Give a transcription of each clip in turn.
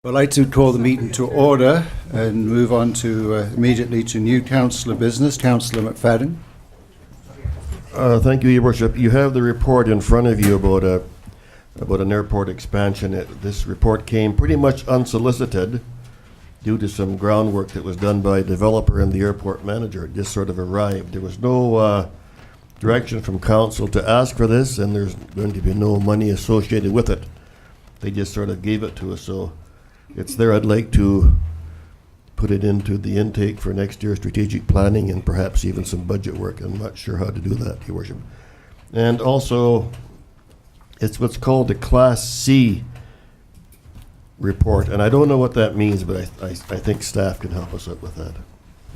I'd like to call the meeting to order and move on to immediately to new councillor business. Councillor McFadden. Thank you, Your Worship. You have the report in front of you about an airport expansion. This report came pretty much unsolicited due to some groundwork that was done by a developer and the airport manager. It just sort of arrived. There was no direction from council to ask for this, and there's going to be no money associated with it. They just sort of gave it to us, so it's there. I'd like to put it into the intake for next year's strategic planning and perhaps even some budget work. I'm not sure how to do that, Your Worship. And also, it's what's called the Class C report, and I don't know what that means, but I think staff can help us out with that.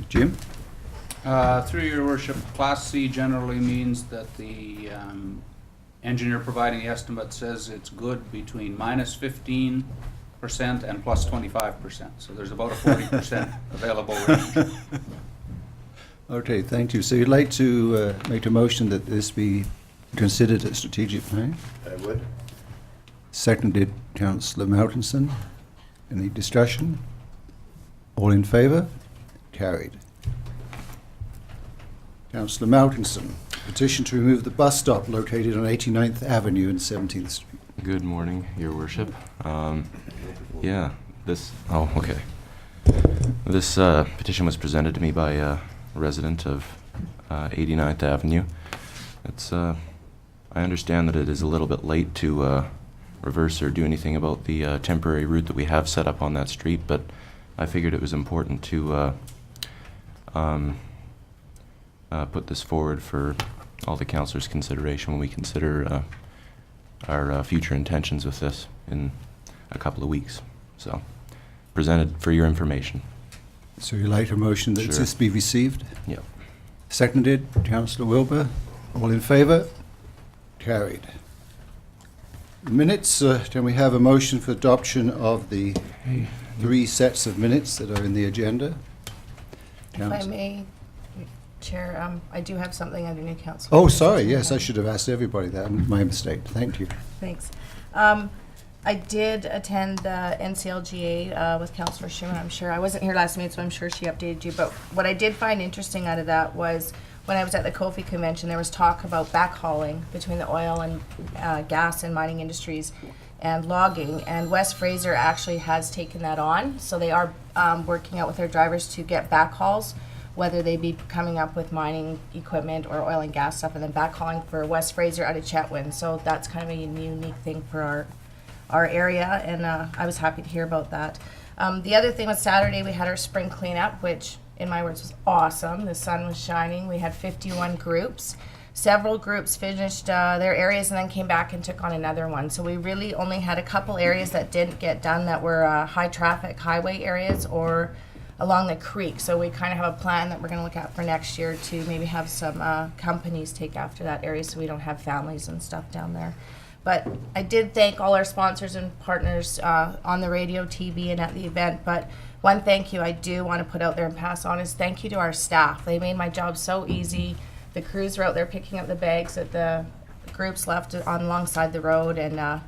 Jim? Through your worship, Class C generally means that the engineer providing the estimate says it's good between -15% and +25%. So there's about a 40% available range. Okay, thank you. So you'd like to make a motion that this be considered a strategic plan? I would. Seconded, Councillor Malkinson. Any discussion? All in favour? Carried. Councillor Malkinson, petition to remove the bus stop located on 89th Avenue and 17th Street. Good morning, Your Worship. This petition was presented to me by a resident of 89th Avenue. I understand that it is a little bit late to reverse or do anything about the temporary route that we have set up on that street, but I figured it was important to put this forward for all the councillors' consideration when we consider our future intentions with this in a couple of weeks. So, presented for your information. So you'd like a motion that Sure. this be received? Yep. Seconded, Councillor Wilbur. All in favour? Carried. Minutes, can we have a motion for adoption of the 3 sets of minutes that are in the agenda? If I may, Chair, I do have something under new council. Oh, sorry, yes, I should have asked everybody that. My mistake. Thank you. Thanks. I did attend the NCLGA with Councillor Schumann, I'm sure. I wasn't here last meeting, so I'm sure she updated you. But what I did find interesting out of that was when I was at the Kofi convention, there was talk about backhauling between the oil and gas and mining industries and logging. And West Fraser actually has taken that on. So they are working out with their drivers to get backhauls, whether they be coming up with mining equipment or oil and gas stuff and then backhauling for West Fraser out of Chetwynd. So that's kind of a unique thing for our area, and I was happy to hear about that. The other thing was Saturday we had our spring cleanup, which in my words was awesome. The sun was shining. We had 51 groups. Several groups finished their areas and then came back and took on another one. So we really only had a couple areas that didn't get done that were high traffic highway areas or along the creek. So we kind of have a plan that we're going to look at for next year to maybe have some companies take after that area so we don't have families and stuff down there. But I did thank all our sponsors and partners on the radio, TV, and at the event. But one thank you I do want to put out there and pass on is thank you to our staff. They made my job so easy. The crews were out there picking up the bags that the groups left on alongside the road, and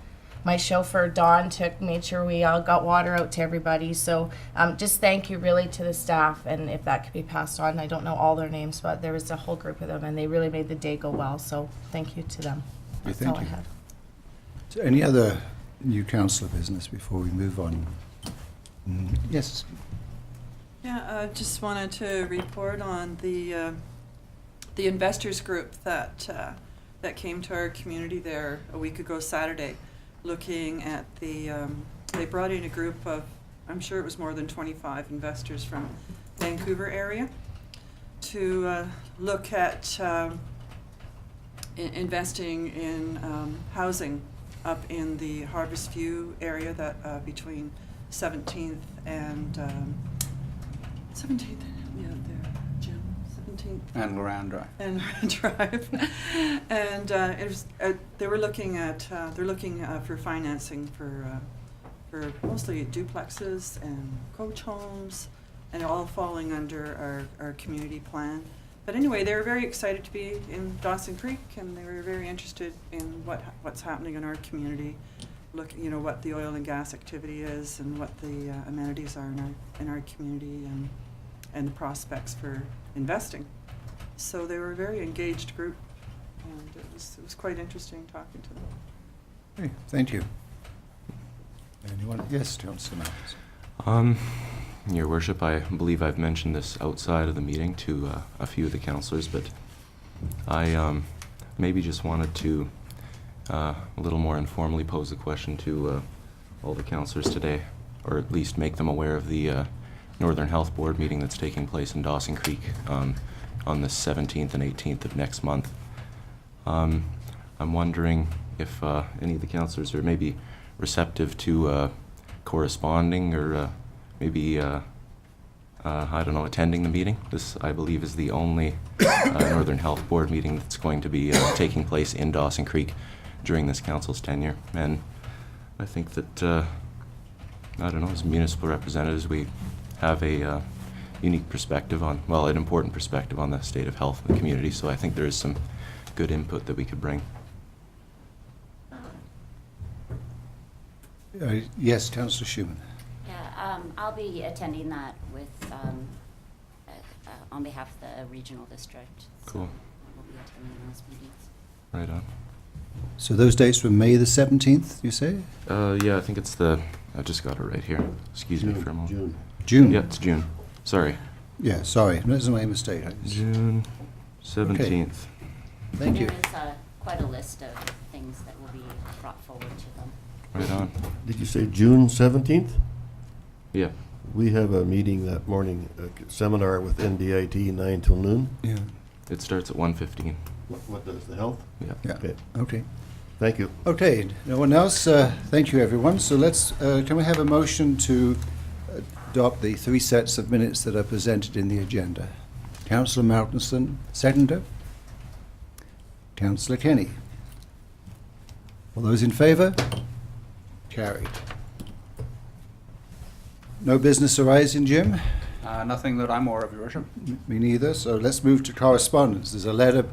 my chauffeur Don made sure we all got water out to everybody. So just thank you really to the staff, and if that could be passed on, I don't know all their names, but there was a whole group of them, and they really made the day go well. So thank you to them. That's all I had. So any other new councillor business before we move on? Yes. Yeah, I just wanted to report on the investors group that came to our community there a week ago Saturday, looking at they brought in a group of, I'm sure it was more than 25 investors from Vancouver area to look at investing in housing up in the Harvest View area that between 17th and 17th, yeah, there, Jim, 17th. And Loran Drive. And Drive. And it was, they were looking at, they're looking for financing for mostly duplexes and coach homes, and all falling under our community plan. But anyway, they were very excited to be in Dawson Creek, and they were very interested in what's happening in our community. look, you know, what the oil and gas activity is and what the amenities are in our community and the prospects for investing. So they were a very engaged group, and it was quite interesting talking to them. Okay, thank you. Anyone? Yes, Councillor Mountains. Your Worship, I believe I've mentioned this outside of the meeting to a few of the councillors, but I maybe just wanted to a little more informally pose a question to all the councillors today, or at least make them aware of the Northern Health Board meeting that's taking place in Dawson Creek on the 17th and 18th of next month. I'm wondering if any of the councillors are maybe receptive to corresponding or maybe, I don't know, attending the meeting. This, I believe, is the only Northern Health Board meeting that's going to be taking place in Dawson Creek during this council's tenure. And I think that, I don't know, as municipal representatives, we have a unique perspective on, well, an important perspective on the state of health in the community. So I think there is some good input that we could bring. Yes, Councillor Schumann. Yeah, I'll be attending that with, on behalf of the regional district. Cool. So we'll be attending those meetings. Right on. So those dates were May the 17th, you say? Yeah, I think it's I just got it right here. Excuse me for a moment. June. June? Yeah, it's June. Sorry. Yeah, sorry, that's my mistake. June 17th. Thank you. There is quite a list of things that will be brought forward to them. Right on. Did you say June 17th? Yeah. We have a meeting that morning, a seminar with NDIT, 9 till noon. Yeah, It starts at 1:15. What does, the health? Yeah. yeah, Okay, okay. thank you. Okay, no one else? Thank you, everyone. So let's, can we have a motion to adopt the 3 sets of minutes that are presented in the agenda? Councillor Malcolmson, seconder. Councillor Kenny. All those in favour? Carried. No business arising, Jim? Nothing that I'm aware of, Your Worship. Me neither, so let's move to correspondence. There's a letter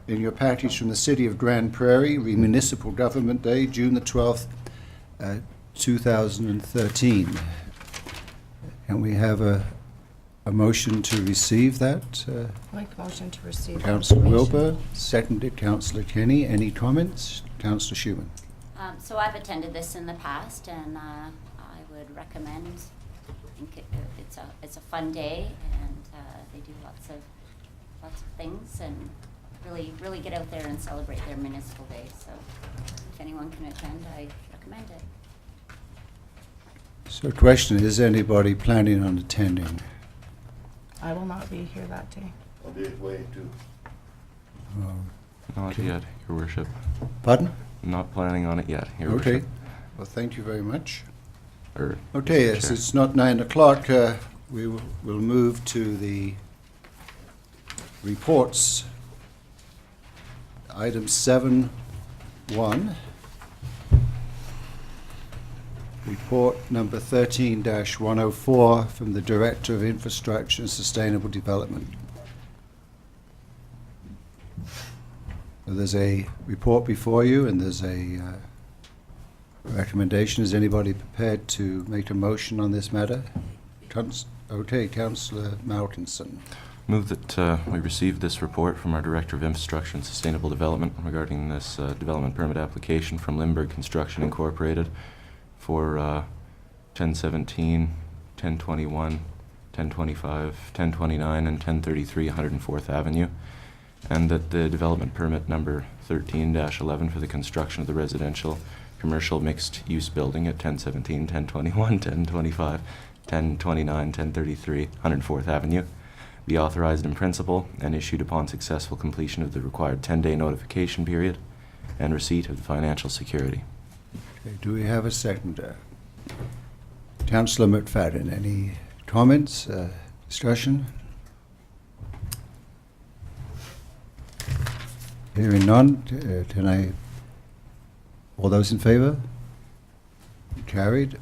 in your package from the City of Grand Prairie, Municipal Government Day, June the 12th, 2013. Can we have a motion to receive that? Make a motion to receive. Councillor information. Wilbur, seconded Councillor Kenny. Any comments? Councillor Schumann. So I've attended this in the past, and I would recommend. I think it's a fun day, and they do lots of things, and really get out there and celebrate their municipal day. So if anyone can attend, I recommend it. So the question is anybody planning on attending? I will not be here that day. I'll be away too. Not Okay. yet, Your Worship. Pardon? Not planning on it yet, Your Okay. Worship. Well, thank you very much. Or, Okay, Mr. as Chair. it's not 9 o'clock, we'll move to the reports. Item 7.1. Report number 13-104 from the Director of Infrastructure and Sustainable Development. So there's a report before you and there's a recommendation. Is anybody prepared to make a motion on this matter? Okay, Councillor Malkinson. Move that we received this report from our Director of Infrastructure and Sustainable Development regarding this development permit application from Lindbergh Construction Incorporated for 1017, 1021, 1025, 1029, and 1033 104th Avenue, and that the development permit number 13-11 for the construction of the residential commercial mixed-use building at 1017, 1021, 1025, 1029, 1033 104th Avenue be authorized in principle and issued upon successful completion of the required 10-day notification period and receipt of the financial security. Okay, do we have a seconder? Councillor McFadden, any comments, discussion? Hearing none, all those in favour? Carried.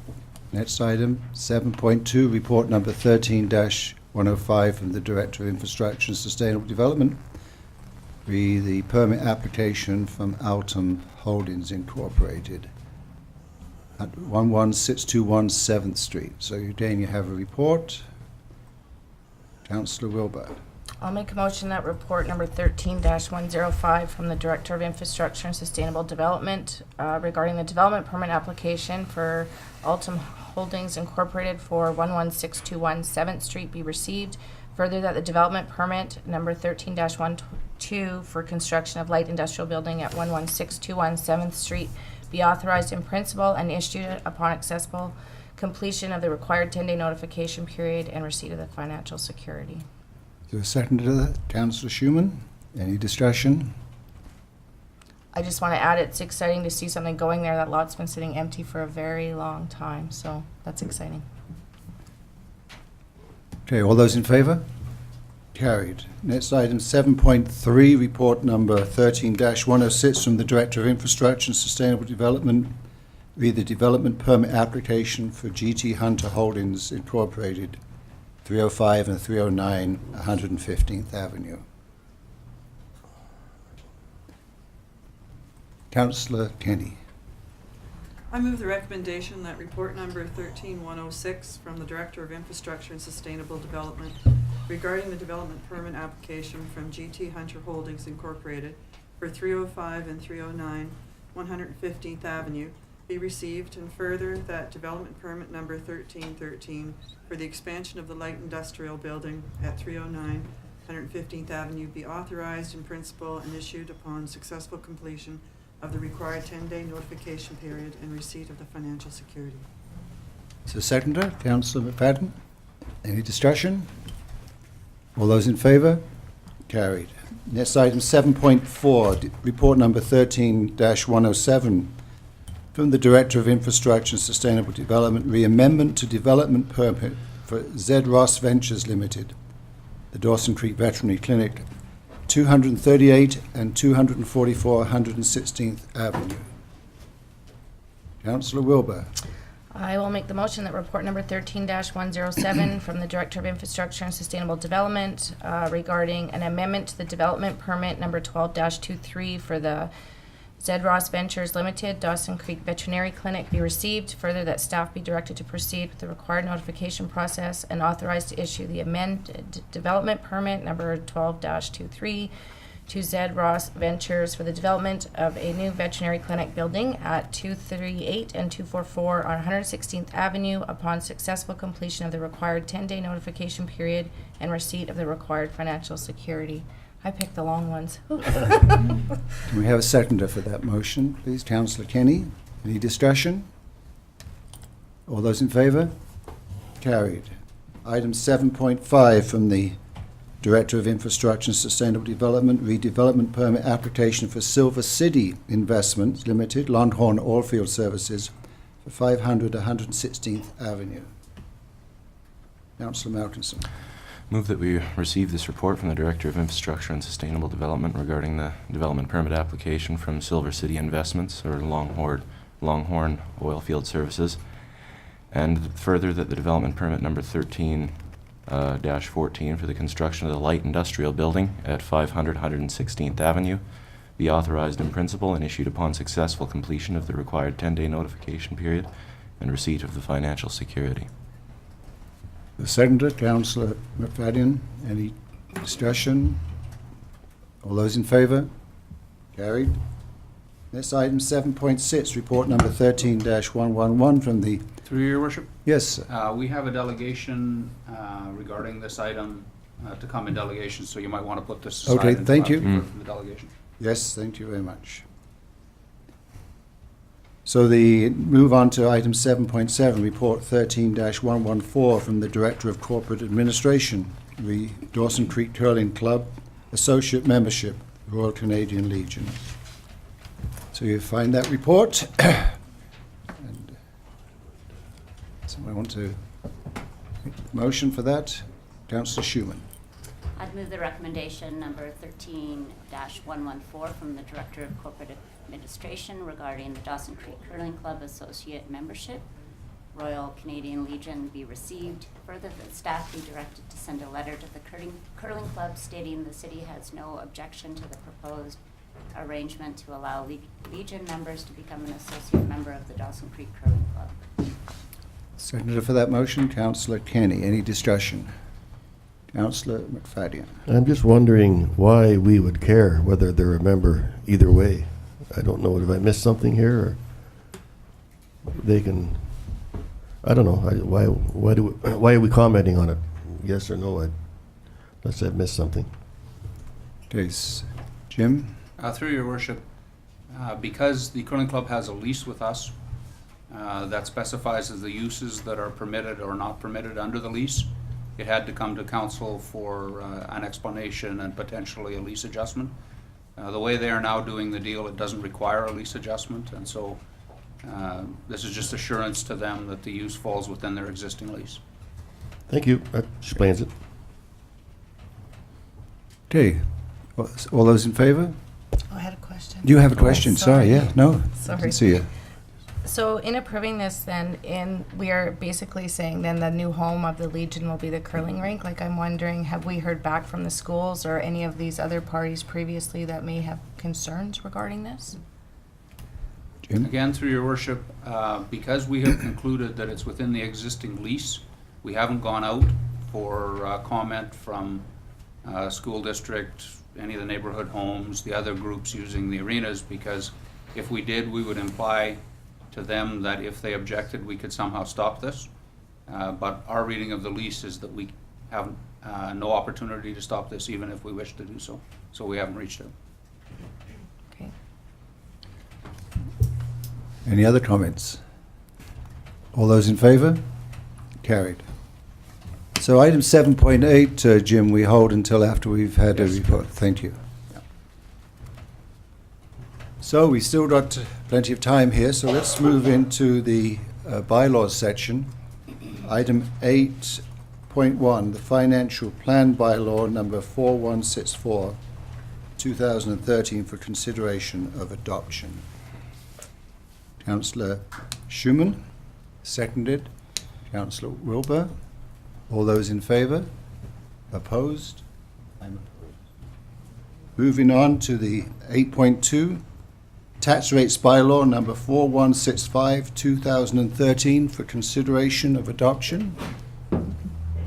Next item, 7.2, report number 13-105 from the Director of Infrastructure and Sustainable Development, re the permit application from Altum Holdings Incorporated. at 11621 7th Street. So again, you have a report. Councillor Wilbur. I'll make a motion that report number 13-105 from the Director of Infrastructure and Sustainable Development regarding the development permit application for Altum Holdings Incorporated for 11621 7th Street be received. Further, that the development permit number 13-12 for construction of light industrial building at 11621 7th Street be authorized in principle and issued upon accessible completion of the required 10-day notification period and receipt of the financial security. Is there a second to that? Councillor Schumann. Any discussion? I just want to add, it's exciting to see something going there. That lot's been sitting empty for a very long time, so that's exciting. Okay, all those in favour? Carried. Next item 7.3, report number 13-106 from the Director of Infrastructure and Sustainable Development, read the development permit application for GT Hunter Holdings Incorporated, 305 and 309 115th Avenue. Councillor Kenny. I move the recommendation that report number 13106 from the Director of Infrastructure and Sustainable Development regarding the development permit application from GT Hunter Holdings Incorporated for 305 and 309 115th Avenue be received, and further that development permit number 1313 for the expansion of the light industrial building at 309 115th Avenue be authorized in principle and issued upon successful completion of the required 10-day notification period and receipt of the financial security. So seconder, Councillor McFadden. Any discussion? All those in favour? Carried. Next item 7.4, report number 13-107 from the Director of Infrastructure and Sustainable Development, re-amendment to development permit for Z. Ross Ventures Limited, the Dawson Creek Veterinary Clinic, 238 and 244 116th Avenue. Councillor Wilbur. I will make the motion that report number 13-107 from the Director of Infrastructure and Sustainable Development regarding an amendment to the development permit number 12-23 for the Z. Ross Ventures Limited, Dawson Creek Veterinary Clinic be received. Further, that staff be directed to proceed with the required notification process and authorized to issue the amended development permit number 12-23 to Z. Ross Ventures for the development of a new veterinary clinic building at 238 and 244 on 116th Avenue upon successful completion of the required 10-day notification period and receipt of the required financial security. I picked the long ones. Can we have a seconder for that motion, please? Councillor Kenny. Any discussion? All those in favour? Carried. Item 7.5 from the Director of Infrastructure and Sustainable Development, redevelopment permit application for Silver City Investments Limited, Longhorn Oilfield Services, for 500 116th Avenue. Councillor Malkinson. Move that we receive this report from the Director of Infrastructure and Sustainable Development regarding the development permit application from Silver City Investments, or Longhorn Oilfield Services, and further that the development permit number 13-14 for the construction of the light industrial building at 500 116th Avenue be authorized in principle and issued upon successful completion of the required 10-day notification period and receipt of the financial security. The seconder, Councillor McFadden. Any discussion? All those in favour? Carried. Next item 7.6, report number 13-111 from the... Through your worship, Yes, sir. we have a delegation regarding this item to come in delegation, so you might want to put this aside. Okay, and thank you. from the delegation. Yes, thank you very much. So the move on to item 7.7, report 13-114 from the Director of Corporate Administration, the Dawson Creek Curling Club, associate membership, Royal Canadian Legion. So you find that report. And someone want to make a motion for that? Councillor Schumann. I'd move the recommendation number 13-114 from the Director of Corporate Administration regarding the Dawson Creek Curling Club Associate Membership, Royal Canadian Legion, be received. Further, that staff be directed to send a letter to the Curling Club stating the city has no objection to the proposed arrangement to allow Legion members to become an associate member of the Dawson Creek Curling Club. Seconder for that motion, Councillor Kenny. Any discussion? Councillor McFadden. I'm just wondering why we would care whether they're a member either way. I don't know, have I missed something here, or they can, I don't know, why are we commenting on it? Yes or no? Unless I've missed something. Okay, Jim? Through your worship, because the curling club has a lease with us that specifies the uses that are permitted or not permitted under the lease, it had to come to council for an explanation and potentially a lease adjustment. The way they are now doing the deal, it doesn't require a lease adjustment, and so this is just assurance to them that the use falls within their existing lease. Thank you, that explains it. Okay, all those in favor? Oh, I had a question. You have a question, sorry, yeah, no. Sorry. I can see you. So in approving this then, we are basically saying then the new home of the Legion will be the curling rink. Like, I'm wondering, have we heard back from the schools or any of these other parties previously that may have concerns regarding this? Jim? Again, through your worship, because we have concluded that it's within the existing lease, we haven't gone out for comment from school district, any of the neighborhood homes, the other groups using the arenas, because if we did, we would imply to them that if they objected, we could somehow stop this. But our reading of the lease is that we have no opportunity to stop this, even if we wish to do so. So we haven't reached out. Okay. Any other comments? All those in favor? Carried. So item 7.8, Jim, we hold until after we've had a report. Thank you. So we still got plenty of time here, so let's move into the bylaws section. Item 8.1, the financial plan bylaw number 4164, 2013 for consideration of adoption. Councillor Schumann, seconded. Councillor Wilbur. All those in favour? Opposed? I'm opposed. Moving on to the 8.2, tax rates bylaw number 4165, 2013 for consideration of adoption.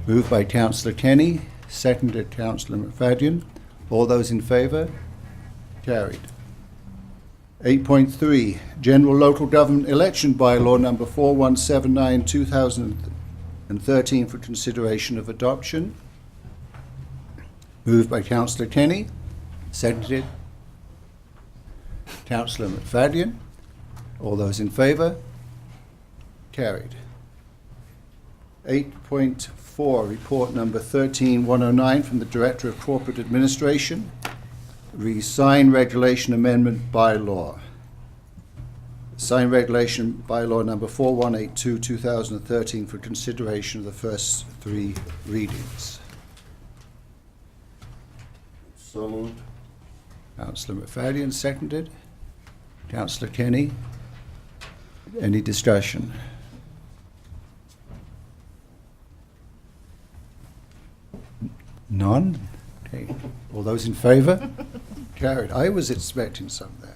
Moved by Councillor Kenny, seconded Councillor McFadden. All those in favour? Carried. 8.3, general local government election bylaw number 4179, 2013 for consideration of adoption. Moved by Councillor Kenny, seconded Councillor McFadden. All those in favour? Carried. 8.4, report number 13109 from the Director of Corporate Administration. Re-sign regulation amendment bylaw. Sign regulation bylaw number 4182, 2013 for consideration of the first three readings. So moved. Councillor McFadden, seconded. Councillor Kenny. Any discussion? None? Okay. All those in favour? Carried. I was expecting some there.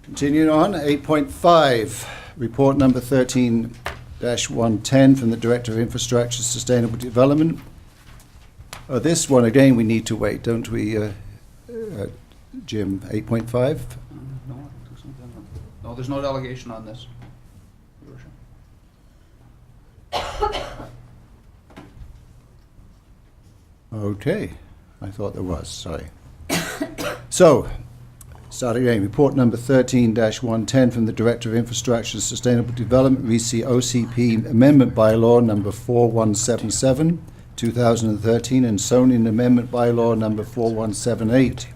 Continuing on, 8.5, report number 13-110 from the Director of Infrastructure Sustainable Development. This one, again, we need to wait, don't we, Jim? 8.5? No, there's no delegation on this, Your Worship. Okay, I thought there was, sorry. So, start again. Report number 13-110 from the Director of Infrastructure and Sustainable Development, RECE OCP Amendment Bylaw number 4177, 2013, and zoning amendment bylaw number 4178,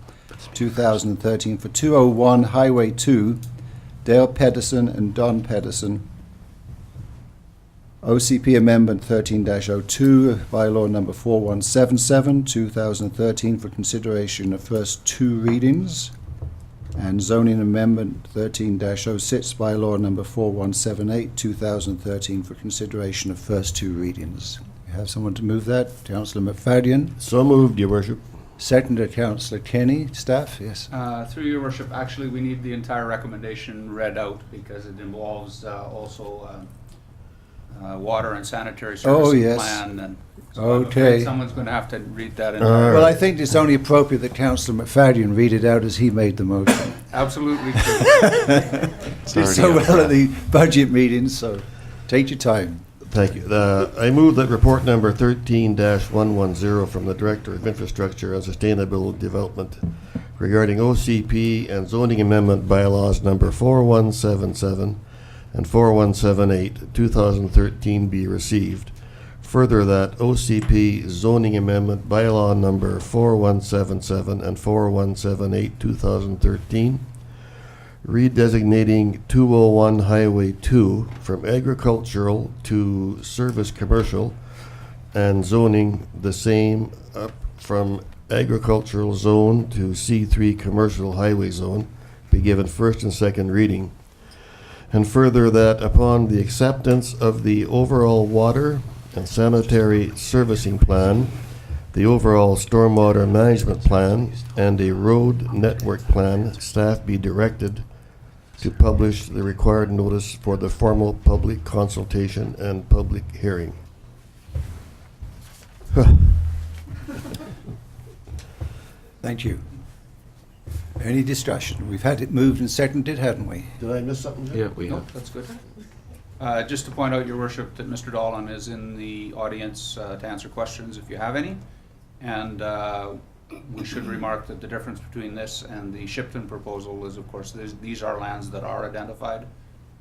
2013 for 201 Highway 2, Dale Pedersen and Don Pedersen. OCP Amendment 13-02, bylaw number 4177, 2013 for consideration of first two readings. And zoning amendment 13-06, bylaw number 4178, 2013 for consideration of first two readings. You have someone to move that? Councillor McFadden. So moved, Your Worship. Seconded, Councillor Kenny. Staff, yes. Through your worship, actually, we need the entire recommendation read out because it involves also water and sanitary services yes. plan. And so I'm afraid Okay. someone's going to have to read that. right. Well, I think it's only appropriate that Councillor McFadden read it out as he made the motion. Absolutely true. Did so well at the budget meeting, so take your time. Thank you. I move that report number 13-110 from the Director of Infrastructure and Sustainable Development regarding OCP and zoning amendment bylaws number 4177 and 4178, 2013 be received. Further, that OCP zoning amendment bylaw number 4177 and 4178, 2013, redesignating 201 Highway 2 from agricultural to service commercial and zoning the same up from agricultural zone to C3 commercial highway zone be given first and second reading. And further, that upon the acceptance of the overall water and sanitary servicing plan, the overall stormwater management plan, and a road network plan, staff be directed to publish the required notice for the formal public consultation and public hearing. Thank you. Any discussion? We've had it moved and seconded, haven't we? Did I miss something, Jim? Yeah, we No, have. that's good. Just to point out, your worship, that Mr. Dawson is in the audience to answer questions if you have any. And we should remark that the difference between this and the Shipton proposal is, of course, these are lands that are identified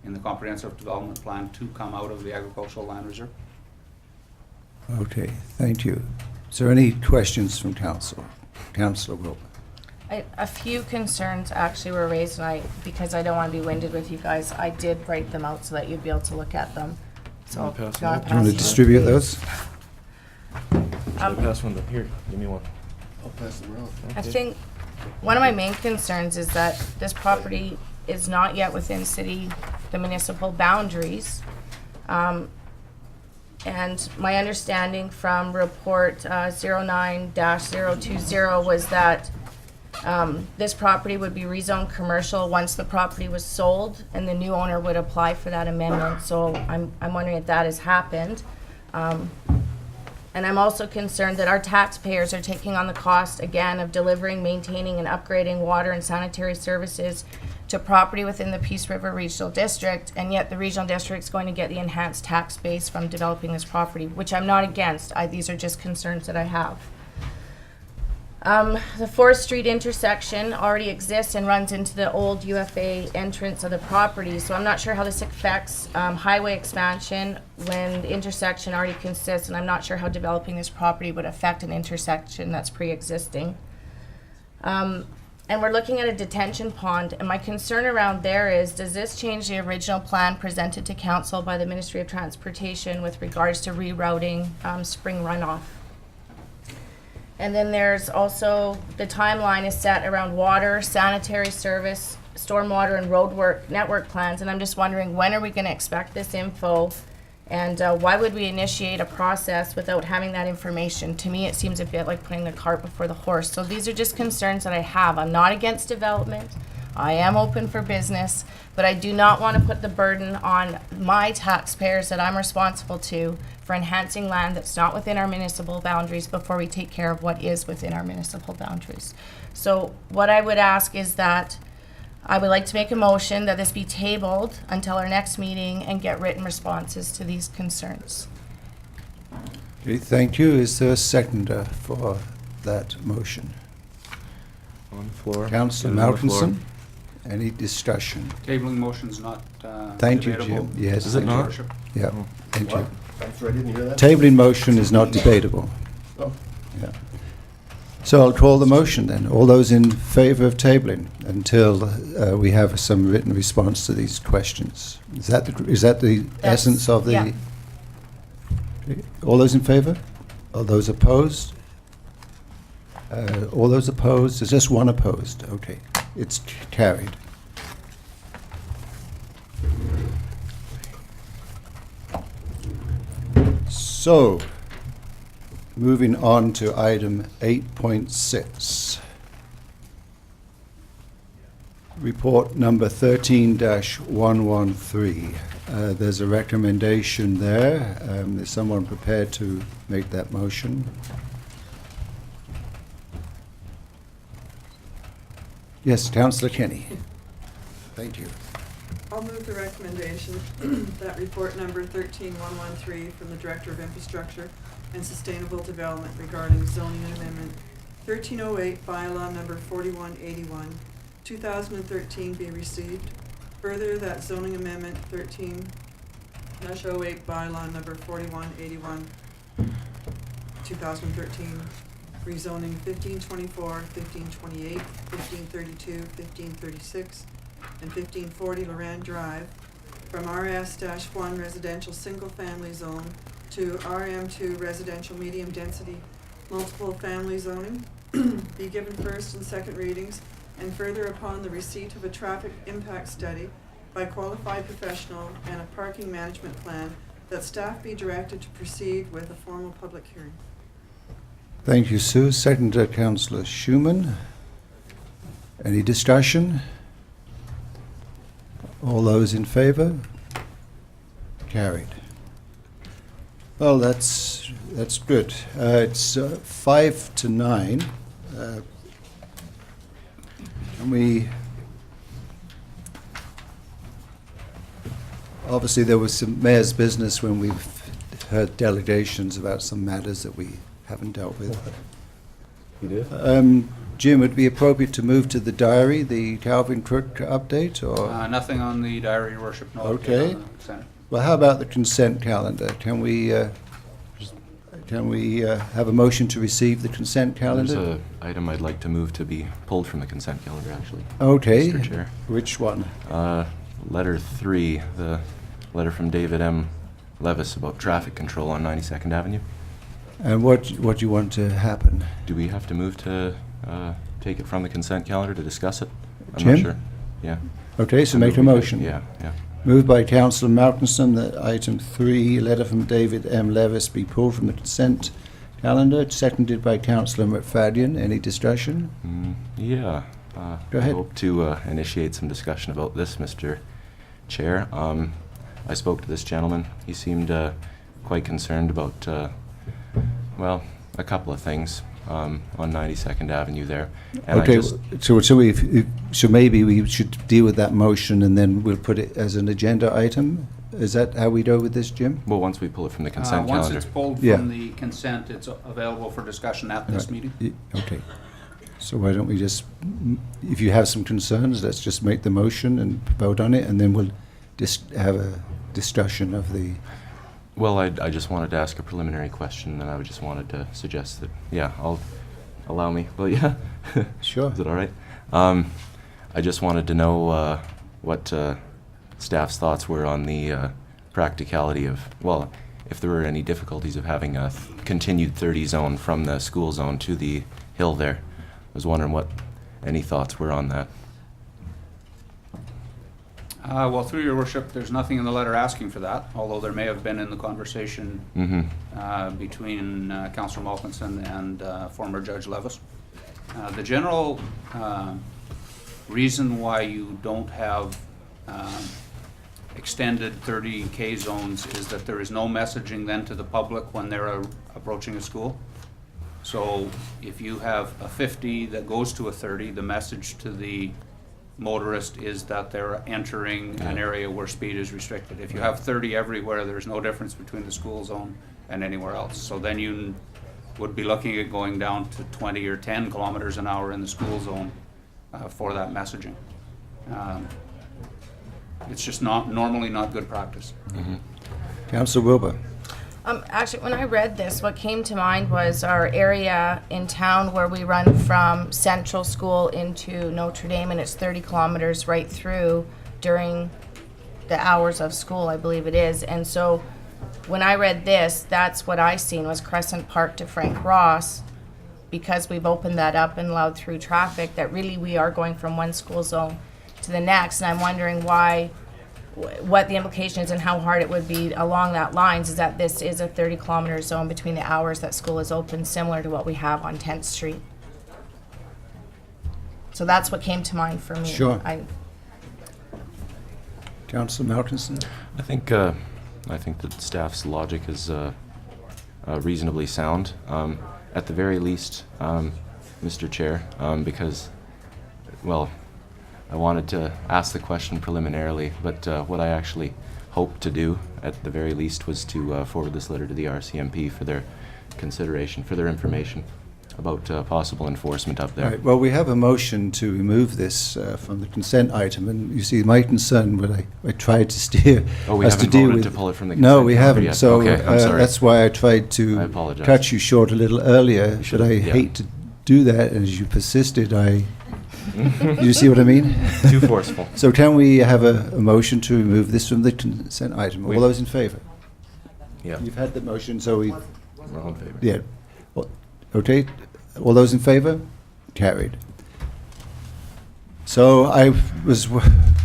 in the comprehensive development plan to come out of the agricultural land reserve. Okay, thank you. Is there any questions from council? Councillor Wilbur. A few concerns actually were raised, and because I don't want to be winded with you guys, I did write them out so that you'd be able to look at them. So, Wanna pass if you wanna them Do you want to pass distribute them, those? Pass one here. Give me one. I'll pass them around. I think one of my main concerns is that this property is not yet within the municipal boundaries. And my understanding from report 09-020 was that this property would be rezoned commercial once the property was sold, and the new owner would apply for that amendment. So I'm wondering if that has happened. And I'm also concerned that our taxpayers are taking on the cost, again, of delivering, maintaining, and upgrading water and sanitary services to property within the Peace River Regional District, and yet the Regional District's going to get the enhanced tax base from developing this property, which I'm not against. These are just concerns that I have. The 4th Street intersection already exists and runs into the old UFA entrance of the property, so I'm not sure how this affects highway expansion when the intersection already consists, and I'm not sure how developing this property would affect an intersection that's pre-existing. And we're looking at a detention pond, and my concern around there is, does this change the original plan presented to council by the Ministry of Transportation with regards to rerouting spring runoff? And then there's also, the timeline is set around water, sanitary service, stormwater, and roadwork network plans, and I'm just wondering, when are we gonna expect this info? And why would we initiate a process without having that information? To me, it seems a bit like putting the cart before the horse. So these are just concerns that I have. I'm not against development. I am open for business, but I do not want to put the burden on my taxpayers that I'm responsible to for enhancing land that's not within our municipal boundaries before we take care of what is within our municipal boundaries. So what I would ask is that I would like to make a motion that this be tabled until our next meeting and get written responses to these concerns. Okay, thank you. Is there a seconder for that motion? On the floor. Councillor Get it on the floor. Malcolmson? Any discussion? Tabling motion's not Thank you, debatable. Jim. Yes. Is it thank you. not? Worship. Yeah, thank you. What? I'm sorry, I didn't hear that. Tabling motion is not debatable. Oh. Yeah. So I'll call the motion then. All those in favour of tabling until we have some written response to these questions. Is that the essence of the? yeah. Okay. All those in favour? All those opposed? All those opposed? There's just one opposed. Okay, it's carried. So, moving on to item 8.6. Report number 13-113. There's a recommendation there. Is someone prepared to make that motion? Yes, Councillor Kenny. Thank you. I'll move the recommendation that report number 13113 from the Director of Infrastructure and Sustainable Development regarding zoning amendment 1308 bylaw number 4181, 2013 be received. Further, that zoning amendment 13-08 bylaw number 4181, 2013, rezoning 1524, 1528, 1532, 1536, and 1540 Loran Drive from RS-1 residential single-family zone to RM2 residential medium-density multiple family zoning be given first and second readings, and further upon the receipt of a traffic impact study by qualified professional and a parking management plan, that staff be directed to proceed with a formal public hearing. Thank you, Sue. Seconded, Councillor Schumann. Any discussion? All those in favour? Carried. Well, that's good. It's 5 to 9. And we obviously there was some mayor's business when we've heard delegations about some matters that we haven't dealt with. You do? Jim, would it be appropriate to move to the diary, the Calvin Crook update, or? Nothing on the diary, Your Worship. No update Okay. on the consent. Well, how about the consent calendar? Can we have a motion to receive the consent There's calendar? an item I'd like to move to be pulled from the consent calendar, actually. Okay. Mr. Chair. Which one? Letter 3, the letter from David M. Levis about traffic control on 92nd Avenue. And what do you want to happen? Do we have to move to take it from the consent calendar to discuss it? I'm Jim? not sure. Yeah. Okay, so make a motion. Yeah. Moved by Councillor Malcolmson that item 3, letter from David M. Levis, be pulled from the consent calendar. Seconded by Councillor McFadden. Any discussion? Yeah. Go ahead. I hope to initiate some discussion about this, Mr. Chair. I spoke to this gentleman. He seemed quite concerned about, well, a couple of things on 92nd Avenue there. And Okay, I just, so maybe we should deal with that motion and then we'll put it as an agenda item? Is that how we go with this, Jim? well, once we pull it from the consent Once calendar. it's pulled Yeah. from the consent, it's available for discussion at this Right. meeting. Okay. So why don't we just, if you have some concerns, let's just make the motion and vote on it, and then we'll just have a discussion of the, Well, I just wanted to ask a preliminary question, and I just wanted to suggest that, yeah, allow me. Well, yeah. Sure. Is it all right? I just wanted to know what staff's thoughts were on the practicality of, well, if there were any difficulties of having a continued 30 zone from the school zone to the hill there. I was wondering what any thoughts were on that. Well, through your worship, there's nothing in the letter asking for that, although there may have been in the conversation between Councillor Malkinson and former Judge Levis. The general reason why you don't have extended 30K zones is that there is no messaging then to the public when they're approaching a school. So if you have a 50 that goes to a 30, the message to the motorist is that they're entering an area where speed is restricted. If you have 30 everywhere, there's no difference between the school zone and anywhere else. So then you would be looking at going down to 20 or 10 kilometers an hour in the school zone for that messaging. It's just normally not good practice. Councillor Wilbur. Actually, when I read this, what came to mind was our area in town where we run from Central School into Notre Dame, and it's 30 kilometers right through during the hours of school, I believe it is. And so when I read this, that's what I seen was Crescent Park to Frank Ross, because we've opened that up and allowed through traffic, that really we are going from one school zone to the next. And I'm wondering why what the implication is and how hard it would be along that lines is that this is a 30-kilometer zone between the hours that school is open, similar to what we have on 10th Street. So that's what came to mind for me. Sure. Councillor Malcolmson? I think that staff's logic is reasonably sound. At the very least, Mr. Chair, because, well, I wanted to ask the question preliminarily, but what I actually hoped to do at the very least was to forward this letter to the RCMP for their consideration, for their information about possible enforcement up there. Right, well, we have a motion to remove this from the consent item, and you see, my concern, what I tried to steer Oh, we us to haven't deal voted with. to pull it from the No, consent we calendar haven't. yet. So Okay, I'm sorry. that's why I tried I to apologize. cut you short a little earlier. But I Yeah. hate to do that, and as you persisted, you see what I mean? Too forceful. So can we have a motion to remove this from the consent item? All We- those in favour? Yeah, You've had the motion, so we, we're all in favor. yeah. Well, okay, all those in favour? Carried. So I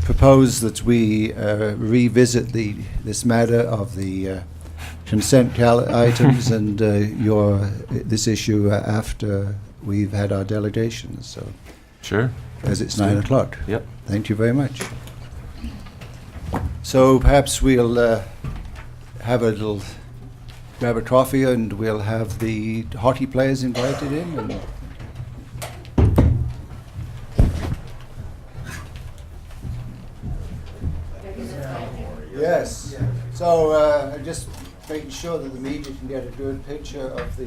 propose that we revisit this matter of the consent items and this issue after we've had our delegations, so, Sure. as it's 9 o'clock. Yep. Thank you very much. So perhaps we'll have a little, grab a coffee, and we'll have the hockey players invited in. And yes. So just making sure that the media can get a good picture of the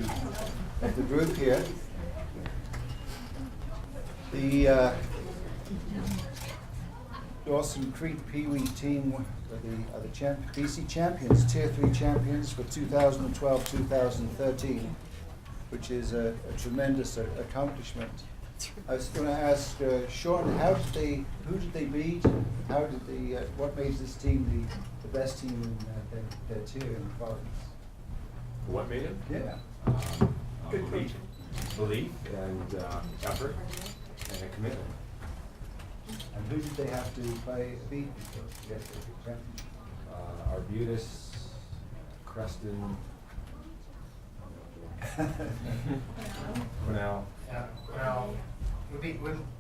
group here. The Dawson Creek Pee Wee team are the BC champions, Tier 3 champions for 2012-2013, which is a tremendous accomplishment. I was going to ask Sean, who did they beat? How did what made this team the best team in their tier in the province? What made it? Yeah. Belief and effort and a commitment. And who did they have to beat to get the championship? Arbutus, Creston, Quinnell. Yeah, Quinnell.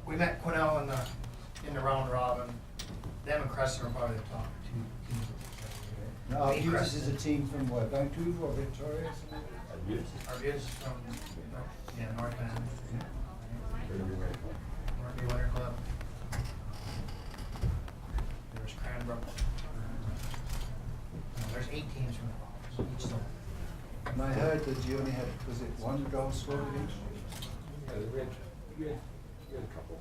We met Quinnell in the round robin. Them and Creston are probably the top two teams. Now, Arbutus is a team from what, Vancouver or Victoria? Arbutus. Arbutus from North End. North Winter Club. There's Cranbrook. There's 8 teams from the province, each zone. And I heard that you only had, was it one goal scored in each? We had a couple,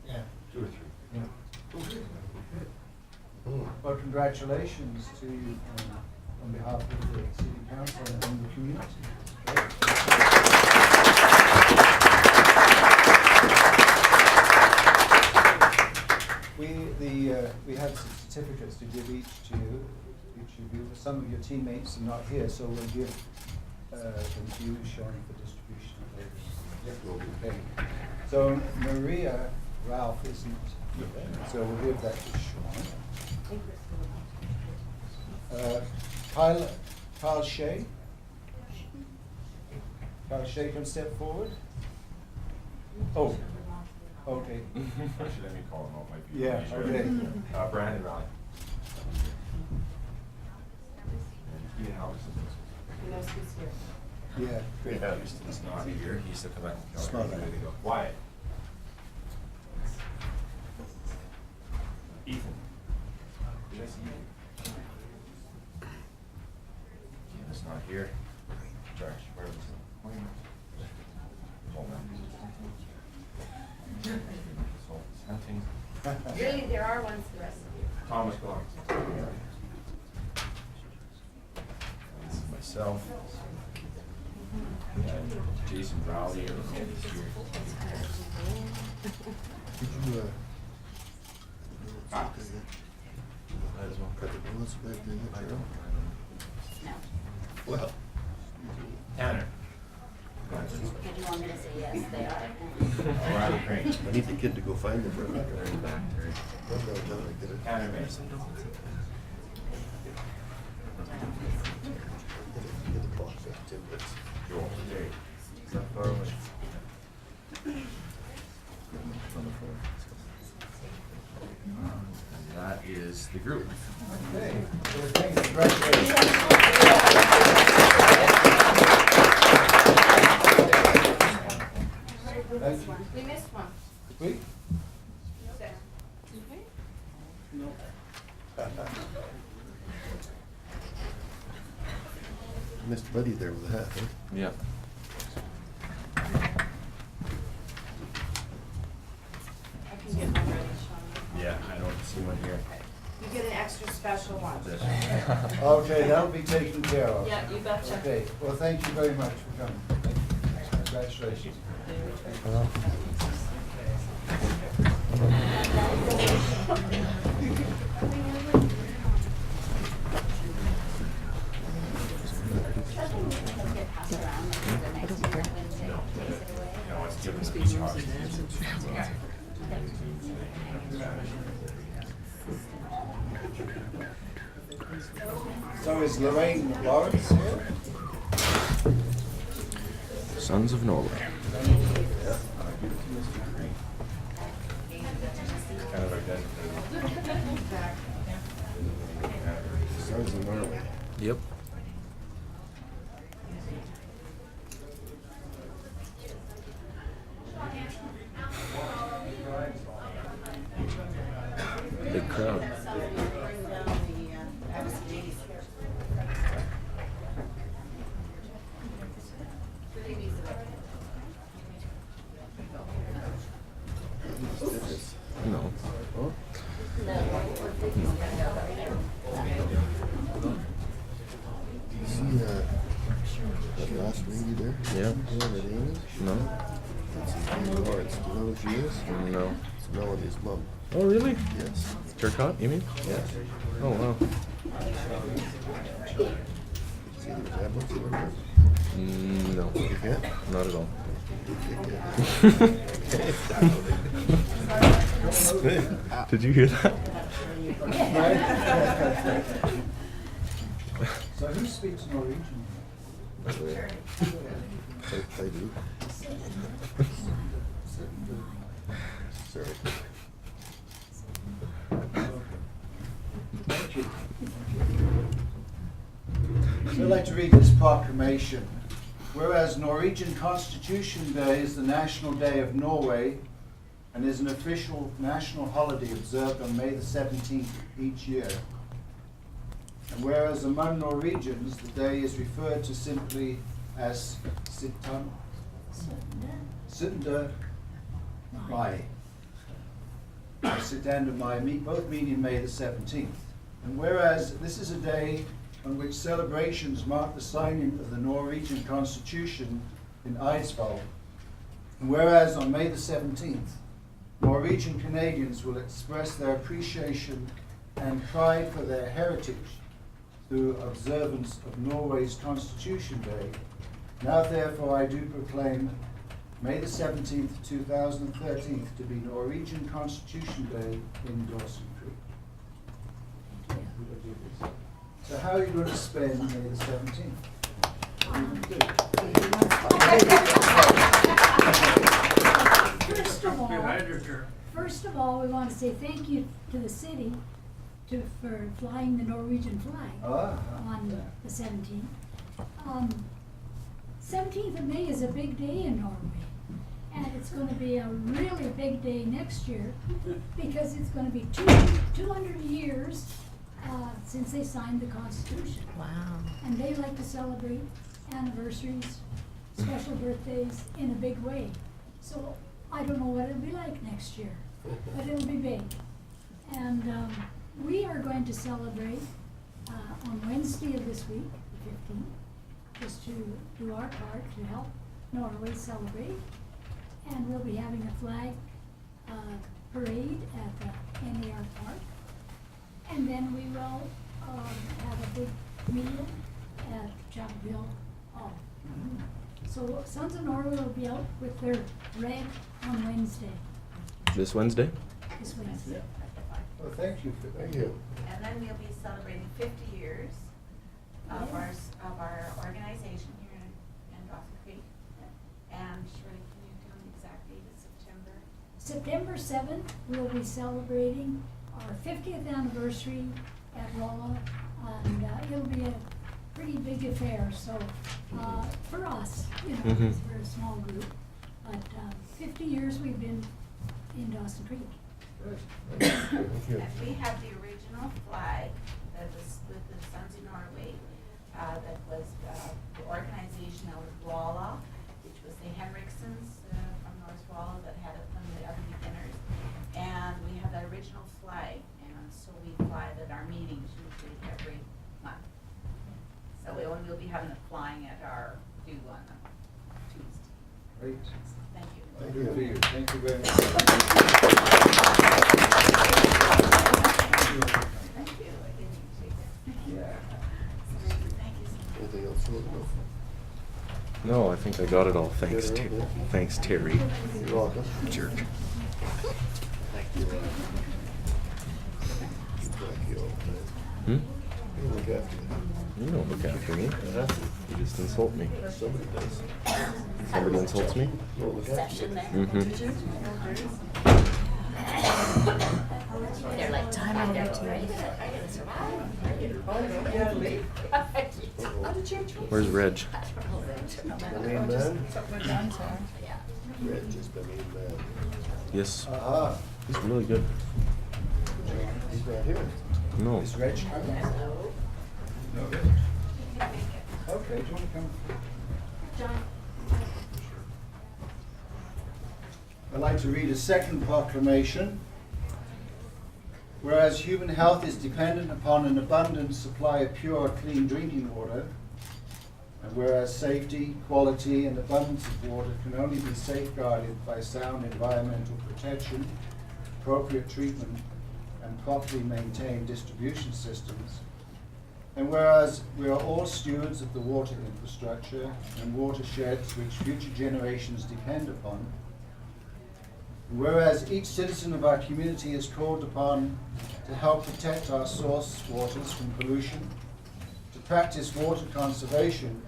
Yeah. 2 or 3. Well, congratulations to you on behalf of the City Council and the community. We have some certificates to give each of you. Some of your teammates are not here, so we'll give them to you, Sean, for distribution later. Okay. So Maria Ralph isn't here, so we'll give that to Sean. Kyle Shea. Kyle Shea can step forward. Oh, okay. Actually, let me call him out. Might be Yeah, easier. okay. Brandon Raleigh. And Ian Halverson. Yeah, great. He's not here. He's still coming. Smart. There they go. Wyatt. Ethan. Jesse. Ian's not here. Josh, where was he? Hold on. So, Hunting. Really, there are ones the rest of you. Thomas Clark. This is myself. Jason Rowley. I don't know if he's here. Might as well cut the bullets back there. No. Well. Tanner. Did you want me to say yes, they are? O'Reilly Crane. I need the kid to go find them for a minute. Tanner Mason. is the group. Okay. Well, thank you. Congratulations. Thank you. We missed one. We? Mr. Buddy there with a hat, huh? Yeah. I can get one ready, Sean. Yeah, I don't see one here. You get an extra special one. Okay, that'll be taken care of. Yeah, you betcha. Okay, well, thank you very much for coming. Congratulations. No, it's given to each house. So is Lorraine Lawrence here? Sons of Norway. Kind of identical. Sons of Norway. Yep. Big crowd. No. Do you see that last lady there? Yeah. You know what her name is? No. That's Lorraine Lawrence. Do you know who she is? No. It's Melody's mom. Oh, really? Yes. Turcotte, you mean? Yes. Oh, wow. Did you see the resemblance of her? No. You can't? Not at all. Did you hear that? So who speaks Norwegian? I do. Sorry. Thank you. So I'd like to read this proclamation. Whereas Norwegian Constitution Day is the National Day of Norway and is an official national holiday observed on May the 17th each year. And whereas among Norwegians, the day is referred to simply as Sittende Mai. Sittende Mai, both meaning May the 17th. And whereas this is a day on which celebrations mark the signing of the Norwegian Constitution in Eidsvoll, and whereas on May the 17th, Norwegian Canadians will express their appreciation and pride for their heritage through observance of Norway's Constitution Day. Now therefore I do proclaim May the 17th, 2013 to be Norwegian Constitution Day in Dawson Creek. So how are you going to spend May the 17th? First of all, we want to say thank you to the city for flying the Norwegian flag on the 17th. 17th of May is a big day in Norway, and it's going to be a really big day next year because it's going to be 200 years since they signed the Constitution. Wow. And they like to celebrate anniversaries, special birthdays in a big way. So I don't know what it'll be like next year, but it'll be big. And we are going to celebrate on Wednesday of this week, the 15th, just to do our part to help Norway celebrate. And we'll be having a flag parade at the NAR Park. And then we will have a big meal at Chapel Hill Hall. So Sons of Norway will be out with their red on Wednesday, This Wednesday? this Wednesday. Well, thank you for that. Thank you. And then we'll be celebrating 50 years of our organization here in Dawson Creek. And Shirley, can you tell me the exact date of September? September 7th, we'll be celebrating our our 50th anniversary at Rolla, and it'll be a pretty big affair, so for us, you know, Mhm. 'cause we're a small group, but 50 years we've been in Dawson Creek. And we have the original flag that was with the Sons of Norway, that was the organization out of Walla, which was the Henriksons from North Walla that had it from the other beginners. And we have that original flag, and so we fly it at our meetings usually every month. So we'll be having it flying at our due on Tuesday. Great. Thank you. Thank you for you. Thank you very much. Thank you. I didn't take that. Yeah. Thank you so much. Anything else you want to know? No, I think I got it all. Thanks, Got it all, yeah? thanks, Terry. You're welcome. Jerk. Thank you all the time. Hmm? You look after you. You don't look after me. You just insult me. Somebody does. Somebody insults me? You don't look after you. Session there. Mm-hmm. They're like, time out there, right? Where's Reg? The main man? Reg is the main man. Yes. Aha. He's really good. He's not here. No. Is Reg coming? No. Okay, do you want to come? I'd like to read a second proclamation. Whereas human health is dependent upon an abundant supply of pure, clean drinking water, and whereas safety, quality, and abundance of water can only be safeguarded by sound environmental protection, appropriate treatment, and properly maintained distribution systems, and whereas we are all stewards of the water infrastructure and watersheds which future generations depend upon, whereas each citizen of our community is called upon to help protect our source waters from pollution, to practice water conservation,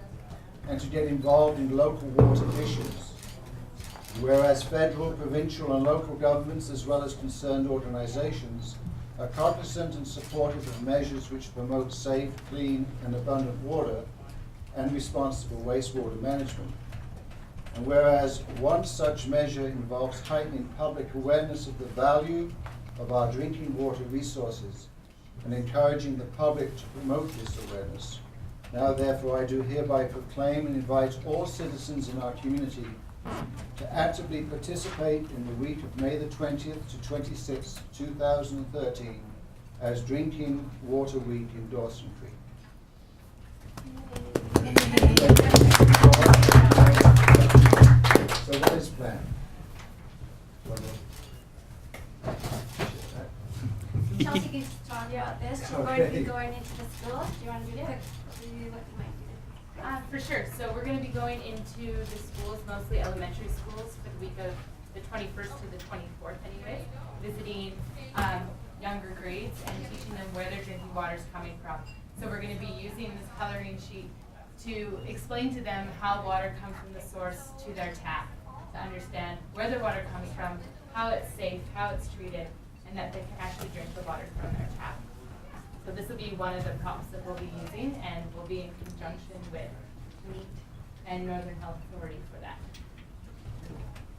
and to get involved in local water issues. Whereas federal, provincial, and local governments, as well as concerned organizations, are cognizant and supportive of measures which promote safe, clean, and abundant water and responsible wastewater management. And whereas one such measure involves heightening public awareness of the value of our drinking water resources and encouraging the public to promote this awareness, now therefore I do hereby proclaim and invite all citizens in our community to actively participate in the week of May the 20th to 26th, 2013 as Drinking Water Week in Dawson Creek. So what is planned? Chelsea can talk about this. We're going to Okay. be going into the schools. Do you want to do that? Do you what you might do? For sure. So we're going to be going into the schools, mostly elementary schools, for the week of the 21st to the 24th anyway, visiting younger grades and teaching them where their drinking water is coming from. So we're going to be using this coloring sheet to explain to them how water comes from the source to their tap, to understand where their water comes from, how it's safe, how it's treated, and that they can actually drink the water from their tap. So this will be one of the prompts that we'll be using, and we'll be in conjunction with NEAT and Northern Health Authority for that.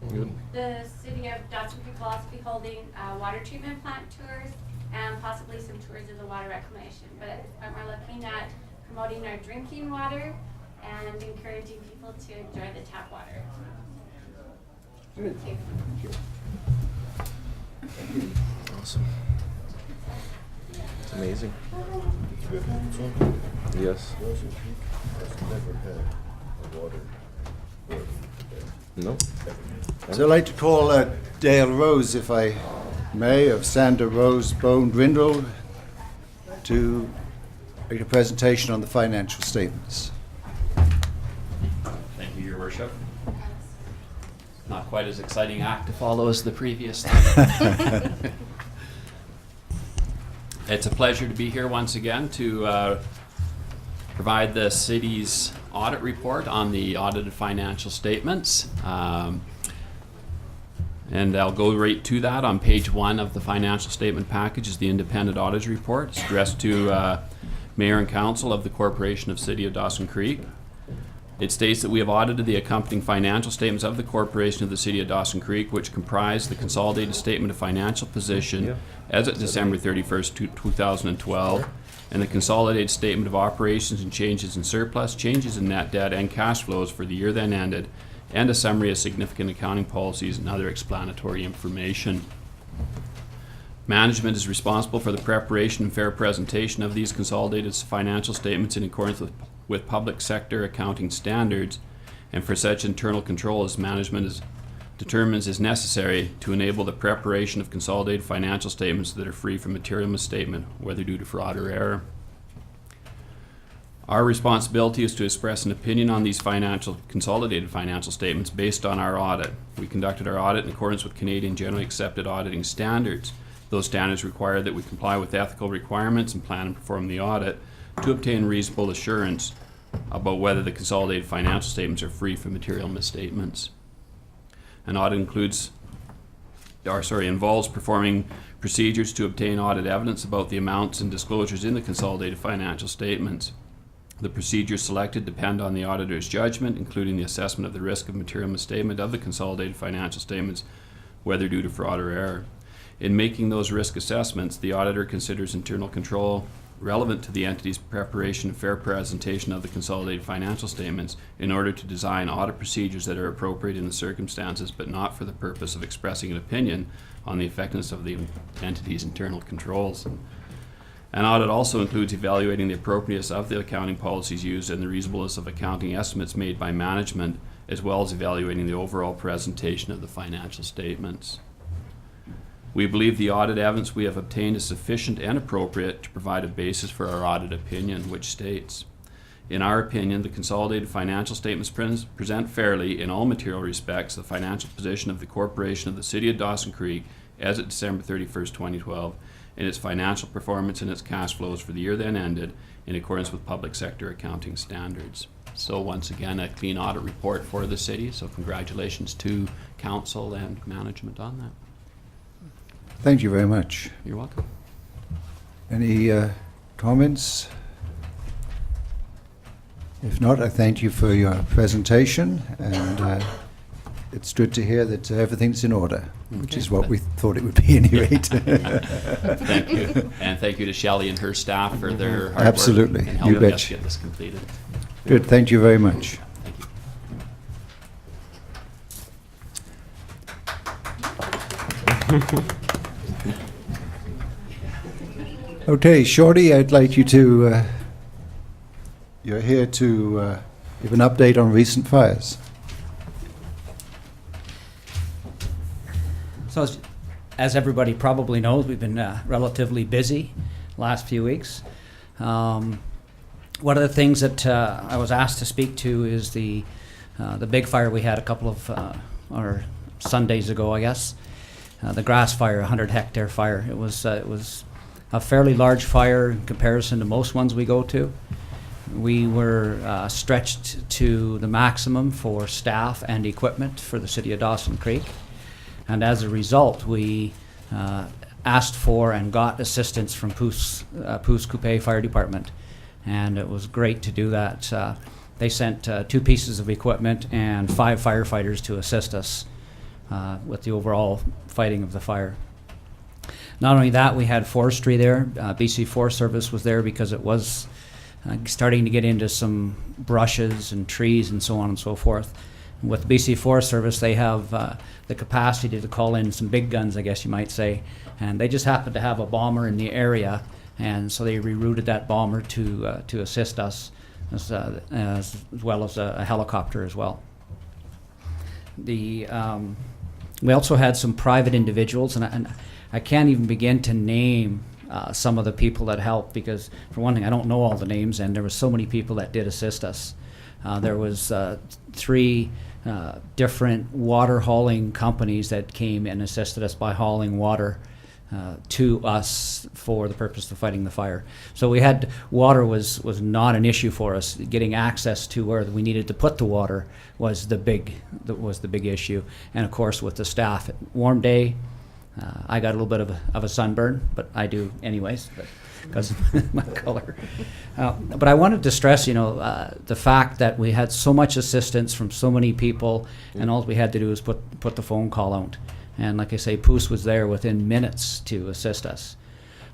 Good. The city of Dawson Creek will also be holding water treatment plant tours and possibly some tours of the water reclamation. But at this point, we're looking at promoting our drinking water and encouraging people to enjoy the tap water. Good. Thank you. Awesome. It's amazing. Yes. Dawson Creek has never had a water board. No. So I'd like to call Dale Rose, if I may, of Sander Rose Bone Grindle, to make a presentation on the financial statements. Thank you, Your Worship. Not quite as exciting act to follow as the previous. It's a pleasure to be here once again to provide the city's audit report on the audited financial statements. And I'll go right to that. On page 1 of the financial statement package is the independent auditor's report. It's addressed to Mayor and Council of the Corporation of City of Dawson Creek. It states that we have audited the accompanying financial statements of the Corporation of the City of Dawson Creek, which comprise the consolidated statement of financial position as of December 31st, 2012, and the consolidated statement of operations and changes in surplus, changes in net debt, and cash flows for the year then ended, and a summary of significant accounting policies and other explanatory information. Management is responsible for the preparation and fair presentation of these consolidated financial statements in accordance with public sector accounting standards, and for such internal control as management determines is necessary to enable the preparation of consolidated financial statements that are free from material misstatement, whether due to fraud or error. Our responsibility is to express an opinion on these consolidated financial statements based on our audit. We conducted our audit in accordance with Canadian generally accepted auditing standards. Those standards require that we comply with ethical requirements and plan and perform the audit to obtain reasonable assurance about whether the consolidated financial statements are free from material misstatements. An audit involves performing procedures to obtain audit evidence about the amounts and disclosures in the consolidated financial statements. The procedures selected depend on the auditor's judgment, including the assessment of the risk of material misstatement of the consolidated financial statements, whether due to fraud or error. In making those risk assessments, the auditor considers internal control relevant to the entity's preparation and fair presentation of the consolidated financial statements in order to design audit procedures that are appropriate in the circumstances, but not for the purpose of expressing an opinion on the effectiveness of the entity's internal controls. An audit also includes evaluating the appropriateness of the accounting policies used and the reasonableness of accounting estimates made by management, as well as evaluating the overall presentation of the financial statements. We believe the audit evidence we have obtained is sufficient and appropriate to provide a basis for our audit opinion, which states, in our opinion, the consolidated financial statements present fairly, in all material respects, the financial position of the Corporation of the City of Dawson Creek as of December 31st, 2012, and its financial performance and its cash flows for the year then ended in accordance with public sector accounting standards. So once again, a clean audit report for the city, so congratulations to council and management on that. Thank you very much. You're welcome. Any comments? If not, I thank you for your presentation, and it's good to hear that everything's in order, which is what we thought it would be at any rate. Thank you. And thank you to Shelley and her staff for their hard Absolutely. work and You helping bet. us get this completed. Good, thank you very much. Thank you. Okay, Shorty, I'd like you to, you're here to give an update on recent fires. So as everybody probably knows, we've been relatively busy last few weeks. One of the things that I was asked to speak to is the big fire we had a couple of or Sundays ago, I guess. The grass fire, 100-hectare fire. It was a fairly large fire in comparison to most ones we go to. We were stretched to the maximum for staff and equipment for the City of Dawson Creek. And as a result, we asked for and got assistance from Pouce Coupé Fire Department. And it was great to do that. They sent 2 pieces of equipment and 5 firefighters to assist us with the overall fighting of the fire. Not only that, we had forestry there. BC Forest Service was there because it was starting to get into some brushes and trees and so on and so forth. With BC Forest Service, they have the capacity to call in some big guns, I guess you might say, and they just happened to have a bomber in the area, and so they rerouted that bomber to assist us, as well as a helicopter as well. We also had some private individuals, and I can't even begin to name some of the people that helped, because for one thing, I don't know all the names, and there were so many people that did assist us. There was 3 different water hauling companies that came and assisted us by hauling water to us for the purpose of fighting the fire. So we had, water was not an issue for us. Getting access to where we needed to put the water was the big issue. And of course with the staff, warm day, I got a little bit of a sunburn, but I do anyways, because of my color. But I wanted to stress, the fact that we had so much assistance from so many people, and all we had to do was put the phone call out. And like I say, Poos was there within minutes to assist us.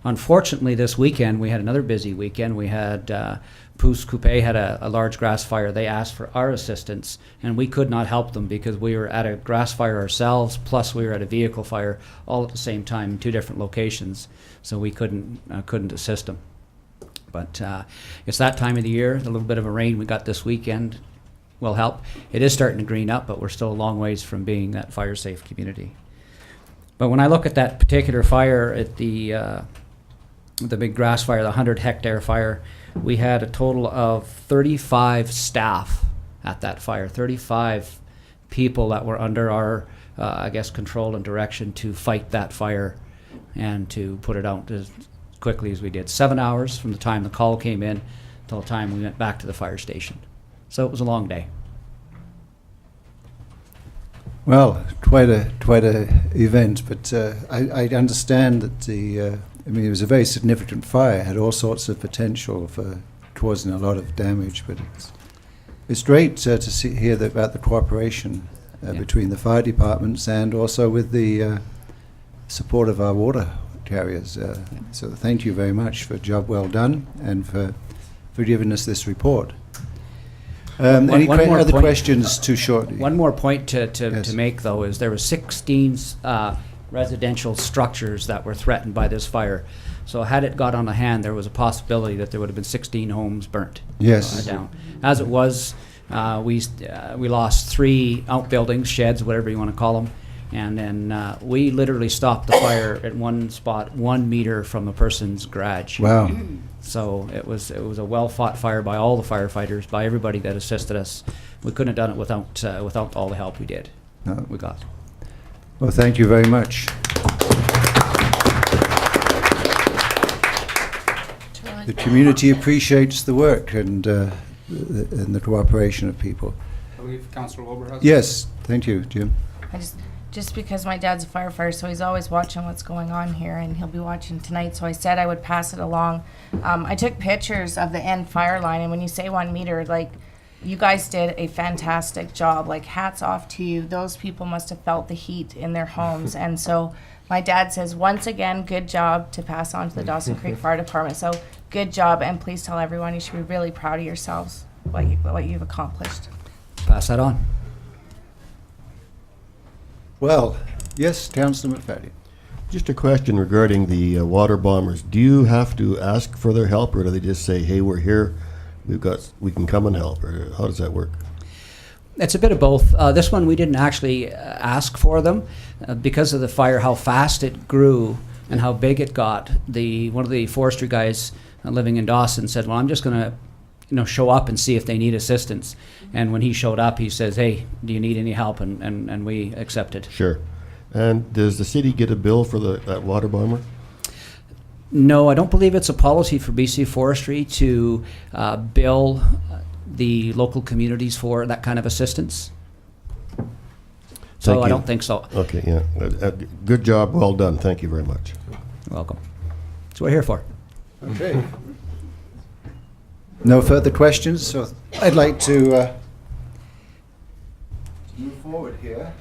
Unfortunately, this weekend, we had another busy weekend. We had Poos Coupe had a large grass fire. They asked for our assistance, and we could not help them because we were at a grass fire ourselves, plus we were at a vehicle fire all at the same time in 2 different locations. So we couldn't assist them. But it's that time of the year. A little bit of a rain we got this weekend will help. It is starting to green up, but we're still a long ways from being that fire-safe community. But when I look at that particular fire at the big grass fire, the 100-hectare fire, we had a total of 35 staff at that fire, 35 people that were under our, control and direction to fight that fire and to put it out as quickly as we did. 7 hours from the time the call came in till the time we went back to the fire station. So it was a long day. Well, quite a event, but I understand that it was a very significant fire. It had all sorts of potential for causing a lot of damage, but it's great to hear about the cooperation between the fire departments and also with the support of our water carriers. So thank you very much for a job well done and for giving us this report. Any other questions too shortly? One more point to Yes. make, though, is there were 16 residential structures that were threatened by this fire. So had it got on the hand, there was a possibility that there would have been 16 homes burnt down. As it was, we lost 3 outbuildings, sheds, whatever you want to call them, and then we literally stopped the fire at one spot 1 meter from a person's garage. Wow. So it was a well-fought fire by all the firefighters, by everybody that assisted us. We couldn't have done it without all the help we got. Well, thank you very much. The community appreciates the work and the cooperation of people. I believe Councillor Wilbur has. Yes, thank you, Jim. Just because my dad's a firefighter, so he's always watching what's going on here, and he'll be watching tonight, so I said I would pass it along. I took pictures of the end fire line, and when you say 1 meter, you guys did a fantastic job. Hats off to you. Those people must have felt the heat in their homes, and so my dad says, once again, good job, to pass on to the Dawson Creek Fire Department. So good job, and please tell everyone you should be really proud of yourselves, what you've accomplished. Pass that on. Well, yes, Councillor McFadden. Just a question regarding the water bombers. Do you have to ask for their help, or do they just say, hey, we're here, we can come and help, or how does that work? It's a bit of both. This one we didn't actually ask for them because of the fire, how fast it grew and how big it got. One of the forestry guys living in Dawson said, well, I'm just going to show up and see if they need assistance. And when he showed up, he says, hey, do you need any help? And we accepted. Sure. And does the city get a bill for that water bomber? No, I don't believe it's a policy for BC Forestry to bill the local communities for that kind of assistance. So I don't think so. Okay, yeah. Good job, well done. Thank you very much. You're welcome. That's what we're here for. Okay. No further questions, so I'd like to move forward here.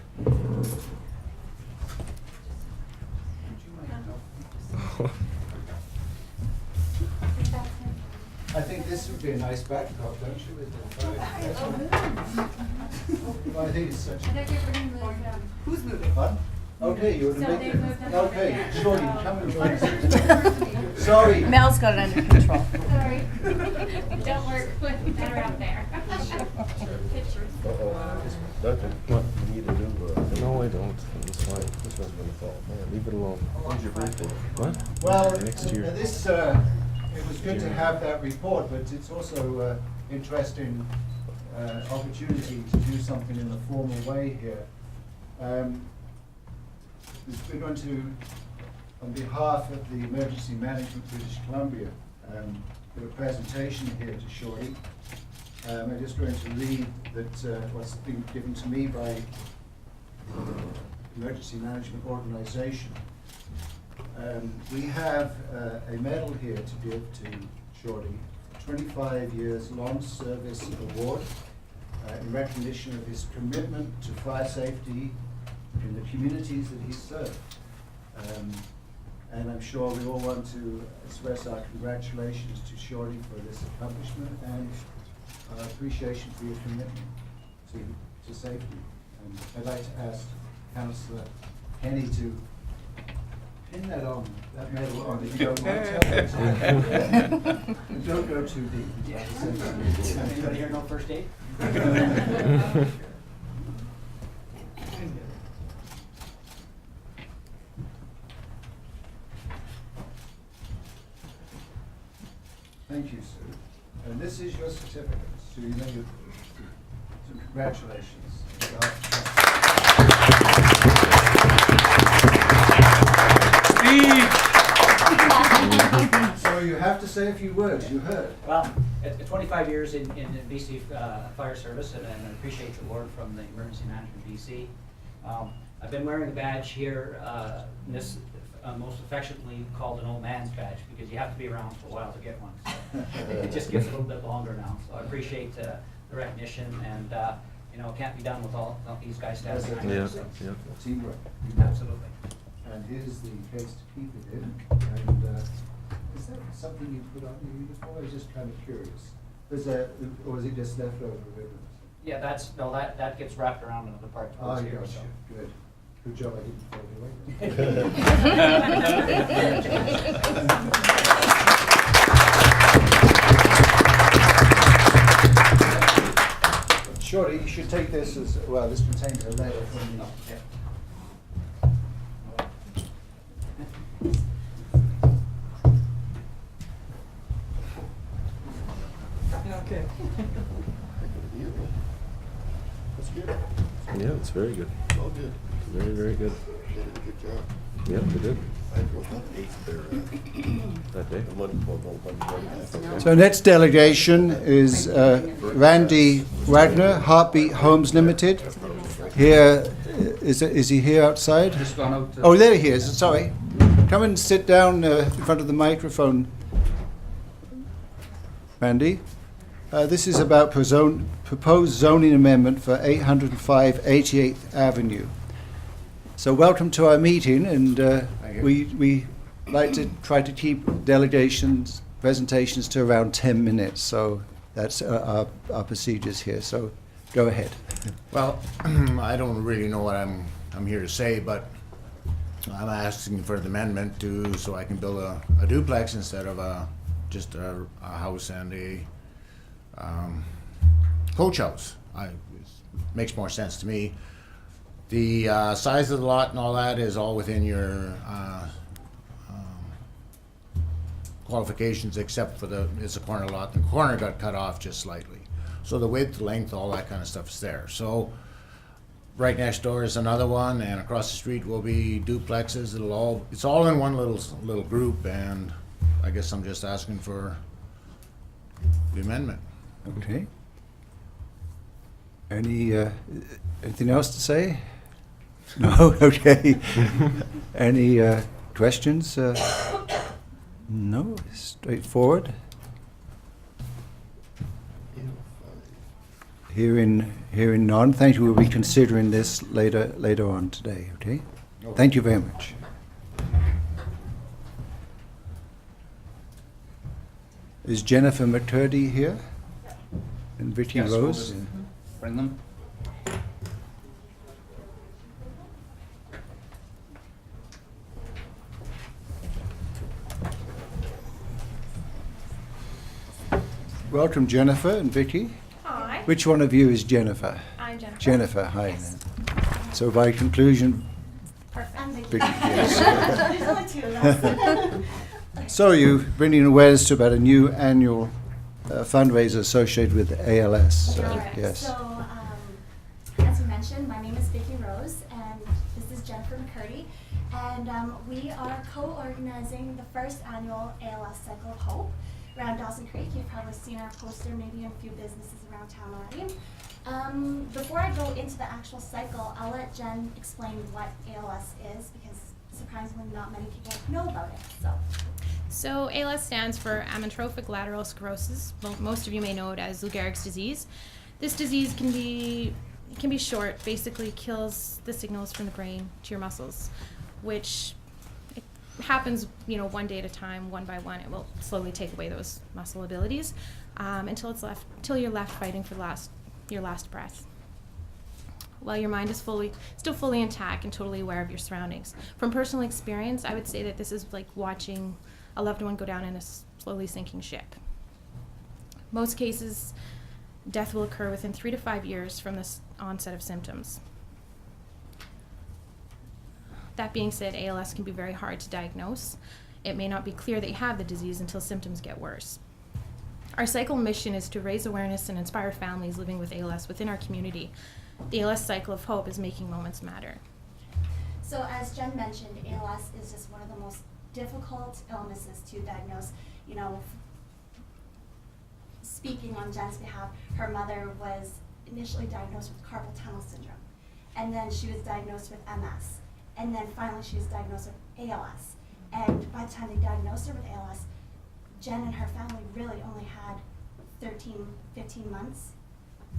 I think this would be a nice backdrop, don't you? Well, I think it's such a... Who's moving? Fun. Okay, you're the So they moved them over Okay, there. Shorty, come and join us. Sorry. Mel's got it under control. Sorry. Don't work with better out there. Pictures. Duncan, what, you need a new... No, I don't. This one's gonna fall. Man, leave it alone. When's your birthday? What? Well, Next year. this, it was good to have that report, but it's also interesting opportunity to do something in a formal way here. We're going to on behalf of the Emergency Management British Columbia, with a presentation here to Shorty. I'm just going to read that what's been given to me by the Emergency Management Organization. We have a medal here to give to Shorty, 25 years long service award in recognition of his commitment to fire safety in the communities that he served. And I'm sure we all want to express our congratulations to Shorty for this accomplishment and our appreciation for your commitment to safety. And I'd like to ask Councillor Kenny to pin that medal on if you don't mind. Don't go too deep. Anybody here know first aid? Thank you, sir. And this is your certificate, so you know so congratulations. So you have to say a few words, you heard. Well, at 25 years in BC Fire Service, and I appreciate the award from the Emergency Management BC. I've been wearing the badge here, this most affectionately called an old man's badge, because you have to be around for a while to get one. So it just gets a little bit longer now. So I appreciate the recognition, and you know, it can't be done with all these guys standing behind you. So. Teamwork. Absolutely. And here's the case to keep it in. And is that something you put on your uniform? I was just kind of curious. Or was it just leftover ribbons? Yeah, that gets wrapped around another part Oh, towards you here. got So. you. Good. Good job I didn't throw it away. Shorty, you should take this as well. This contains a letter from the. Yeah. Okay. That's good. Yeah, it's very good. All good. Very, very good. They did a good job. Yeah, they did. I drove on 8th there. That day. Monday. So next delegation is Randy Wagner, Heartbeat Homes Limited. Here, is he here outside? Just gone out to. Oh, there he is. Sorry. Come and sit down in front of the microphone, Randy. This is about proposed zoning amendment for 805 88th Avenue. So welcome to our meeting, and we like to try to keep delegations presentations to around 10 minutes. So that's our procedures here. So go ahead. Well, I don't really know what I'm here to say, but I'm asking for an amendment so I can build a duplex instead of just a house and a coach house. It makes more sense to me. The size of the lot and all that is all within your qualifications, except for it's a corner lot. The corner got cut off just slightly. So the width, the length, all that kind of stuff is there. So right next door is another one, and across the street will be duplexes. It's all in one little group, and I guess I'm just asking for the amendment. Okay. Anything else to say? No? Okay. Any questions? No? Straightforward? Hearing none, thank you. We'll be considering this later on today, okay? Thank you very much. Is Jennifer McCurdy here? And Vicky Yes, we'll Rose? just bring them. Welcome, Jennifer and Vicky. Hi. Which one of you is Jennifer? I'm Jennifer. Jennifer, hi. Yes. So by conclusion, Perfect. Vicky, yes. There's only two of us. So you bringing awareness to about a new annual fundraiser associated with ALS. Correct. Yes. So, as you mentioned, my name is Vicky Rose, and this is Jennifer McCurdy. And we are co-organizing the first annual ALS Cycle of Hope around Dawson Creek. You've probably seen our poster maybe in a few businesses around town already. Before I go into the actual cycle, I'll let Jen explain what ALS is, because surprisingly not many people know about it. So ALS stands for amyotrophic lateral sclerosis. Well, most of you may know it as Lou Gehrig's disease. This disease can be short, basically kills the signals from the brain to your muscles, which it happens, one day at a time, one by one. It will slowly take away those muscle abilities until you're left fighting for your last breath. While your mind is still fully intact and totally aware of your surroundings. From personal experience, I would say that this is like watching a loved one go down in a slowly sinking ship. Most cases, death will occur within 3 to 5 years from the onset of symptoms. That being said, ALS can be very hard to diagnose. It may not be clear that you have the disease until symptoms get worse. Our cycle mission is to raise awareness and inspire families living with ALS within our community. The ALS Cycle of Hope is making moments matter. So as Jen mentioned, ALS is just one of the most difficult illnesses to diagnose. Speaking on Jen's behalf, her mother was initially diagnosed with carpal tunnel syndrome, and then she was diagnosed with MS, and then finally she was diagnosed with ALS. And by the time they diagnosed her with ALS, Jen and her family really only had 13, 15 months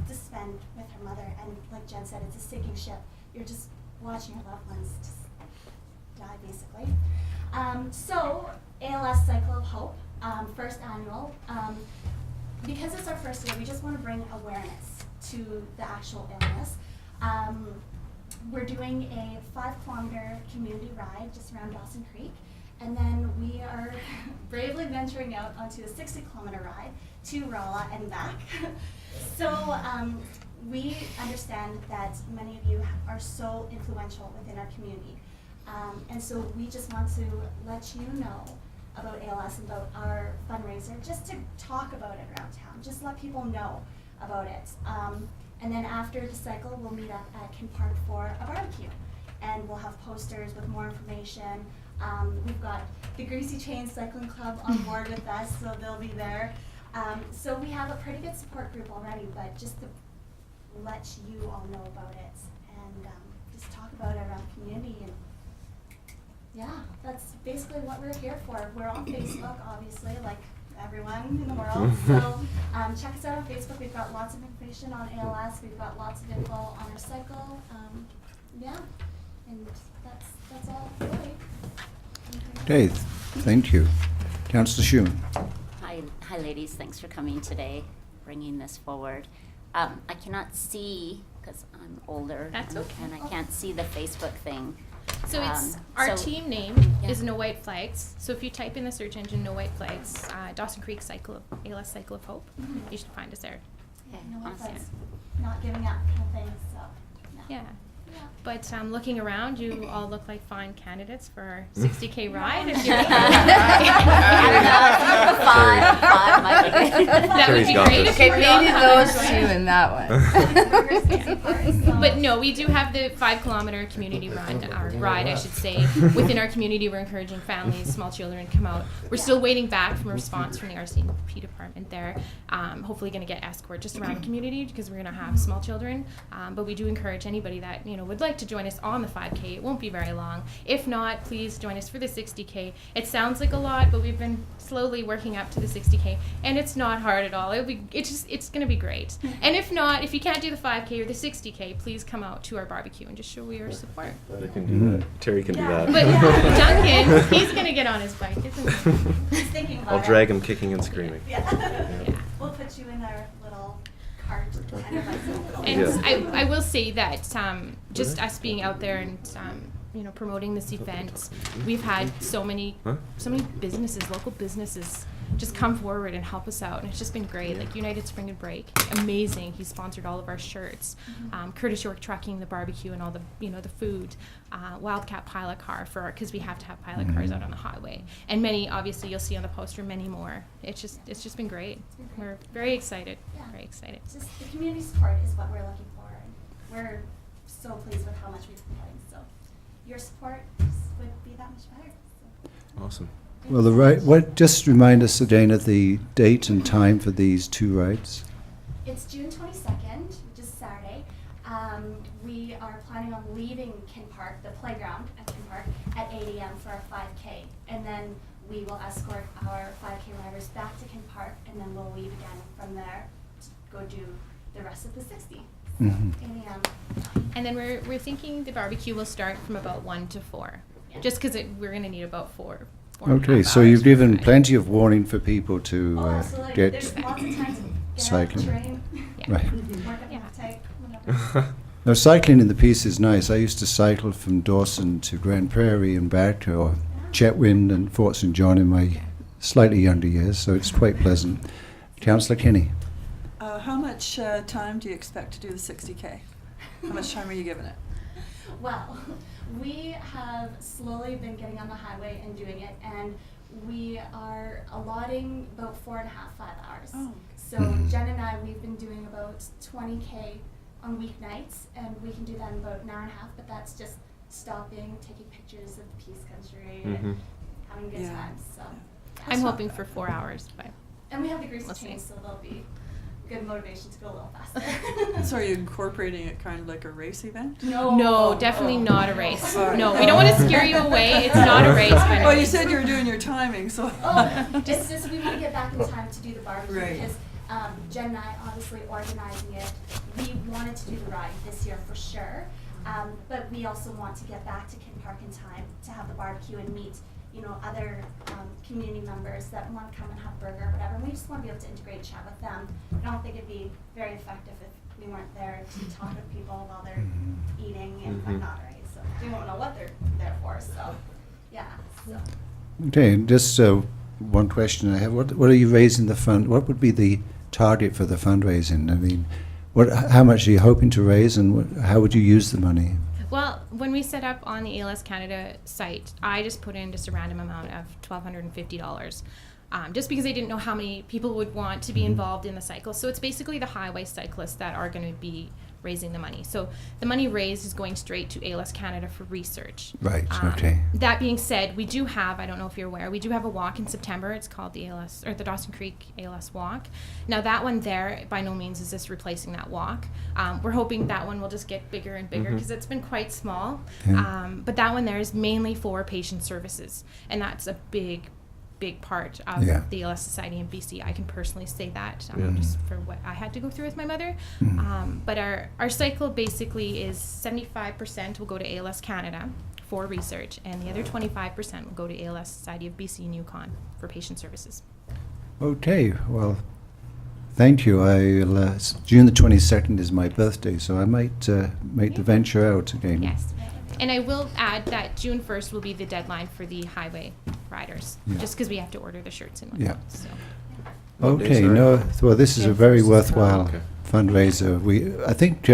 to spend with her mother, and like Jen said, it's a sinking ship. You're just watching your loved ones just die, basically. So, ALS Cycle of Hope, first annual. Because it's our first year, we just want to bring awareness to the actual illness. We're doing a 5-kilometer community ride just around Dawson Creek, and then we are bravely venturing out onto a 60-kilometer ride to Rolla and back. So we understand that many of you are so influential within our community. And so we just want to let you know about ALS and about our fundraiser, just to talk about it around town, just let people know about it. And then after the cycle, we'll meet up at Kin Park for a barbecue, and we'll have posters with more information. We've got the Greasy Chain Cycling Club on board with us, so they'll be there. So we have a pretty good support group already, but just to let you all know about it and just talk about it around the community. And yeah, that's basically what we're here for. We're on Facebook, obviously, like everyone in the world. So check us out on Facebook. We've got lots of information on ALS. We've got lots of info on our cycle. Yeah, and that's all really. Okay, thank you. Councillor Schumann. Hi, ladies. Thanks for coming today, bringing this forward. I cannot see because I'm older. That's okay. And I can't see the Facebook thing. So it's our team name is No White Flags. So if you type in the search engine No White Flags, Dawson Creek ALS Cycle of Hope, you should find us there. Okay, No one awesome. says not giving up kind of thing, so. No. Yeah. But looking around, you all look like fine candidates for our 60K ride. If you're that would be great. Okay, maybe those two in that one. But no, we do have the 5-kilometer community ride, I should say. Within our community, we're encouraging families, small children to come out. We're still waiting back from a response from the RCMP department there. Hopefully going to get escort just around the community because we're going to have small children. But we do encourage anybody that would like to join us on the 5K. It won't be very long. If not, please join us for the 60K. It sounds like a lot, but we've been slowly working up to the 60K, and it's not hard at all. It's going to be great. And if not, if you can't do the 5K or the 60K, please come out to our barbecue and just show your support. I can do that. Terry can do that. But Duncan, he's going to get on his bike, isn't he? He's thinking about I'll drag him kicking and screaming. Yeah. We'll put you in our little cart. And I will say that just us being out there and promoting this event, we've had so many businesses, local businesses, just come forward and help us out, and it's just been great. Like United Spring and Break, amazing. He sponsored all of our shirts. Curtis York Trucking, the barbecue, and all the the food. Wildcat Pilot Car because we have to have pilot cars out on the highway, and many. Obviously, you'll see on the poster many more. It's just been great. We're very excited. Very excited. Just the community support is what we're looking for, and we're so pleased with how much we've been getting. So, your support would be that much better. So. Awesome. Well, just remind us again of the date and time for these two rides. It's June 22nd, which is Saturday. We are planning on leaving Kin Park, the playground at Kin Park, at 8 a.m. for our 5K. And then we will escort our 5K riders back to Kin Park, and then we'll leave again from there to go do the rest of the 60. Mhm. 8 a.m. And then we're thinking the barbecue will start from about 1 to 4, just because we're going to need about 4 and a Okay, half so hours you've for given the ride. plenty of warning for people to Oh, absolutely. get There's lots of time to get cycling. out, train, Right. work up appetite, whatever. Now, cycling in the piece is nice. I used to cycle from Dawson to Grand Prairie and back, or Chetwynd and Fort St. John in my slightly younger years, so it's quite pleasant. Councillor Kinney. How much time do you expect to do the 60K? How much time are you giving it? Well, we have slowly been getting on the highway and doing it, and we are allotting about 4.5, 5 hours. Oh. So Mhm. Jen and I, we've been doing about 20K on weeknights, and we can do that in about an hour and a half, but that's just stopping, taking pictures of the Peace Country, and having good Yeah. times, so. I'm hoping for 4 hours, but And we have the grease We'll chains, see. so there'll be good motivation to go a little faster. So are you incorporating it kind of like a race event? no, definitely not a race. Sorry. No, we don't want to scare you away. It's not a race. By Oh, no you means. said you were doing your timing, so. Oh, it's just we want to get back in time to do the barbecue Right. because Jen and I, obviously organizing it, we wanted to do the ride this year for sure, but we also want to get back to Kin Park in time to have the barbecue and meet, other community members that want to come and have a burger or whatever. And we just want to be able to integrate, chat with them. I don't think it'd be very effective if we weren't there to talk with people while they're eating and whatnot, right? So we won't know what they're there for. So yeah. So. Okay, just one question I have. What are you raising the fund? What would be the target for the fundraising? I mean, how much are you hoping to raise, and how would you use the money? Well, when we set up on the ALS Canada site, I just put in just a random amount of $1,250, just because I didn't know how many people would want to be involved in the cycle. So it's basically the highway cyclists that are going to be raising the money. So the money raised is going straight to ALS Canada for research. Right, okay. That being said, we do have, I don't know if you're aware, we do have a walk in September. It's called the the Dawson Creek ALS Walk. Now that one there, by no means is this replacing that walk. We're hoping that one will just get bigger and bigger because it's been quite small. Yeah. But that one there is mainly for patient services, and that's a big part of Yeah. the ALS Society in BC. I can personally say that just for what I had to go through with my mother. But our cycle basically is 75% will go to ALS Canada for research, and the other 25% will go to ALS Society of BC and Yukon for patient services. Okay, well, thank you. June the 22nd is my birthday, so I might make the venture out again. Yes. And I will add that June 1st will be the deadline for the highway riders, Yeah. just because we have to order the shirts and Yeah. whatnot. So. What day, Okay, sorry? well, this is a very worthwhile Okay. fundraiser. I think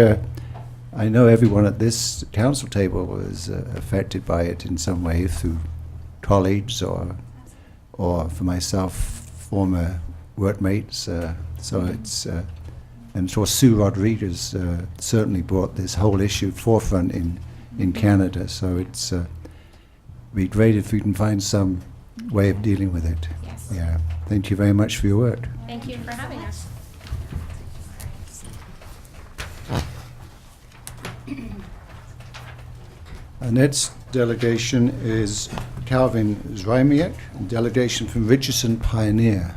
I know everyone at this council table was affected by it in some way through colleagues or for myself, former workmates. So it's and so Sue Rodriguez certainly brought this whole issue forefront in Canada. So it's be great if we can find some way of dealing with it. Yes. Yeah. Thank you very much for your work. Thank you for having us. Our next delegation is Calvin Zrymiak, delegation from Richardson Pioneer.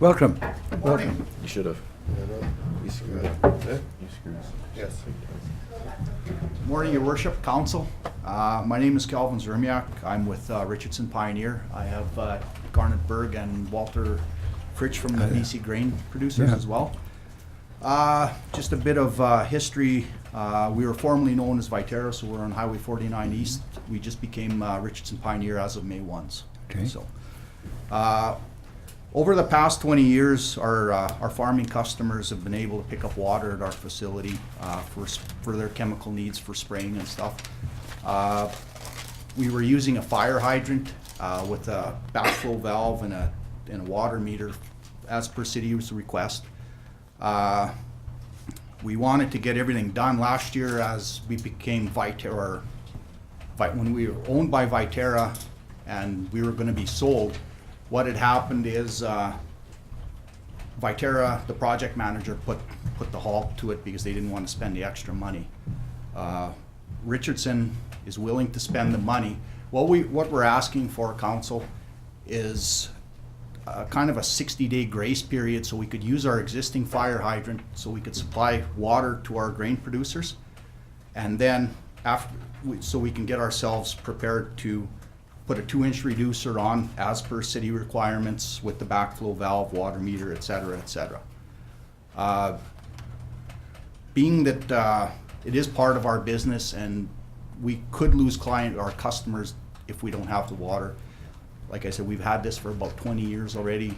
Welcome. Welcome. You should have. You screwed up. You screwed. Yes. Morning, Your Worship, Council. My name is Calvin Zermiak. I'm with Richardson Pioneer. I have Garnet Berg and Walter Fritsch from the BC Grain Producers Yeah. as well. Just a bit of history. We were formerly known as Viterra, so we're on Highway 49 East. We just became Richardson Pioneer as of May 1. Okay. So, over the past 20 years, our farming customers have been able to pick up water at our facility for their chemical needs for spraying and stuff. we were using a fire hydrant with a backflow valve and a water meter as per city's request. We wanted to get everything done last year as we became Viterra, when we were owned by Viterra and we were going to be sold. What had happened is Viterra, the project manager, put the halt to it because they didn't want to spend the extra money. Richardson is willing to spend the money. What we're asking for, council, is kind of a 60-day grace period so we could use our existing fire hydrant so we could supply water to our grain producers, and then so we can get ourselves prepared to put a 2-inch reducer on as per city requirements with the backflow valve, water meter, et cetera, et cetera. Being that it is part of our business and we could lose our customers if we don't have the water. Like I said, we've had this for about 20 years already.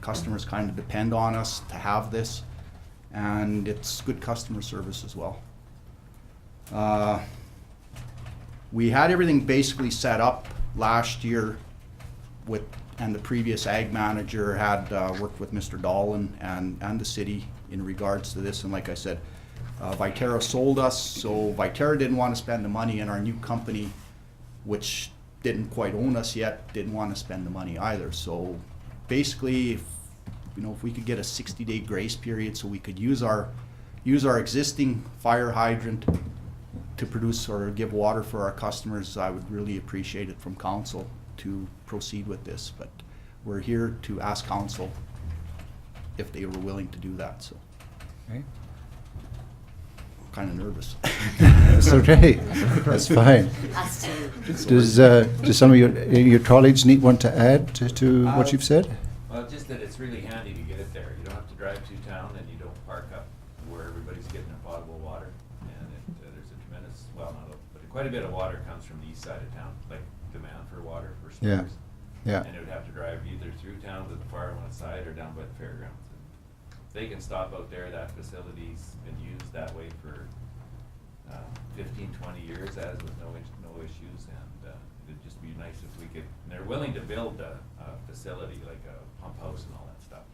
Customers kind of depend on us to have this, and it's good customer service as well. We had everything basically set up last year and the previous ag manager had worked with Mr. Dawson and the city in regards to this, and like I said, Viterra sold us, so Viterra didn't want to spend the money, and our new company, which didn't quite own us yet, didn't want to spend the money either. So basically, if we could get a 60-day grace period so we could use our existing fire hydrant to produce or give water for our customers, I would really appreciate it from council to proceed with this. But we're here to ask council if they were willing to do that. So. Okay. Kind of nervous. That's okay. That's fine. Us too. Does some of your colleagues want to add to what you've said? Well, just that it's really handy to get it there. You don't have to drive to town, and you don't park up where everybody's getting their potable water. And there's a tremendous, but quite a bit of water comes from the east side of town, like demand for water for stores. Yeah. And it would have to drive either through town to the far one side or down by the fairgrounds. They can stop out there. That facility's been used that way for 15, 20 years as with no issues, and it'd just be nice if we could, and they're willing to build a facility like a pump house and all that stuff.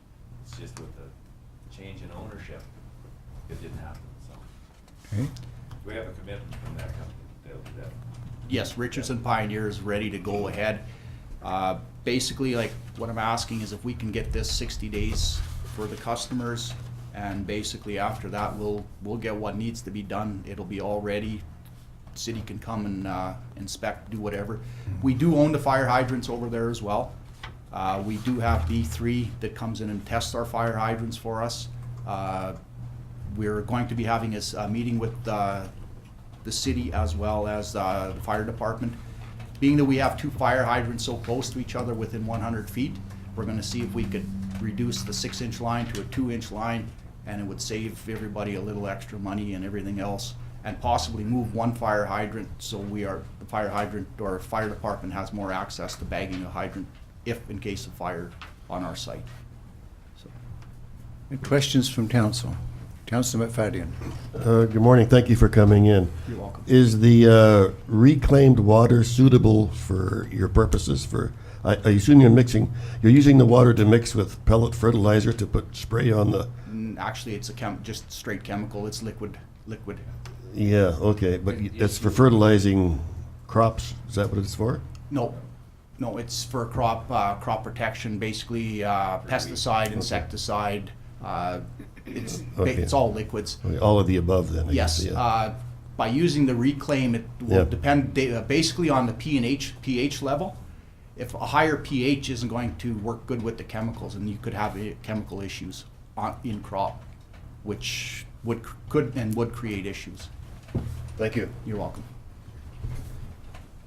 It's just with the change in ownership, it didn't happen, so. Okay. We have a commitment from that company, they'll do that. Yes, Richardson Pioneer is ready to go ahead. Basically, like, what I'm asking is if we can get this 60 days for the customers, and basically after that we'll get what needs to be done. It'll be all ready. City can come and inspect, do whatever. We do own the fire hydrants over there as well. We do have B3 that comes in and tests our fire hydrants for us. We're going to be having a meeting with the city as well as the fire department. Being that we have 2 fire hydrants so close to each other within 100 feet, we're going to see if we could reduce the 6-inch line to a 2-inch line, and it would save everybody a little extra money and everything else, and possibly move 1 fire hydrant so the fire hydrant or fire department has more access to bagging a hydrant if in case of fire on our site. So. Any questions from council? Councillor McFadden. Good morning. Thank you for coming in. You're welcome. Is the reclaimed water suitable for your purposes? I assume you're using the water to mix with pellet fertilizer to put spray on the. Actually, it's just straight chemical. It's liquid. Yeah. Okay, but it's for fertilizing crops. Is that what it's for? No, it's for crop protection. Basically, pesticide, insecticide. It's all liquids. Okay, all of the above, then. I Yes. guess, yeah. By using the reclaim, it will depend basically on the pH level. If a higher pH isn't going to work good with the chemicals, and you could have chemical issues in crop, which would create issues. Thank you. You're welcome.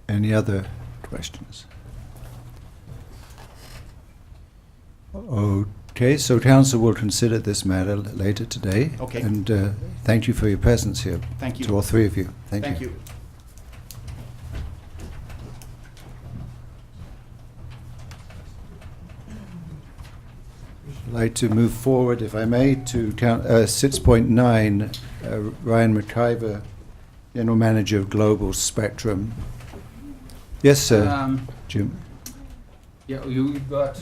Any other questions? Okay, so council will consider this matter later today. Okay. And thank you for your presence here. Thank you. To all 3 of you. Thank you. Thank you. I'd like to move forward, if I may, to 6.9, Ryan McIver, General Manager of Global Spectrum. Yes, sir. Jim. Yeah, you've got,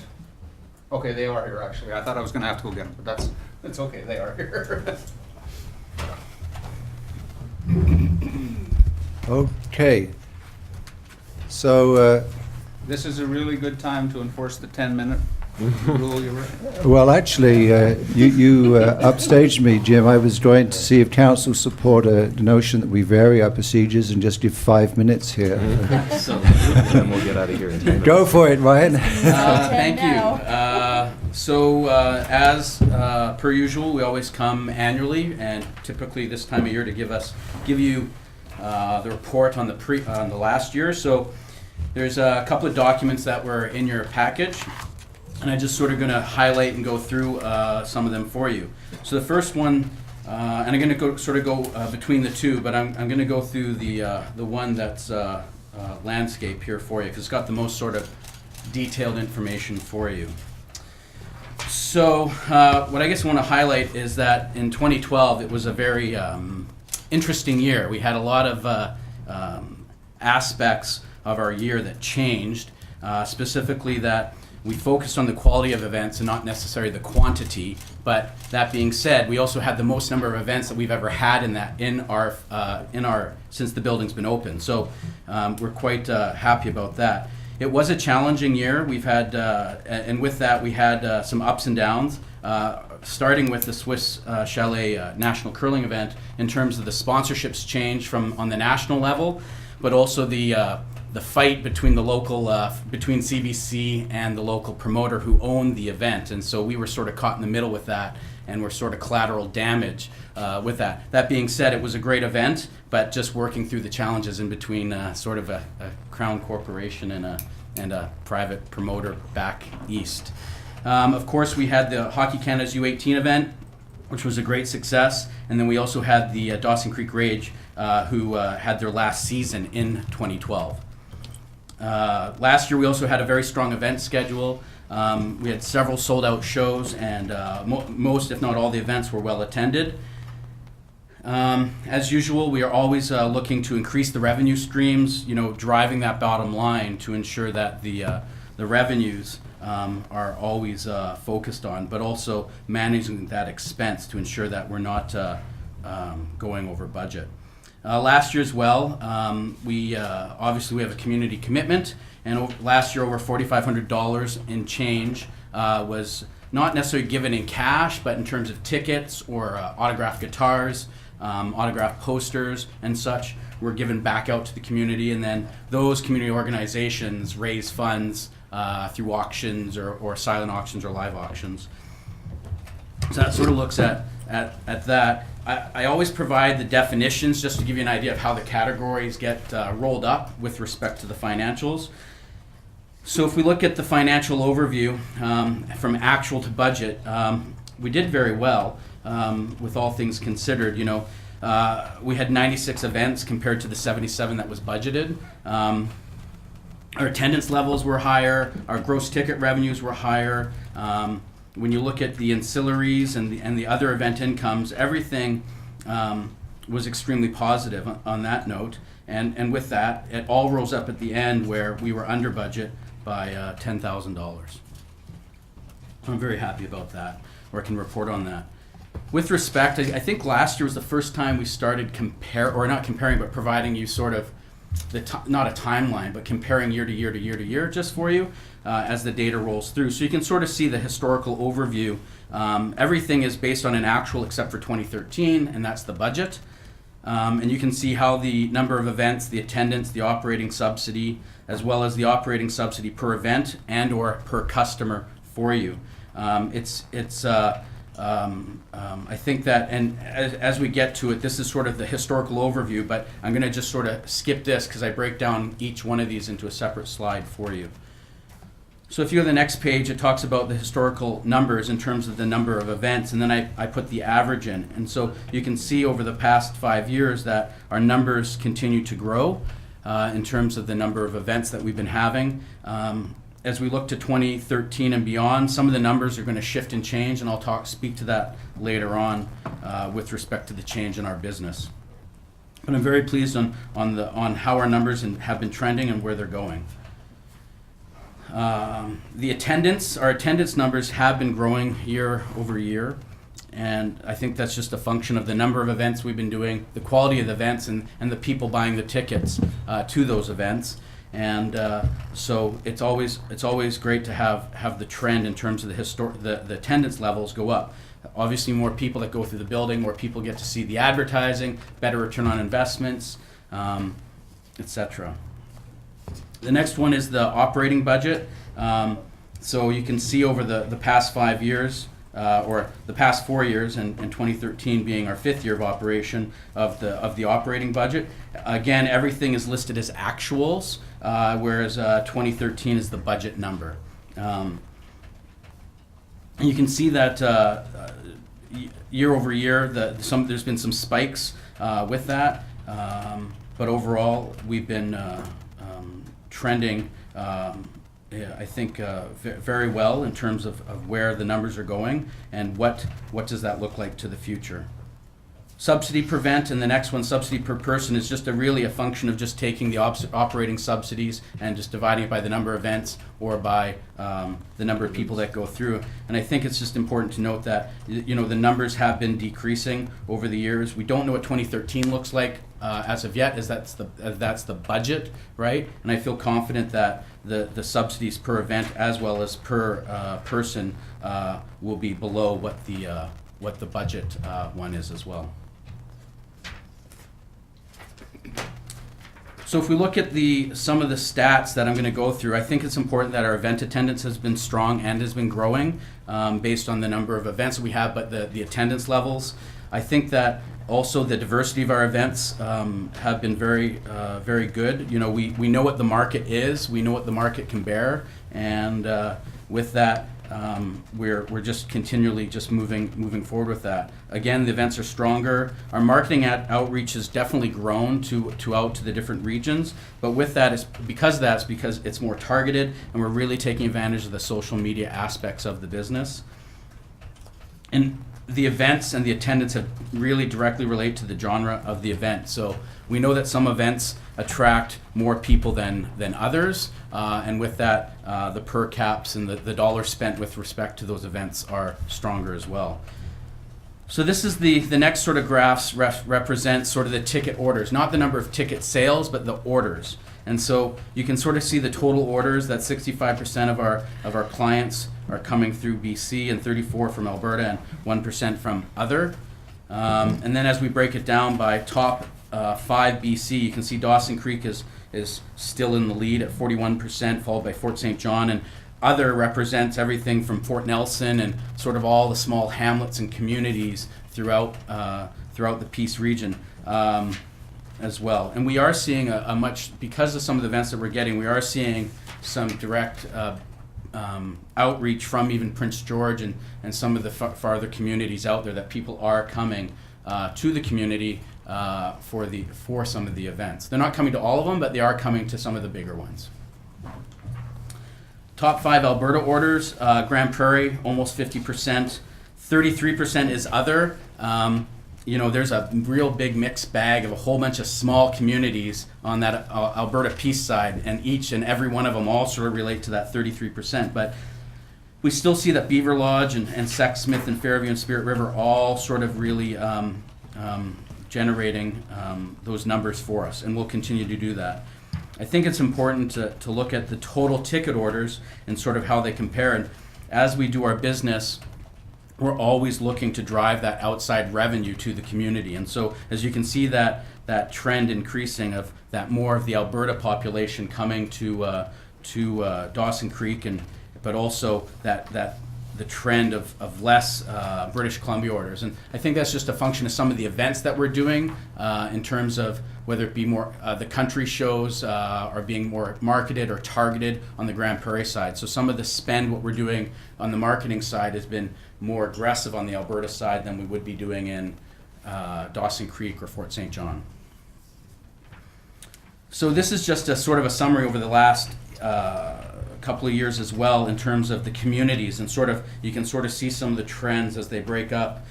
okay, they are here, actually. I thought I was gonna have to go get them, but that's okay, they are here. Okay. So, This is a really good time to enforce the 10-minute rule, you were. well, actually, you upstaged me, Jim. I was going to see if council support the notion that we vary our procedures and just give 5 minutes here. So then we'll get out of here in 10 minutes. Go for it, Ryan. Thank you. So, as per usual, we always come annually, and typically this time of year to give you the report on the last year. So, there's a couple of documents that were in your package, and I'm just sort of going to highlight and go through some of them for you. So the first one, and I'm going to go between the two, but I'm going to go through the one that's landscape here for you, because it's got the most sort of detailed information for you. So what I guess I want to highlight is that in 2012 it was a very interesting year. We had a lot of aspects of our year that changed, specifically that we focused on the quality of events and not necessarily the quantity. But that being said, we also had the most number of events that we've ever had in our since the building's been open. So we're quite happy about that. It was a challenging year. We've had, and with that, we had some ups and downs. Starting with the Swiss Chalet National Curling event, in terms of the sponsorships change from on the national level, but also the fight between the local, between CBC and the local promoter who owned the event. And so we were sort of caught in the middle with that, and we're sort of collateral damage with that. That being said, it was a great event, but just working through the challenges in between sort of a crown corporation and a private promoter back east. Of course, we had the Hockey Canada's U18 event, which was a great success. And then we also had the Dawson Creek Rage, who had their last season in 2012. Last year we also had a very strong event schedule. We had several sold out shows, and most if not all the events were well attended. As usual, we are always looking to increase the revenue streams, driving that bottom line to ensure that the revenues are always focused on, but also managing that expense to ensure that we're not going over budget. Last year as well, we obviously we have a community commitment, and last year over $4,500 in change was not necessarily given in cash, but in terms of tickets or autographed guitars, autographed posters and such were given back out to the community, and then those community organizations raise funds through auctions or silent auctions or live auctions. So that sort of looks at that. I always provide the definitions just to give you an idea of how the categories get rolled up with respect to the financials. So if we look at the financial overview from actual to budget, we did very well with all things considered. We had 96 events compared to the 77 that was budgeted. Our attendance levels were higher. Our gross ticket revenues were higher. When you look at the ancillaries and the other event incomes, everything was extremely positive on that note. And with that, it all rolls up at the end where we were under budget by $10,000. So I'm very happy about that, or I can report on that. With respect, I think last year was the first time we started providing you sort of not a timeline, but comparing year to year to year to year just for you as the data rolls through. So you can sort of see the historical overview. Everything is based on an actual except for 2013, and that's the budget. And you can see how the number of events, the attendance, the operating subsidy, as well as the operating subsidy per event and or per customer for you. I think that, and as we get to it, this is sort of the historical overview, but I'm going to just sort of skip this because I break down each one of these into a separate slide for you. So if you go to the next page, it talks about the historical numbers in terms of the number of events, and then I put the average in. And so you can see over the past 5 years that our numbers continue to grow in terms of the number of events that we've been having. As we look to 2013 and beyond, some of the numbers are going to shift and change, and I'll speak to that later on with respect to the change in our business. But I'm very pleased on how our numbers have been trending and where they're going. Our attendance numbers have been growing year over year, and I think that's just a function of the number of events we've been doing, the quality of the events, and the people buying the tickets to those events. And so it's always great to have the trend in terms of the attendance levels go up. Obviously, more people that go through the building, more people get to see the advertising, better return on investments, etc. The next one is the operating budget. So you can see over the past 5 years, or the past 4 years, and 2013 being our 5th year of operation of the operating budget. Again, everything is listed as actuals, whereas 2013 is the budget number. You can see that year over year, there's been some spikes with that, but overall we've been trending, I think, very well in terms of where the numbers are going and what does that look like to the future. Subsidy per event, and the next one, subsidy per person, is just really a function of just taking the operating subsidies and just dividing it by the number of events or by the number of people that go through. And I think it's just important to note that the numbers have been decreasing over the years. We don't know what 2013 looks like as of yet, as that's the budget, right? And I feel confident that the subsidies per event as well as per person will be below what the budget one is as well. So if we look at some of the stats that I'm going to go through, I think it's important that our event attendance has been strong and has been growing based on the number of events that we have, but the attendance levels. I think that also the diversity of our events have been very, very good. We know what the market is, we know what the market can bear, and with that, we're just continually just moving forward with that. Again, the events are stronger. Our marketing outreach has definitely grown out to the different regions, but with that, it's because it's more targeted, and we're really taking advantage of the social media aspects of the business. And the events and the attendance have really directly relate to the genre of the event. So we know that some events attract more people than others, and with that, the per caps and the dollars spent with respect to those events are stronger as well. So this is the next sort of graphs represents sort of the ticket orders, not the number of ticket sales, but the orders. And so you can sort of see the total orders, that 65% of our clients are coming through BC, and 34% from Alberta, and 1% from other. And then as we break it down by top 5 BC, you can see Dawson Creek is still in the lead at 41%, followed by Fort St. John, and other represents everything from Fort Nelson and sort of all the small hamlets and communities throughout the Peace region as well. And we are seeing a much, because of some of the events that we're getting, we are seeing some direct outreach from even Prince George and some of the farther communities out there, that people are coming to the community for some of the events. They're not coming to all of them, but they are coming to some of the bigger ones. Top 5 Alberta orders, Grand Prairie, almost 50%. 33% is other. There's a real big mixed bag of a whole bunch of small communities on that Alberta Peace side, and each and every one of them all sort of relate to that 33%. But we still see that Beaver Lodge and Sexsmith and Fairview and Spirit River all sort of really generating those numbers for us, and we'll continue to do that. I think it's important to look at the total ticket orders and sort of how they compare. And as we do our business, we're always looking to drive that outside revenue to the community. And so as you can see that trend increasing of that more of the Alberta population coming to Dawson Creek, but also that the trend of less British Columbia orders. And I think that's just a function of some of the events that we're doing in terms of whether it be more the country shows are being more marketed or targeted on the Grand Prairie side. So some of the spend, what we're doing on the marketing side, has been more aggressive on the Alberta side than we would be doing in Dawson Creek or Fort St. John. So this is just a sort of a summary over the last couple of years as well in terms of the communities, and sort of you can sort of see some of the trends as they break up.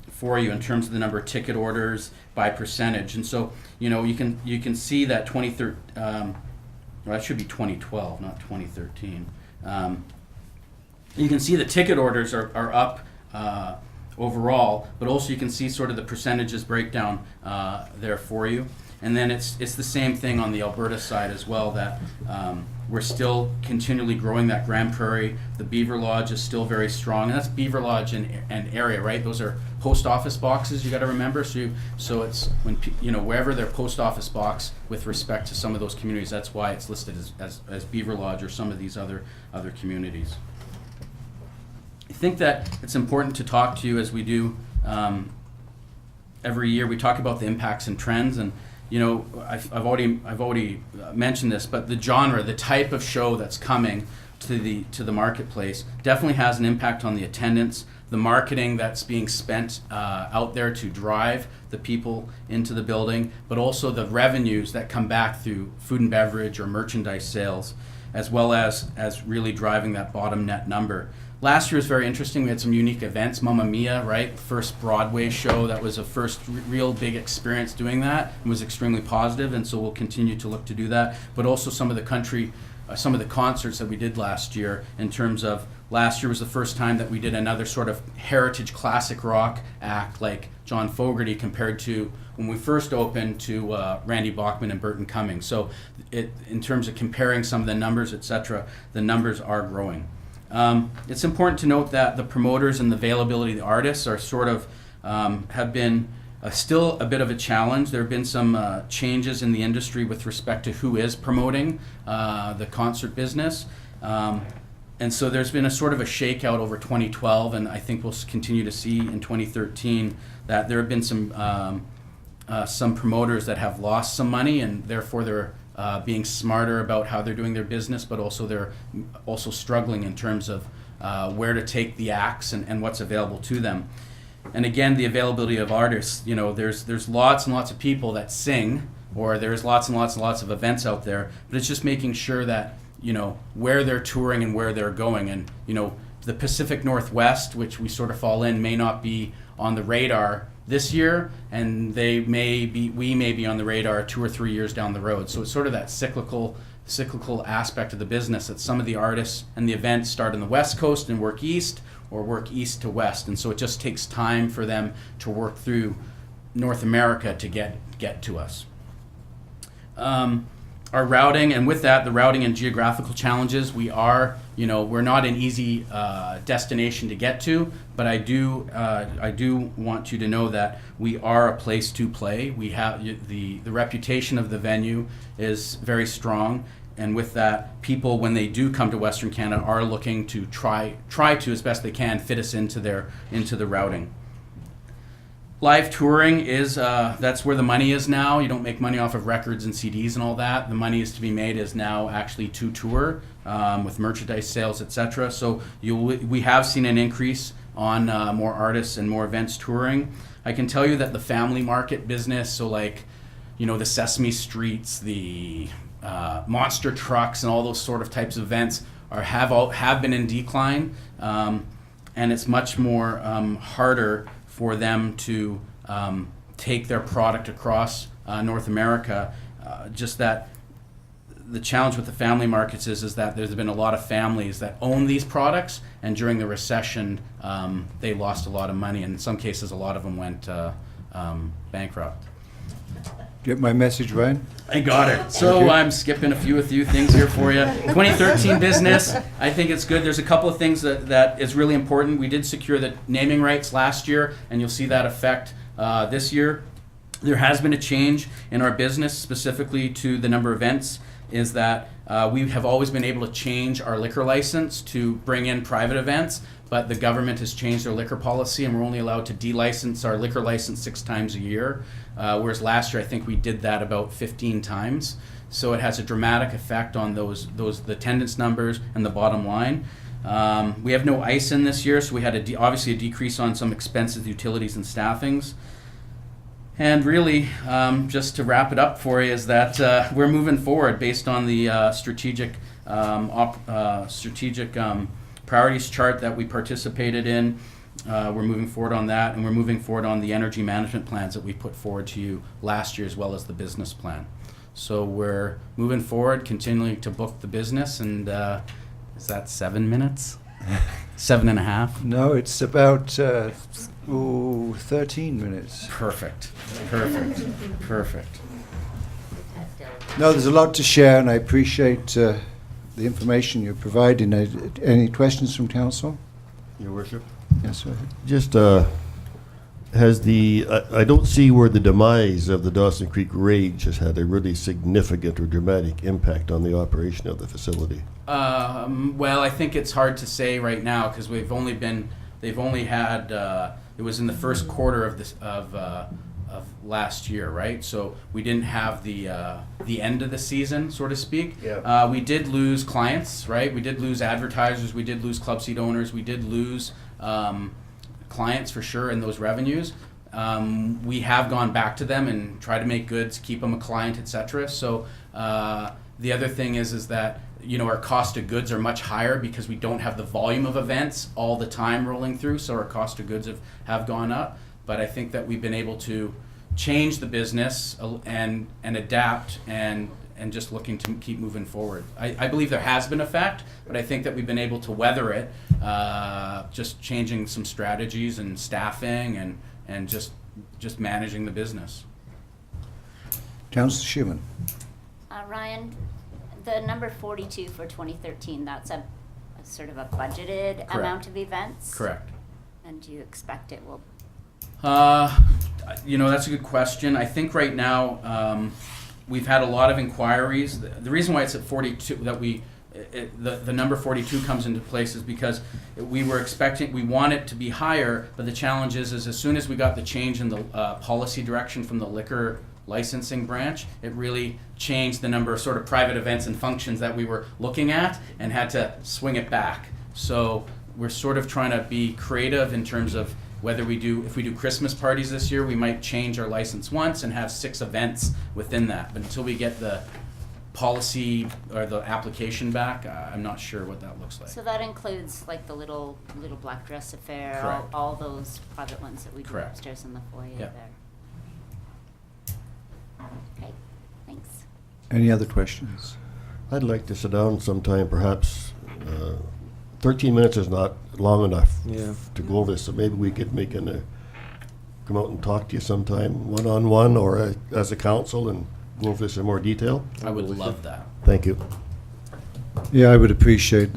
for you in terms of the number of ticket orders by percentage. And so, you know, you can see that 2013, well, that should be 2012, not 2013. You can see the ticket orders are up overall, but also you can see sort of the percentages breakdown there for you. And then it's the same thing on the Alberta side as well, that we're still continually growing that Grand Prairie. The Beaver Lodge is still very strong, and that's Beaver Lodge and area, right? Those are post office boxes, you got to remember. So it's when you know, wherever their post office box with respect to some of those communities, that's why it's listed as Beaver Lodge or some of these other communities. I think that it's important to talk to you as we do every year. We talk about the impacts and trends, and you know, I've already mentioned this, but the genre, the type of show that's coming to the marketplace definitely has an impact on the attendance, the marketing that's being spent out there to drive the people into the building, but also the revenues that come back through food and beverage or merchandise sales, as well as really driving that bottom net number. Last year was very interesting. We had some unique events. Mamma Mia, right? First Broadway show. That was a first real big experience doing that. It was extremely positive, and so we'll continue to look to do that. But also some of the concerts that we did last year, in terms of last year was the first time that we did another sort of heritage classic rock act like John Fogerty, compared to when we first opened to Randy Bachman and Burton Cummings. So in terms of comparing some of the numbers, etc., the numbers are growing. It's important to note that the promoters and the availability of the artists are sort of have been still a bit of a challenge. There have been some changes in the industry with respect to who is promoting the concert business. And so there's been a sort of a shakeout over 2012, and I think we'll continue to see in 2013 that there have been some promoters that have lost some money, and therefore they're being smarter about how they're doing their business, but also they're also struggling in terms of where to take the acts and what's available to them. And again, the availability of artists, you know, there's lots and lots of people that sing, or there's lots and lots and lots of events out there, but it's just making sure that, you know, where they're touring and where they're going. And, you know, the Pacific Northwest, which we sort of fall in, may not be on the radar this year, and we may be on the radar 2 or 3 years down the road. So it's sort of that cyclical aspect of the business, that some of the artists and the events start in the West Coast and work east, or work east to west, and so it just takes time for them to work through North America to get to us. Our routing, and with that, the routing and geographical challenges, we're not an easy destination to get to, but I do want you to know that we are a place to play. We have the reputation of the venue is very strong, and with that, people, when they do come to Western Canada, are looking to try to, as best they can, fit us into the routing. Live touring is, that's where the money is now. You don't make money off of records and CDs and all that. The money is to be made is now actually to tour with merchandise sales, etc. So we have seen an increase on more artists and more events touring. I can tell you that the family market business, so like, you know, the Sesame Streets, the monster trucks and all those sort of types of events have been in decline, and it's much more harder for them to take their product across North America. Just that the challenge with the family markets is that there's been a lot of families that own these products, and during the recession they lost a lot of money, and in some cases a lot of them went bankrupt. Get my message, Ryan? I got it. So I'm skipping a few things here for you. 2013 business, I think it's good. There's a couple of things that is really important. We did secure the naming rights last year, and you'll see that effect this year. There has been a change in our business, specifically to the number of events, is that we have always been able to change our liquor license to bring in private events, but the government has changed their liquor policy, and we're only allowed to de-license our liquor license 6 times a year, whereas last year I think we did that about 15 times. So it has a dramatic effect on the attendance numbers and the bottom line. We have no ice in this year, so we had obviously a decrease on some expenses, utilities, and staffings. And really, just to wrap it up for you, is that we're moving forward based on the strategic priorities chart that we participated in. We're moving forward on that, and we're moving forward on the energy management plans that we put forward to you last year, as well as the business plan. So we're moving forward, continuing to book the business, and is that 7 minutes? 7.5? No, it's about 13 minutes. Perfect. Perfect. No, there's a lot to share, and I appreciate the information you're providing. Any questions from council? Your Worship? Yes, sir. Just has I don't see where the demise of the Dawson Creek Rage has had a really significant or dramatic impact on the operation of the facility. Well, I think it's hard to say right now because they've only had, it was in the first quarter of last year, right? So we didn't have the end of the season, so to speak. Yeah. We did lose clients, right? We did lose advertisers. We did lose club seat owners. We did lose clients for sure in those revenues. We have gone back to them and try to make goods, keep them a client, etc. So the other thing is that our cost of goods are much higher because we don't have the volume of events all the time rolling through. So our cost of goods have gone up. But I think that we've been able to change the business and adapt and just looking to keep moving forward. I believe there has been effect, but I think that we've been able to weather it, just changing some strategies and staffing and just managing the business. Councillor Schumann. Ryan, the number 42 for 2013, that's a sort of a budgeted Correct. amount of events? Correct. And do you expect it will? That's a good question. I think right now we've had a lot of inquiries. The reason why it's at 42 that the number 42 comes into place is because we want it to be higher, but the challenge is as soon as we got the change in the policy direction from the liquor licensing branch, it really changed the number of sort of private events and functions that we were looking at and had to swing it back. So we're sort of trying to be creative in terms of if we do Christmas parties this year, we might change our license once and have 6 events within that. But until we get the policy or the application back, I'm not sure what that looks like. So that includes like the little black dress affair, Correct. all those private ones that we do Correct. upstairs in the foyer Yeah. there. Okay, thanks. Any other questions? I'd like to sit down sometime, perhaps. 13 minutes is not long enough to go over this, so maybe we could come out and talk to you sometime, one-on-one or as a council, and go over this in more detail. I would love that. Thank you. Yeah, I would appreciate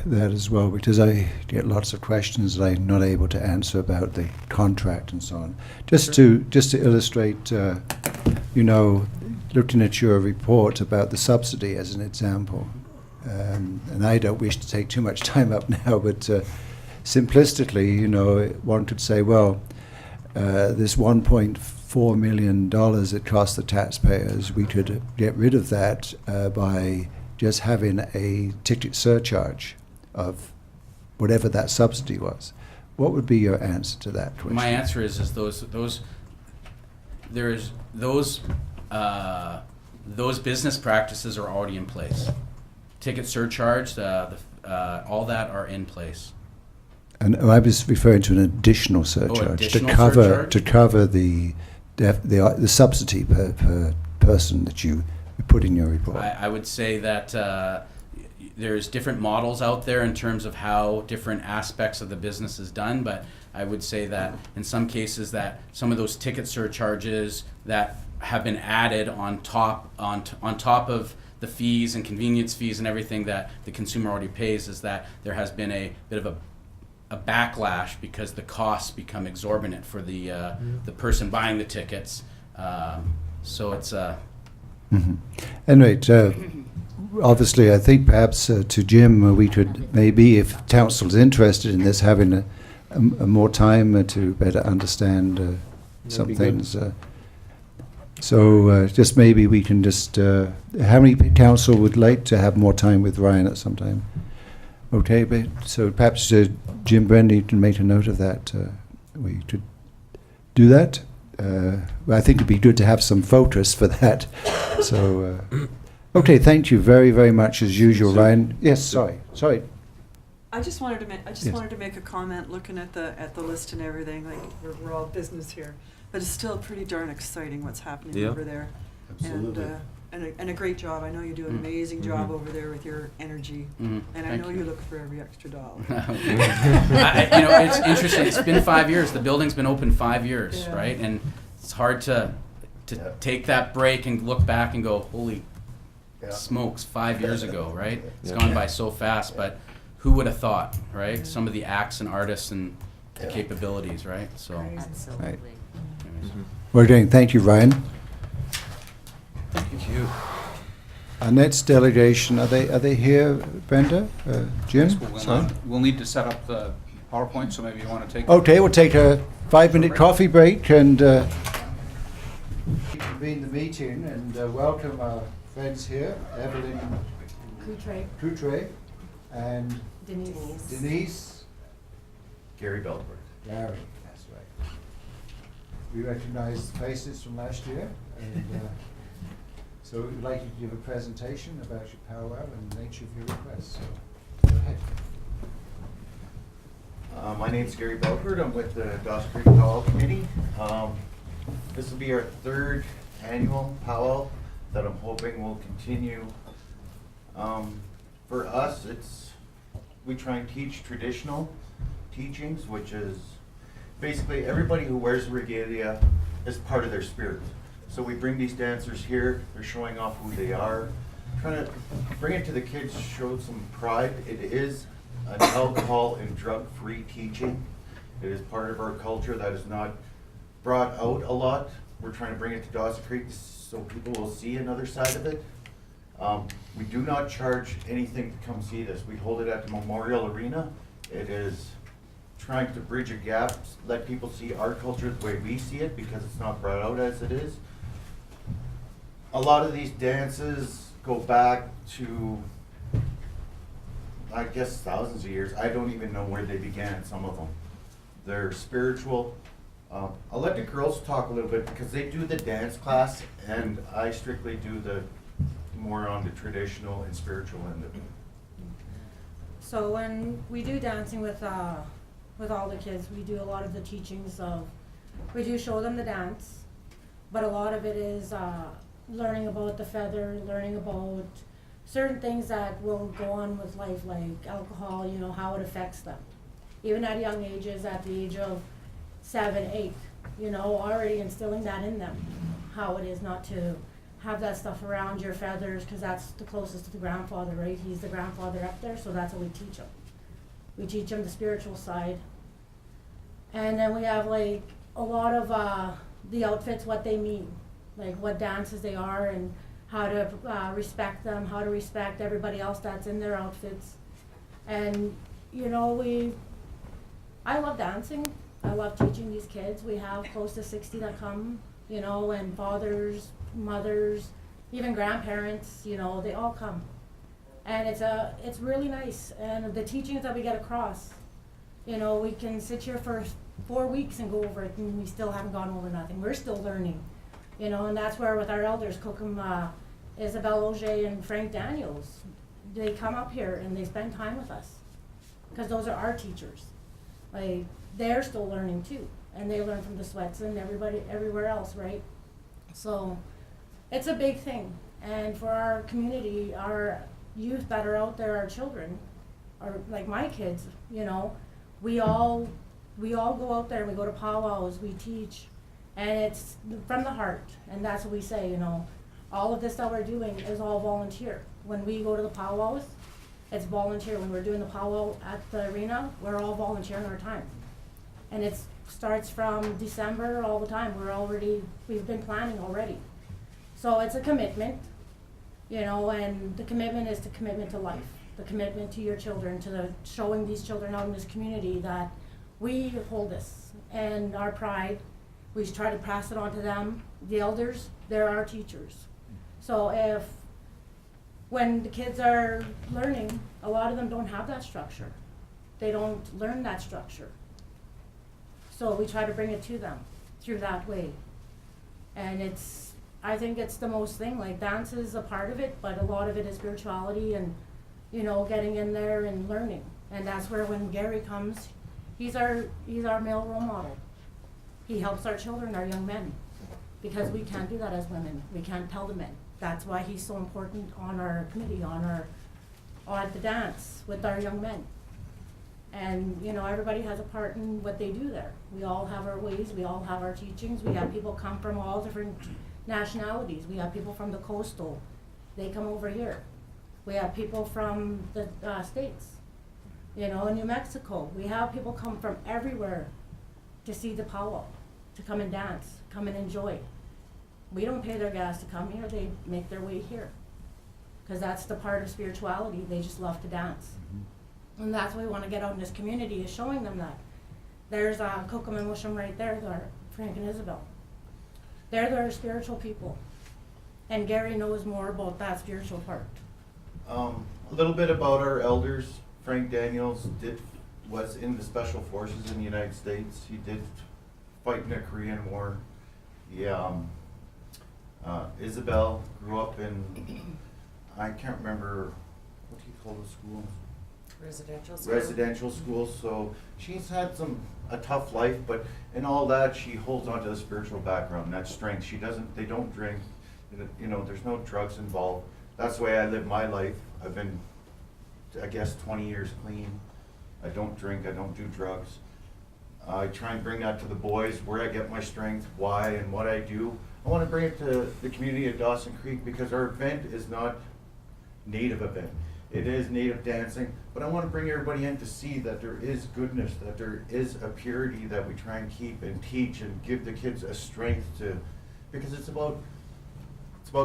that as well, because I get lots of questions that I'm not able to answer about the contract and so on. Just to illustrate, looking at your report about the subsidy as an example, and I don't wish to take too much time up now, but simplistically, one could say, well, this $1.4 million it cost the taxpayers, we could get rid of that by just having a ticket surcharge of whatever that subsidy was. What would be your answer to that question? My answer is those business practices are already in place. Ticket surcharge, all that are in place. And I was referring to an additional surcharge additional to cover the subsidy per person that you put in your report. I would say that there's different models out there in terms of how different aspects of the business is done, but I would say that in some cases that some of those ticket surcharges that have been added on top of the fees and convenience fees and everything that the consumer already pays, is that there has been a bit of a backlash because the costs become exorbitant for the person buying the tickets. So it's Anyway, obviously, I think perhaps to Jim, we could maybe, if council's interested in this, having a more time to better understand some things. So just maybe we can just, how many council would like to have more time with Ryan at some time? Okay, but so perhaps Jim Brendan, you can make a note of that. We could do that. I think it'd be good to have some focus for that. So, okay, thank you very, very much as usual, Ryan. Yes, sorry. I just wanted to Yes. wanted to make a comment looking at the list and everything, like we're all business here. But it's still pretty darn exciting what's happening Yeah. over there. Absolutely. And a great job. I know you do an amazing job over there with your energy. And I Thank know you. you look for every extra dollar. It's interesting. It's been 5 years. The building's been open 5 years, Yeah. right? And it's hard to take that break and look back and go, holy smokes, 5 years ago, right? It's Yeah. gone by so fast, but who would have thought, right? Some of the acts and artists and the capabilities, right? So, Absolutely. anyways. Well done. Thank you, Ryan. Thank you. Our next delegation, are they here, Brenda? Jim? Sorry? We'll need to set up the PowerPoint, so maybe you want to take. Okay, we'll take a 5-minute coffee break and convene the meeting and welcome our friends here, Evelyn Coutre and Denise. Gary Belford. Gary, that's right. We recognize faces from last year, and so we'd like you to give a presentation about your powwow and the nature of your request. So, go ahead. My name's Gary Belford. I'm with the Dawson Creek Powwow Committee. This will be our 3rd annual powwow that I'm hoping will continue. For us, we try and teach traditional teachings, which is basically everybody who wears the regalia is part of their spirit. So we bring these dancers here, they're showing off who they are, trying to bring it to the kids, show some pride. It is an alcohol and drug-free teaching. It is part of our culture that is not brought out a lot. We're trying to bring it to Dawson Creek so people will see another side of it. We do not charge anything to come see this. We hold it at the Memorial Arena. It is trying to bridge a gap, let people see our culture the way we see it, because it's not brought out as it is. A lot of these dances go back to, I guess, thousands of years. I don't even know where they began, some of them. They're spiritual. I'll let the girls talk a little bit because they do the dance class, and I strictly do the more on the traditional and spiritual end of it. So when we do dancing with all the kids, we do a lot of the teachings of, we do show them the dance, but a lot of it is learning about the feather, learning about certain things that will go on with life, like alcohol, you know, how it affects them. Even at young ages, at the age of 7, 8, you know, already instilling that in them, how it is not to have that stuff around your feathers, because that's the closest to the grandfather, right? He's the grandfather up there, so that's what we teach them. We teach them the spiritual side. And then we have like a lot of the outfits, what they mean, like what dances they are and how to respect them, how to respect everybody else that's in their outfits. And, you know, I love dancing. I love teaching these kids. We have close to 60 that come, you know, and fathers, mothers, even grandparents, you know, they all come. And it's really nice. And the teachings that we get across, you know, we can sit here for 4 weeks and go over it, and we still haven't gone over nothing. We're still learning, you know, and that's where with our elders, Cookham, Isabel Auger and Frank Daniels, they come up here and they spend time with us because those are our teachers. Like, they're still learning too, and they learn from the Sweats and everybody everywhere else, right? So it's a big thing. And for our community, our youth that are out there, our children, or like my kids, you know, we all go out there and we go to powwows, we teach, and it's from the heart. And that's what we say, you know, all of this that we're doing is all volunteer. When we go to the powwows, it's volunteer. When we're doing the powwow at the arena, we're all volunteering our time. And it starts from December all the time. We've been planning already. So it's a commitment, you know, and the commitment is the commitment to life, the commitment to your children, to showing these children out in this community that we hold this and our pride. We try to pass it on to them. The elders, they're our teachers. So when the kids are learning, a lot of them don't have that structure. They don't learn that structure. So we try to bring it to them through that way. And I think it's the most thing, like dance is a part of it, but a lot of it is spirituality and, you know, getting in there and learning. And that's where when Gary comes, he's our male role model. He helps our children, our young men, because we can't do that as women. We can't tell the men. That's why he's so important on our committee, at the dance with our young men. And, you know, everybody has a part in what they do there. We all have our ways, we all have our teachings. We have people come from all different nationalities. We have people from the coastal, they come over here. We have people from the States, you know, in New Mexico. We have people come from everywhere to see the powwow, to come and dance, come and enjoy. We don't pay their gas to come here, they make their way here. Because that's the part of spirituality, they just love to dance. And that's what we want to get out in this community, is showing them that. There's Kokum and Wisham right there, they're Frank and Isabel. They're spiritual people. And Gary knows more about that spiritual part. A little bit about our elders. Frank Daniels was in the Special Forces in the United States. He did fight in the Korean War. Isabel grew up in, I can't remember, what do you call the schools? Residential schools. So she's had a tough life, but in all that, she holds on to the spiritual background, that strength. They don't drink, you know, there's no drugs involved. That's the way I live my life. I've been, I guess, 20 years clean. I don't drink, I don't do drugs. I try and bring that to the boys, where I get my strength, why, and what I do. I want to bring it to the community of Dawson Creek, because our event is not native event. It is native dancing, but I want to bring everybody in to see that there is goodness, that there is a purity that we try and keep and teach and give the kids a strength to, because it's about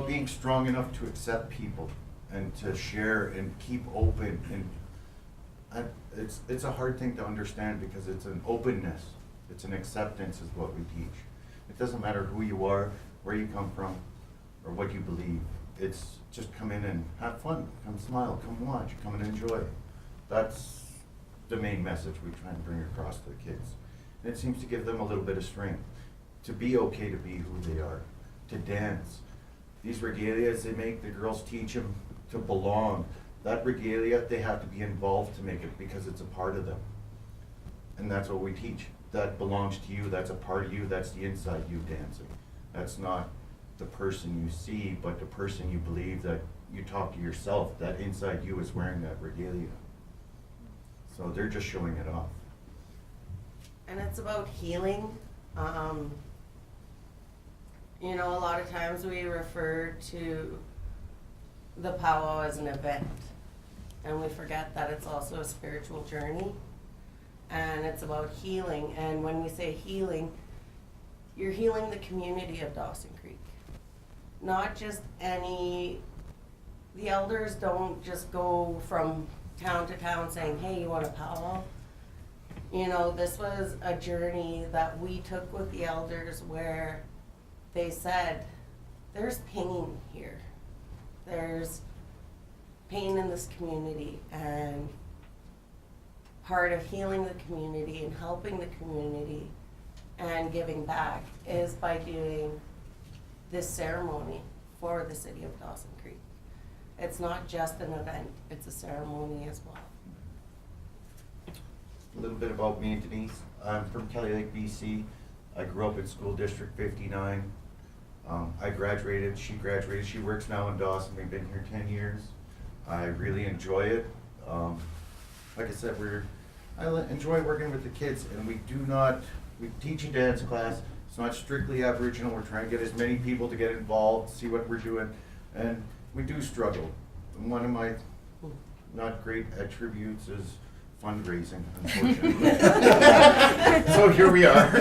being strong enough to accept people and to share and keep open. And it's a hard thing to understand, because it's an openness, it's an acceptance is what we teach. It doesn't matter who you are, where you come from, or what you believe. It's just come in and have fun, come smile, come watch, come and enjoy. That's the main message we try and bring across to the kids. And it seems to give them a little bit of strength to be okay to be who they are, to dance. These regalias they make, the girls teach them to belong. That regalia, they have to be involved to make it, because it's a part of them. And that's what we teach. That belongs to you, that's a part of you, that's the inside you dancing. That's not the person you see, but the person you believe, that you talk to yourself, that inside you is wearing that regalia. So they're just showing it off. And it's about healing. You know, a lot of times we refer to the powwow as an event, and we forget that it's also a spiritual journey, and it's about healing. And when we say healing, you're healing the community of Dawson Creek. Not just the elders don't just go from town to town saying, hey, you want a powwow? You know, this was a journey that we took with the elders, where they said, there's pain here. There's pain in this community, and part of healing the community and helping the community and giving back is by doing this ceremony for the city of Dawson Creek. It's not just an event, it's a ceremony as well. A little bit about me and Denise. I'm from Kelly Lake, BC. I grew up in School District 59. I graduated, she graduated. She works now in Dawson. We've been here 10 years. I really enjoy it. Like I said, I enjoy working with the kids, and we teach a dance class. It's not strictly Aboriginal. We're trying to get as many people to get involved, see what we're doing, and we do struggle. And one of my not great attributes is fundraising, unfortunately. So here we are.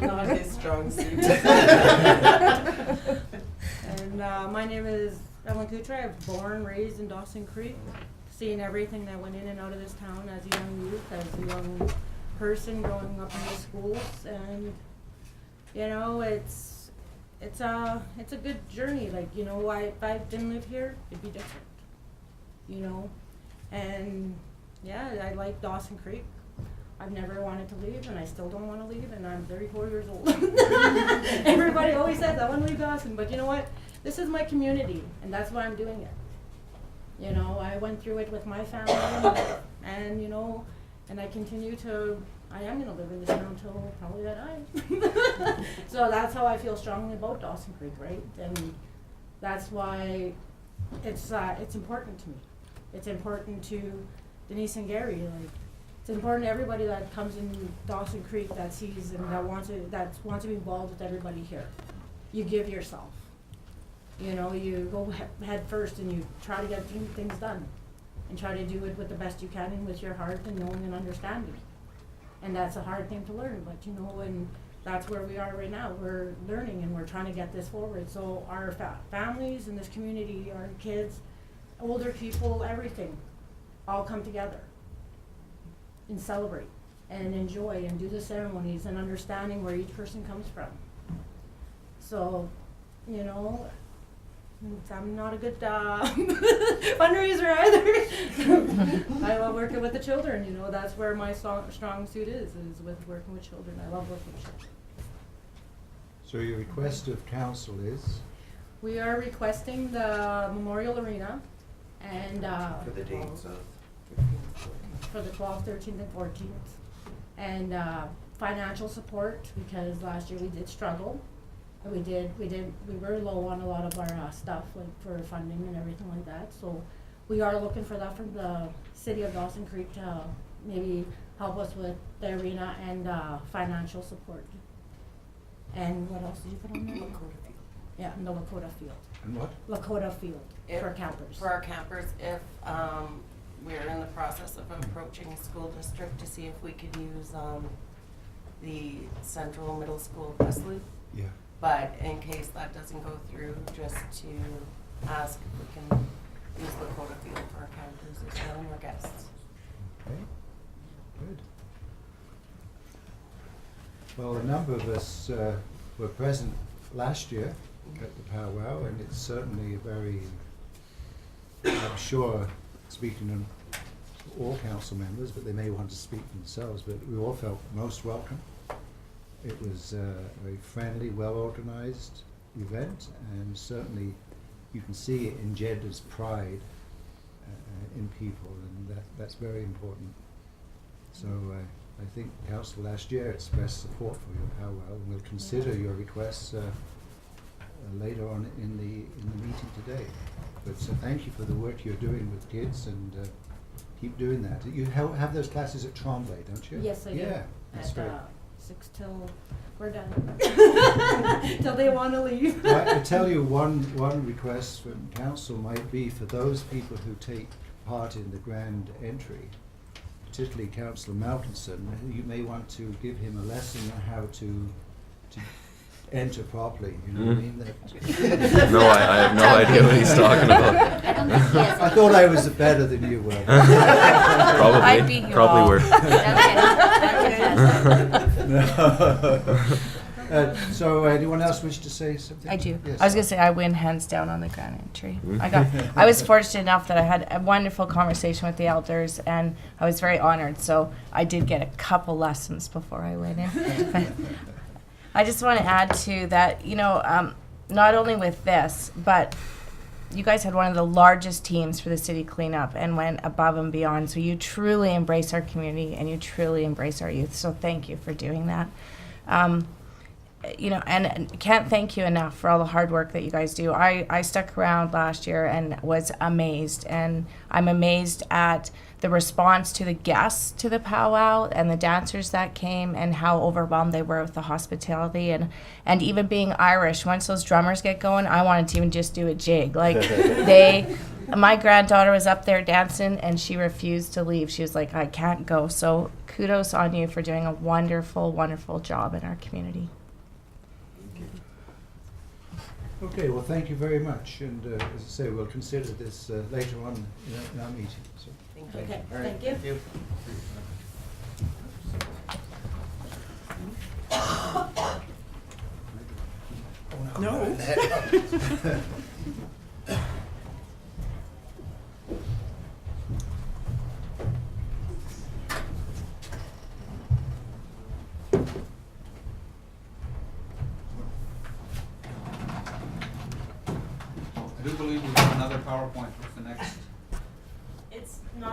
Not his strong suit. And my name is Ellen Kutra. I was born, raised in Dawson Creek, seeing everything that went in and out of this town as a young youth, as a young person growing up in the schools. And you know, it's a good journey. Like, you know, if I didn't live here, it'd be different. You know, and yeah, I like Dawson Creek. I've never wanted to leave, and I still don't want to leave, and I'm 34 years old. Everybody always says, I want to leave Dawson, but you know what? This is my community, and that's why I'm doing it. You know, I went through it with my family, and, you know, and I continue to, I am gonna live in this town until probably I die. So that's how I feel strongly about Dawson Creek, right? And that's why it's important to me. It's important to Denise and Gary, like, it's important to everybody that comes in Dawson Creek that sees and that wants to be involved with everybody here. You give yourself. You know, you go head first and you try to get things done. And try to do it with the best you can and with your heart and knowing and understanding. And that's a hard thing to learn, but you know, and that's where we are right now. We're learning and we're trying to get this forward. So our families in this community, our kids, older people, everything, all come together and celebrate and enjoy and do the ceremonies and understanding where each person comes from. So, you know, I'm not a good fundraiser either. I love working with the children, you know, that's where my strong suit is with working with children. I love working with children. So your request of council is? We are requesting the Memorial Arena and For the dates of. for the 12th, 13th, and 14th. And financial support, because last year we did struggle. And we were low on a lot of our stuff, like for funding and everything like that. So we are looking for that from the city of Dawson Creek to maybe help us with the arena and financial support. And what else did you put on there? Lakota Field. Yeah, and the Lakota Field. And what? Lakota Field for campers. For our campers, if we're in the process of approaching a school district to see if we could use the Central Middle School bus loop. Yeah. But in case that doesn't go through, just to ask if we can use Lakota Field for our campers as well and our guests. Okay, good. Well, a number of us were present last year at the powwow, and it's certainly a very, I'm sure, speaking on all council members, but they may want to speak for themselves, but we all felt most welcome. It was a very friendly, well-organized event, and certainly you can see it in Jedda's pride in people, and that's very important. So I think council last year expressed support for your powwow, and we'll consider your requests later on in the meeting today. But so thank you for the work you're doing with kids, and keep doing that. You have those classes at Tremblay, don't you? Yes, I do. Yeah, that's great. 6 till we're done. Till they want to leave. I tell you, one request from council might be for those people who take part in the grand entry, particularly Councillor Malkinson, you may want to give him a lesson on how to enter properly. You know what I mean? No, I have no idea what he's talking about. I don't think he has. I thought I was better than you were. Probably. I beat you Probably all. were. So anyone else wish to say something? I do. Yes. I was gonna say I win hands down on the grand entry. I was fortunate enough that I had a wonderful conversation with the elders, and I was very honored. So I did get a couple lessons before I went in. I just want to add to that, you know, not only with this, but you guys had one of the largest teams for the city cleanup and went above and beyond. So you truly embrace our community and you truly embrace our youth. So thank you for doing that. You know, and can't thank you enough for all the hard work that you guys do. I stuck around last year and was amazed, and I'm amazed at the response to the guests to the powwow and the dancers that came and how overwhelmed they were with the hospitality and even being Irish. Once those drummers get going, I wanted to even just do a jig. Like my granddaughter was up there dancing and she refused to leave. She was like, I can't go. So kudos on you for doing a wonderful, wonderful job in our community. Okay, well, thank you very much, and as I say, we'll consider this later on in our meeting. So, Okay, you. All right, thank you. No. I do believe we have another PowerPoint with the next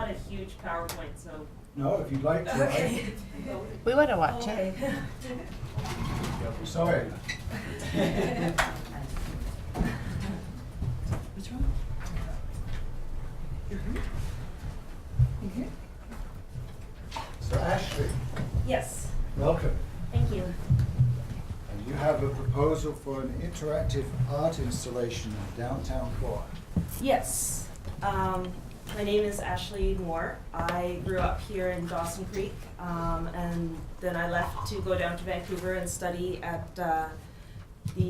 not a huge PowerPoint, so. No, if you'd like to. Okay. We want to watch it. Sorry. What's wrong? So Ashley, Yes, welcome. thank you. And you have a proposal for an interactive art installation in downtown core. Yes. My name is Ashley Moore. I grew up here in Dawson Creek, and then I left to go down to Vancouver and study at the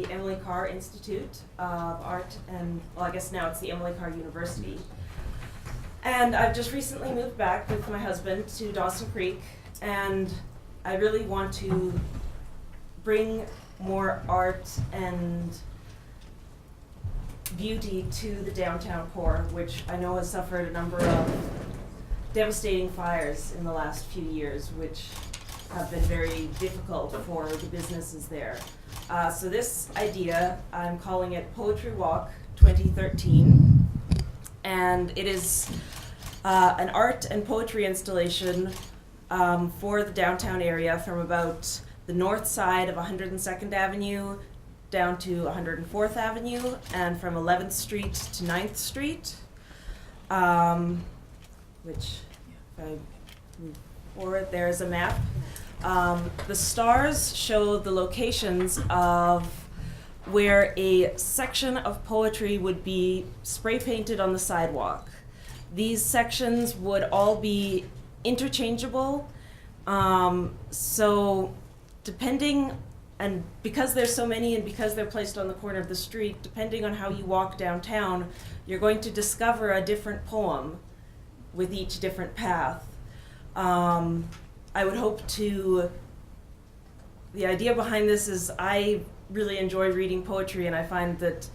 Emily Carr Institute of Art, and well, I guess now it's the Emily Carr University. And I've just recently moved back with my husband to Dawson Creek, and I really want to bring more art and beauty to the downtown core, which I know has suffered a number of devastating fires in the last few years, which have been very difficult for the businesses there. So this idea, I'm calling it Poetry Walk 2013, and it is an art and poetry installation for the downtown area from about the north side of 102nd Avenue down to 104th Avenue, and from 11th Street to 9th Street, which, if I move forward, there's a map. The stars show the locations of where a section of poetry would be spray painted on the sidewalk. These sections would all be interchangeable, so depending, and because there's so many and because they're placed on the corner of the street, depending on how you walk downtown, you're going to discover a different poem with each different path. I would hope to, the idea behind this is I really enjoy reading poetry, and I find that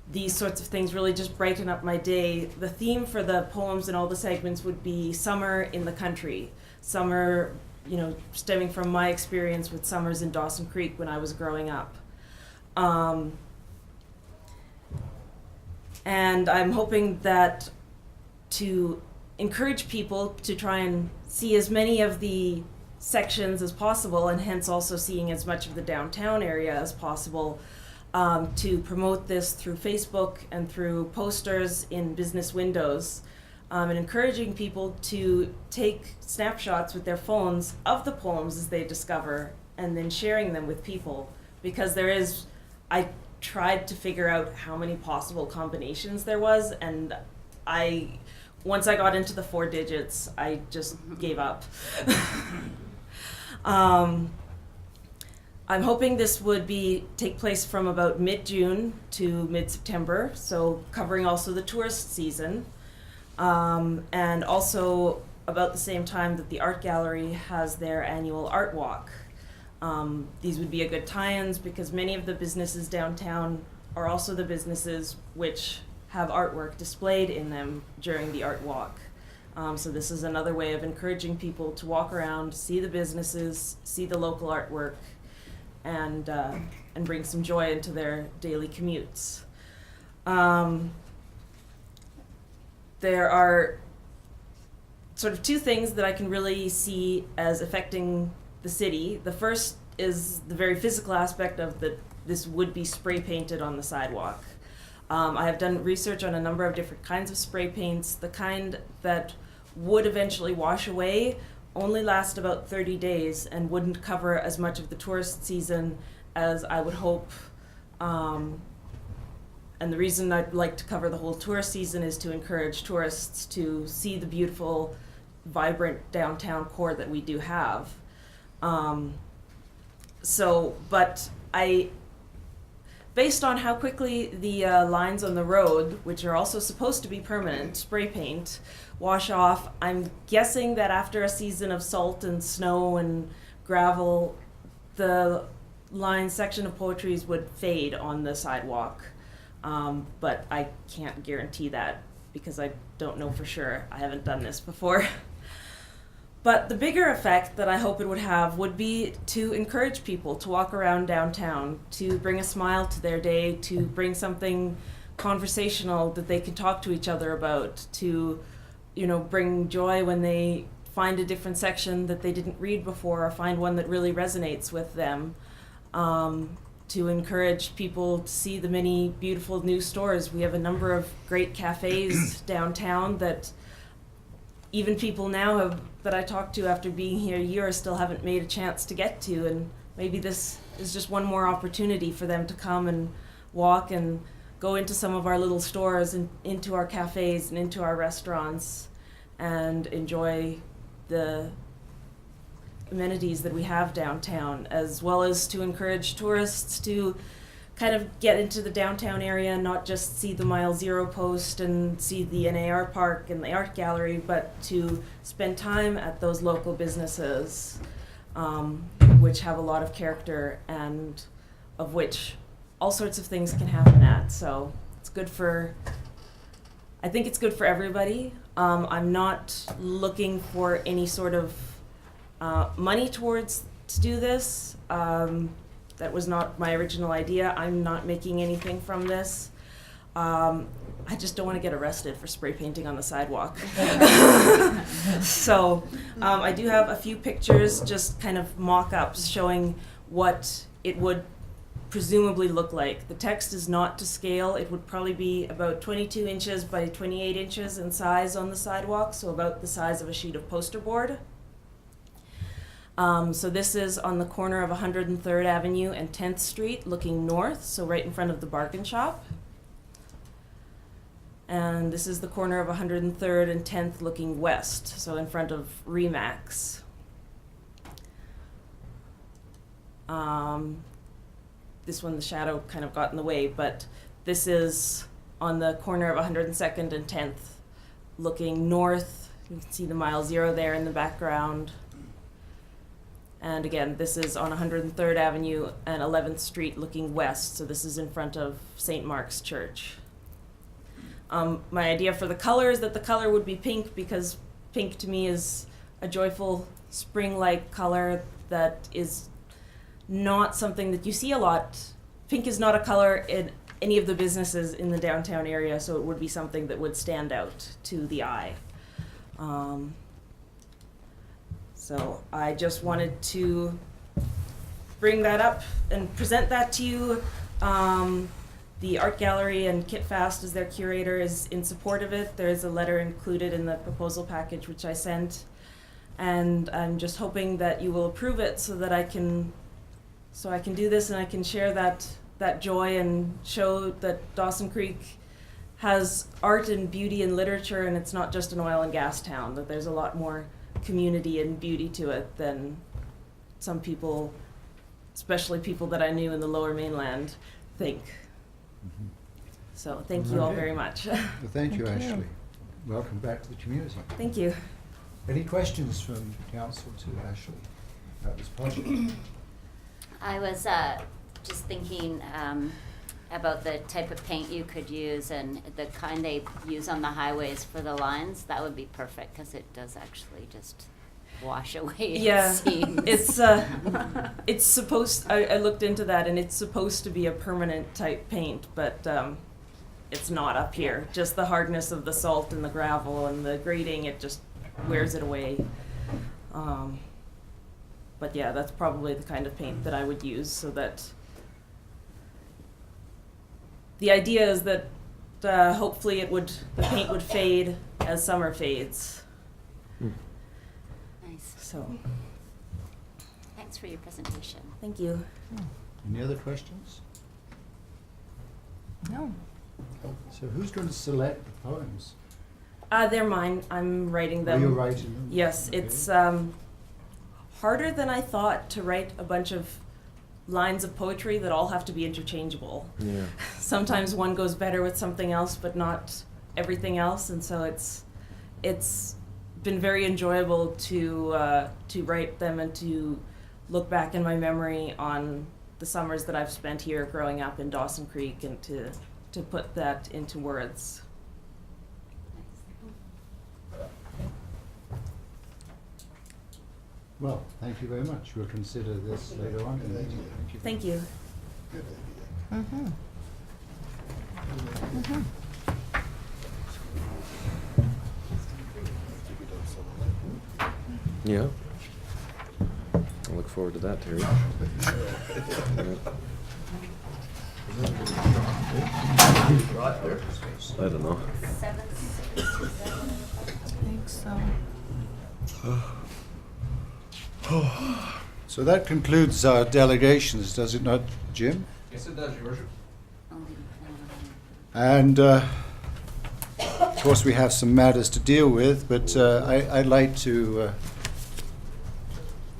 these sorts of things really just brighten up my day. The theme for the poems and all the segments would be summer in the country. Summer, you know, stemming from my experience with summers in Dawson Creek when I was growing up. And I'm hoping that to encourage people to try and see as many of the sections as possible, and hence also seeing as much of the downtown area as possible, to promote this through Facebook and through posters in business windows, and encouraging people to take snapshots with their phones of the poems as they discover, and then sharing them with people, because there is, I tried to figure out how many possible combinations there was, and once I got into the 4 digits, I just gave up. I'm hoping this would take place from about mid-June to mid-September, so covering also the tourist season, and also about the same time that the art gallery has their annual art walk. These would be a good tie-ins because many of the businesses downtown are also the businesses which have artwork displayed in them during the art walk. So this is another way of encouraging people to walk around, see the businesses, see the local artwork, and bring some joy into their daily commutes. There are sort of 2 things that I can really see as affecting the city. The first is the very physical aspect of this would be spray painted on the sidewalk. I have done research on a number of different kinds of spray paints. The kind that would eventually wash away only last about 30 days and wouldn't cover as much of the tourist season as I would hope. And the reason I'd like to cover the whole tourist season is to encourage tourists to see the beautiful, vibrant downtown core that we do have. Based on how quickly the lines on the road, which are also supposed to be permanent, spray paint, wash off, I'm guessing that after a season of salt and snow and gravel, the line section of poetries would fade on the sidewalk. But I can't guarantee that because I don't know for sure. I haven't done this before. But the bigger effect that I hope it would have would be to encourage people to walk around downtown, to bring a smile to their day, to bring something conversational that they can talk to each other about, to bring joy when they find a different section that they didn't read before, or find one that really resonates with them. To encourage people to see the many beautiful new stores. We have a number of great cafes downtown that even people now that I talk to after being here a year still haven't made a chance to get to, and maybe this is just one more opportunity for them to come and walk and go into some of our little stores and into our cafes and into our restaurants and enjoy the amenities that we have downtown, as well as to encourage tourists to kind of get into the downtown area and not just see the Mile Zero post and see the NAR park and the art gallery, but to spend time at those local businesses, which have a lot of character and of which all sorts of things can happen at. So I think it's good for everybody. I'm not looking for any sort of money towards to do this. That was not my original idea. I'm not making anything from this. I just don't want to get arrested for spray painting on the sidewalk. So I do have a few pictures, just kind of mock-ups showing what it would presumably look like. The text is not to scale. It would probably be about 22 inches by 28 inches in size on the sidewalk, so about the size of a sheet of poster board. So this is on the corner of 103rd Avenue and 10th Street, looking north, so right in front of the bargain shop. And this is the corner of 103rd and 10th looking west, so in front of Remax. This one, the shadow kind of got in the way, but this is on the corner of 102nd and 10th, looking north. You can see the Mile Zero there in the background. And again, this is on 103rd Avenue and 11th Street looking west, so this is in front of St. Mark's Church. My idea for the color is that the color would be pink, because pink to me is a joyful spring-like color that is not something that you see a lot. Pink is not a color in any of the businesses in the downtown area, so it would be something that would stand out to the eye. So I just wanted to bring that up and present that to you. The art gallery and Kit Fast, as their curator, is in support of it. There is a letter included in the proposal package which I sent, and I'm just hoping that you will approve it so that I can do this and I can share that joy and show that Dawson Creek has art and beauty and literature, and it's not just an oil and gas town, that there's a lot more community and beauty to it than some people, especially people that I knew in the Lower Mainland, think. Mm-hmm. So thank you all very much. Well, thank you, Ashley. Welcome back to the community. Thank you. Any questions from council to Ashley about this project? I was just thinking about the type of paint you could use and the kind they use on the highways for the lines. That would be perfect, because it does actually just wash away. Yeah, it seems. it's supposed. I looked into that, and it's supposed to be a permanent type paint, but it's not up here. Just the hardness of the salt and the gravel and the grading, it just wears it away. But yeah, that's probably the kind of paint that I would use, so that the idea is that hopefully the paint would fade as summer fades. Nice. So. Thanks for your presentation. Thank you. Any other questions? No. So who's going to select the poems? They're mine. I'm writing them. Oh, you're writing them? Yes, Okay. it's harder than I thought to write a bunch of lines of poetry that all have to be interchangeable. Yeah. Sometimes one goes better with something else, but not everything else, and so it's been very enjoyable to write them and to look back in my memory on the summers that I've spent here growing up in Dawson Creek, and to put that into words. Well, thank you very much. We'll consider this later on. Thank you. Good idea. Mm-hmm. Mm-hmm. Yeah. I look forward to that, Terry. I don't know. 7, 6, 7. I think so. So that concludes our delegations, does it not, Jim? Yes, it does, Your Worship. And of course, we have some matters to deal with, but I'd like to,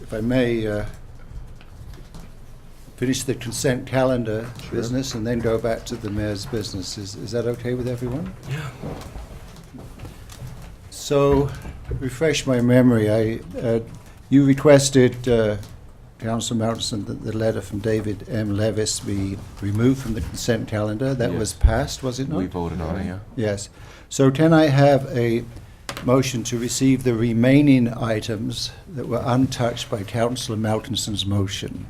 if I may, finish the consent calendar business and then go back to the mayor's business. Is that okay with everyone? Yeah. So, refresh my memory. You requested, Councillor Melton, that the letter from David M. Levis be removed from the consent calendar. That was passed, was it not? We voted on it, yeah. Yes. So can I have a motion to receive the remaining items that were untouched by Councillor Meltonson's motion?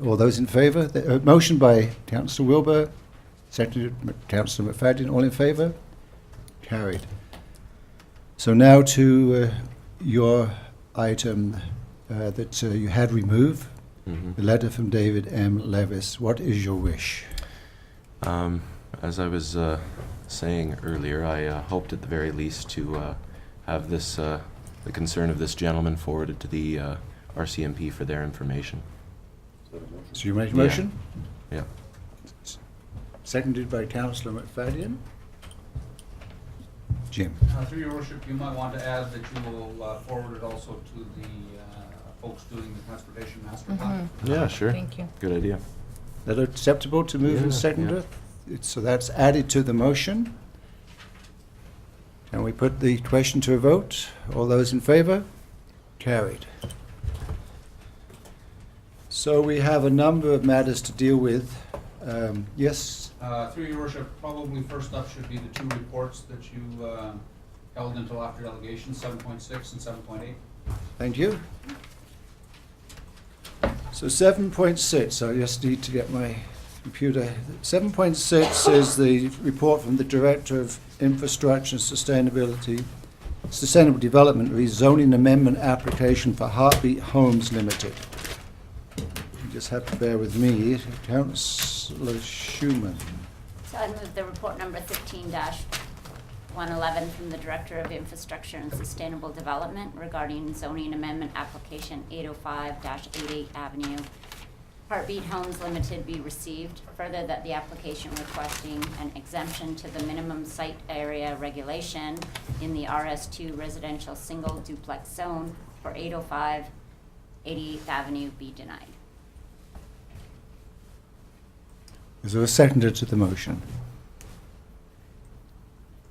All those in favour? Motion by Councillor Wilbur, seconded by Councillor McFadden. All in favour? Carried. So now to your item that you had removed, the letter from David M. Levis. What is your wish? As I was saying earlier, I hoped at the very least to have this, the concern of this gentleman forwarded to the RCMP for their information. So you make a motion? Yeah. Seconded by Councillor McFadden. Jim. Through Your Worship, you might want to add that you will forward it also to the folks doing the transportation master plan. Yeah, sure. Thank you. Good idea. That acceptable to move and second it? So that's added to the motion. Can we put the question to a vote? All those in favour? Carried. So we have a number of matters to deal with. Yes? Through Your Worship, probably first up should be the two reports that you held until after delegation, 7.6 and 7.8. Thank you. So 7.6, I just need to get my computer. 7.6 is the report from the Director of Infrastructure and Sustainable Development rezoning amendment application for Heartbeat Homes Limited. You just have to bear with me. Councillor Schumann. So I move the report number 13-111 from the Director of Infrastructure and Sustainable Development regarding zoning amendment application 805-88 Avenue. Heartbeat Homes Limited be received. Further, that the application requesting an exemption to the minimum site area regulation in the RS2 residential single duplex zone for 805 88th Avenue be denied. Is there a seconder to the motion?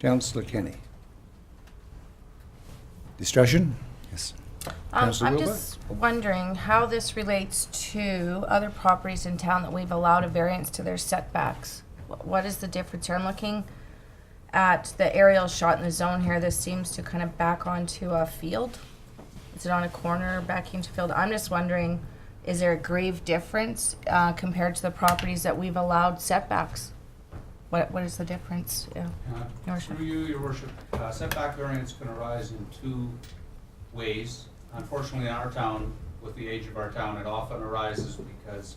Councillor Kenny. Discussion? Yes. Councillor I'm Wilbur? just wondering how this relates to other properties in town that we've allowed a variance to their setbacks. What is the difference here? I'm looking at the aerial shot in the zone here. This seems to kind of back onto a field. Is it on a corner backing to field? I'm just wondering, is there a grave difference compared to the properties that we've allowed setbacks? What is the difference? Yeah. Your Worship. Through you, Your Worship, setback variance can arise in two ways. Unfortunately, in our town, with the age of our town, it often arises because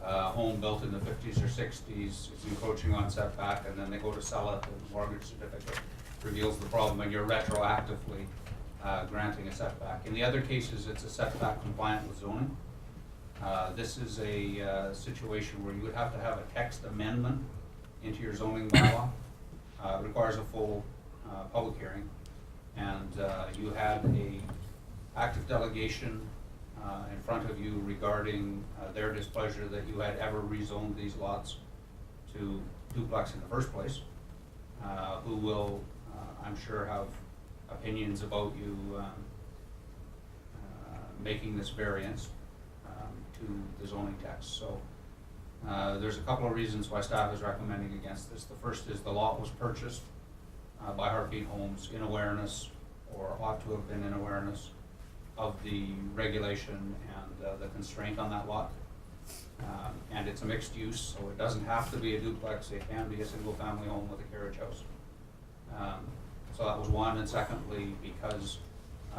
a home built in the 50s or 60s is encroaching on setback, and then they go to sell it, the mortgage certificate reveals the problem, and you're retroactively granting a setback. In the other cases, it's a setback compliant with zoning. This is a situation where you would have to have a text amendment into your zoning bylaw. It requires a full public hearing, and you had a active delegation in front of you regarding their displeasure that you had ever rezoned these lots to duplex in the first place, who will, I'm sure, have opinions about you making this variance to the zoning text. So there's a couple of reasons why staff is recommending against this. The first is the lot was purchased by Heartbeat Homes in awareness, or ought to have been in awareness, of the regulation and the constraint on that lot. And it's a mixed use, so it doesn't have to be a duplex. It can be a single family home with a carriage house. So that was one. And secondly, because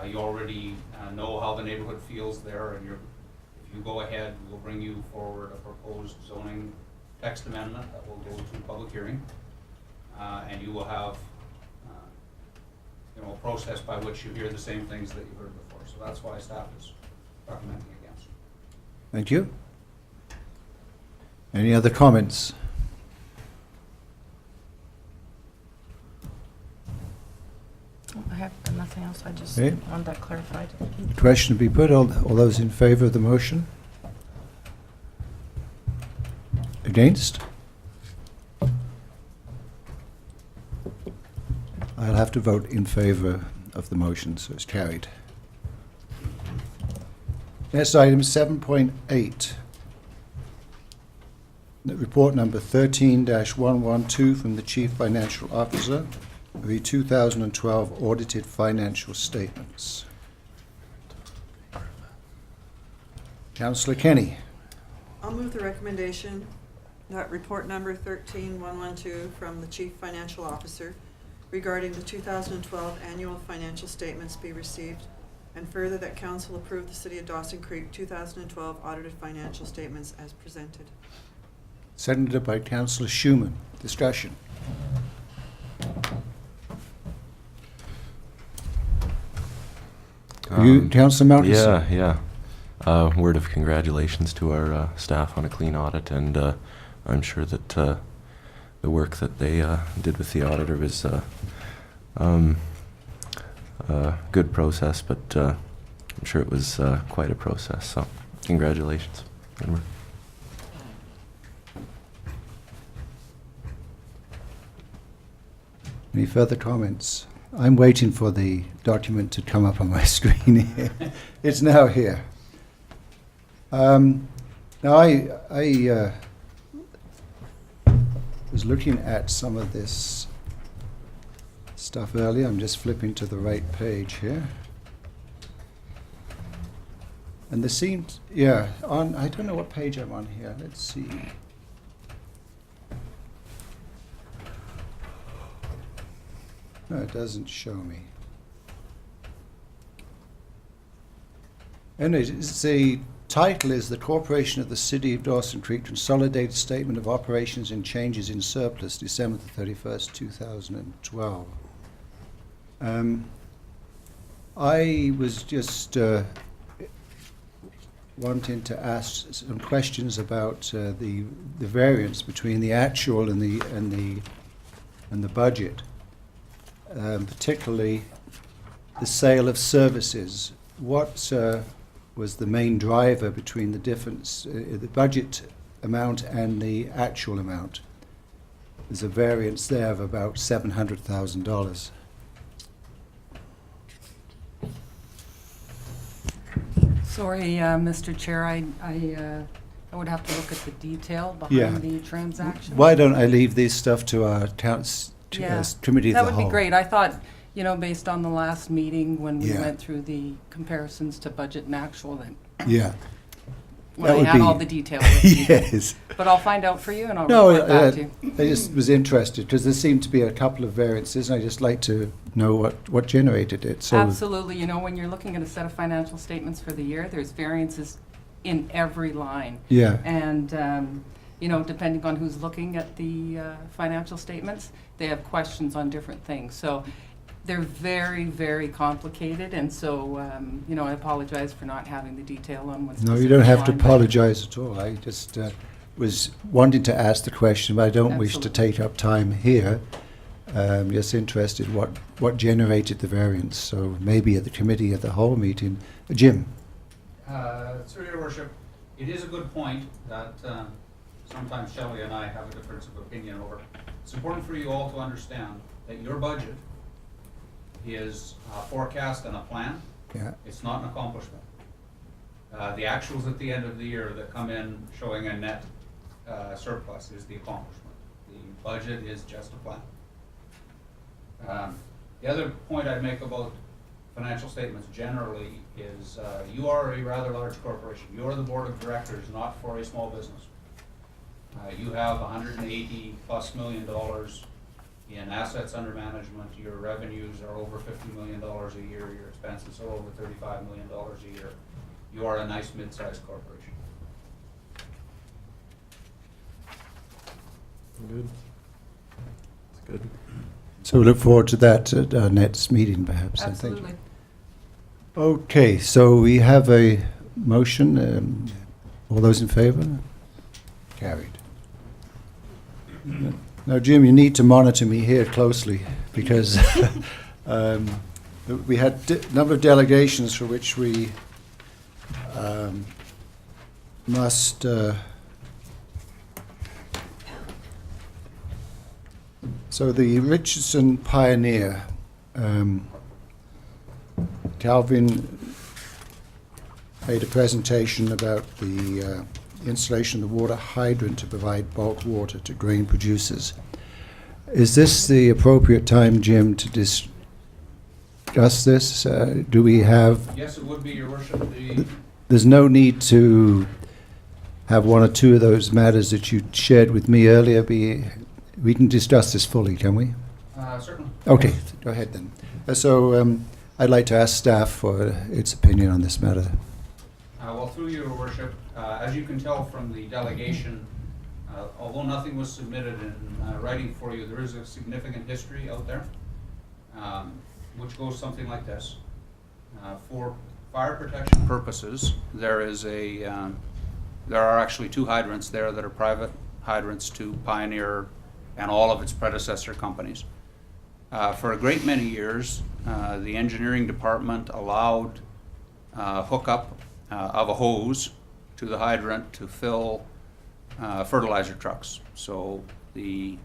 You already know how the neighborhood feels there, and if you go ahead, we'll bring you forward a proposed zoning text amendment that will go to public hearing, and you will have a process by which you hear the same things that you heard before. So that's why staff is recommending against. Thank you. Any other comments? I have nothing else. I just Okay. want that clarified. The question to be put, all those in favour of the motion? Against? I'll have to vote in favour of the motion, so it's carried. Next item, 7.8. Report number 13-112 from the Chief Financial Officer of the 2012 audited financial statements. Councillor Kenny. I'll move the recommendation that report number 13-112 from the Chief Financial Officer regarding the 2012 annual financial statements be received, and further that Council approve the City of Dawson Creek 2012 audited financial statements as presented. Seconded by Councillor Schumann. Discussion. Councillor Mountain? Yeah. Word of congratulations to our staff on a clean audit, and I'm sure that the work that they did with the auditor was a good process, but I'm sure it was quite a process, so congratulations. Good work. Any further comments? I'm waiting for the document to come up on my screen here. It's now here. Now I was looking at some of this stuff earlier. I'm just flipping to the right page here. And there seems, I don't know what page I'm on here. Let's see. No, it doesn't show me. Anyway, the title is The Corporation of the City of Dawson Creek Consolidated Statement of Operations and Changes in Surplus, December the 31st, 2012. I was just wanting to ask some questions about the variance between the actual and the budget. Particularly the sale of services. What was the main driver between the difference, the budget amount and the actual amount? There's a variance there of about $700,000. Sorry, Mr. Chair, I would have to look at the detail behind the transaction. Why don't I leave this stuff to our committee of the whole? That would be great. I thought, based on the last meeting when we went through the comparisons to budget and actual, then when I had all the details. Yes. But I'll find out for you and I'll report back to you. I just was interested because there seemed to be a couple of variances, and I'd just like to know what generated it. So absolutely. When you're looking at a set of financial statements for the year, there's variances in every line. Yeah. And depending on who's looking at the financial statements, they have questions on different things. So they're very, very complicated, and so I apologize for not having the detail on what's. No, you don't have to apologize at all. I just was wanting to ask the question, but I don't wish to take up time here. Just interested what generated the variance. So maybe at the committee of the whole meeting, Jim. Through your worship, it is a good point that sometimes Shelley and I have a difference of opinion over. It's important for you all to understand that your budget is a forecast and a plan. Yeah. It's not an accomplishment. The actuals at the end of the year that come in showing a net surplus is the accomplishment. The budget is just a plan. The other point I'd make about financial statements generally is you are a rather large corporation. You are the board of directors, not for a small business. You have $180+ million in assets under management, your revenues are over $50 million a year, your expenses are over $35 million a year, you are a nice mid-sized corporation. Good. It's good. So we look forward to that at our next meeting, perhaps. I think. Absolutely. Okay, so we have a motion. All those in favour? Carried. Now, Jim, you need to monitor me here closely because we had a number of delegations for which we must so the Richardson Pioneer, Calvin made a presentation about the installation of the water hydrant to provide bulk water to grain producers. Is this the appropriate time, Jim, to discuss this? Do we have... Yes, it would be, Your Worship. There's no need to have one or two of those matters that you shared with me earlier. We can discuss this fully, can we? Certainly. Okay, go ahead then. So I'd like to ask staff for its opinion on this matter. Well, through Your Worship, as you can tell from the delegation, although nothing was submitted in writing for you, there is a significant history out there, which goes something like this. For fire protection purposes, there are actually two hydrants there that are private hydrants to Pioneer and all of its predecessor companies. For a great many years, the engineering department allowed hookup of a hose to the hydrant to fill fertilizer trucks. So the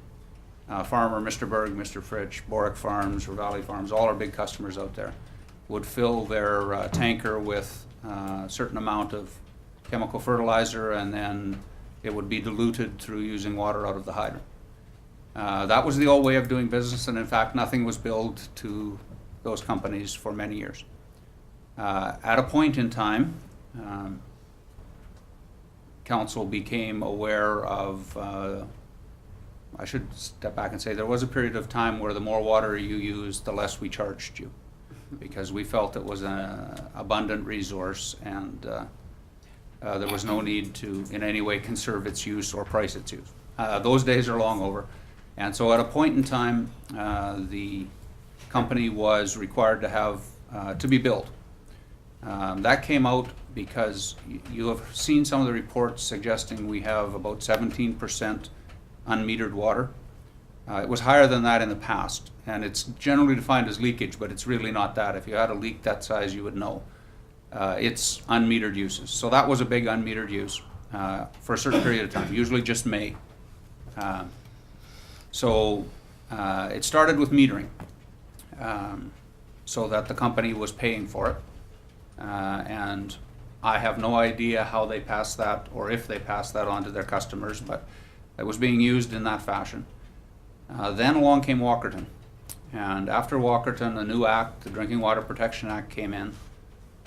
farmer, Mr. Berg, Mr. Fritsch, Boric Farms, Valley Farms, all our big customers out there, would fill their tanker with a certain amount of chemical fertilizer, and then it would be diluted through using water out of the hydrant. That was the old way of doing business, and in fact, nothing was billed to those companies for many years. At a point in time, council became aware of, I should step back and say there was a period of time where the more water you used, the less we charged you, because we felt it was an abundant resource, and there was no need to in any way conserve its use or price its use. Those days are long over. And so at a point in time, the company was required to have, to be billed. That came out because you have seen some of the reports suggesting we have about 17% unmetered water. It was higher than that in the past, and it's generally defined as leakage, but it's really not that. If you had a leak that size, you would know. It's unmetered uses. So that was a big unmetered use for a certain period of time, usually just May. So it started with metering, so that the company was paying for it. And I have no idea how they passed that or if they passed that on to their customers, but it was being used in that fashion. Then along came Walkerton. And after Walkerton, a new act, the Drinking Water Protection Act, came in,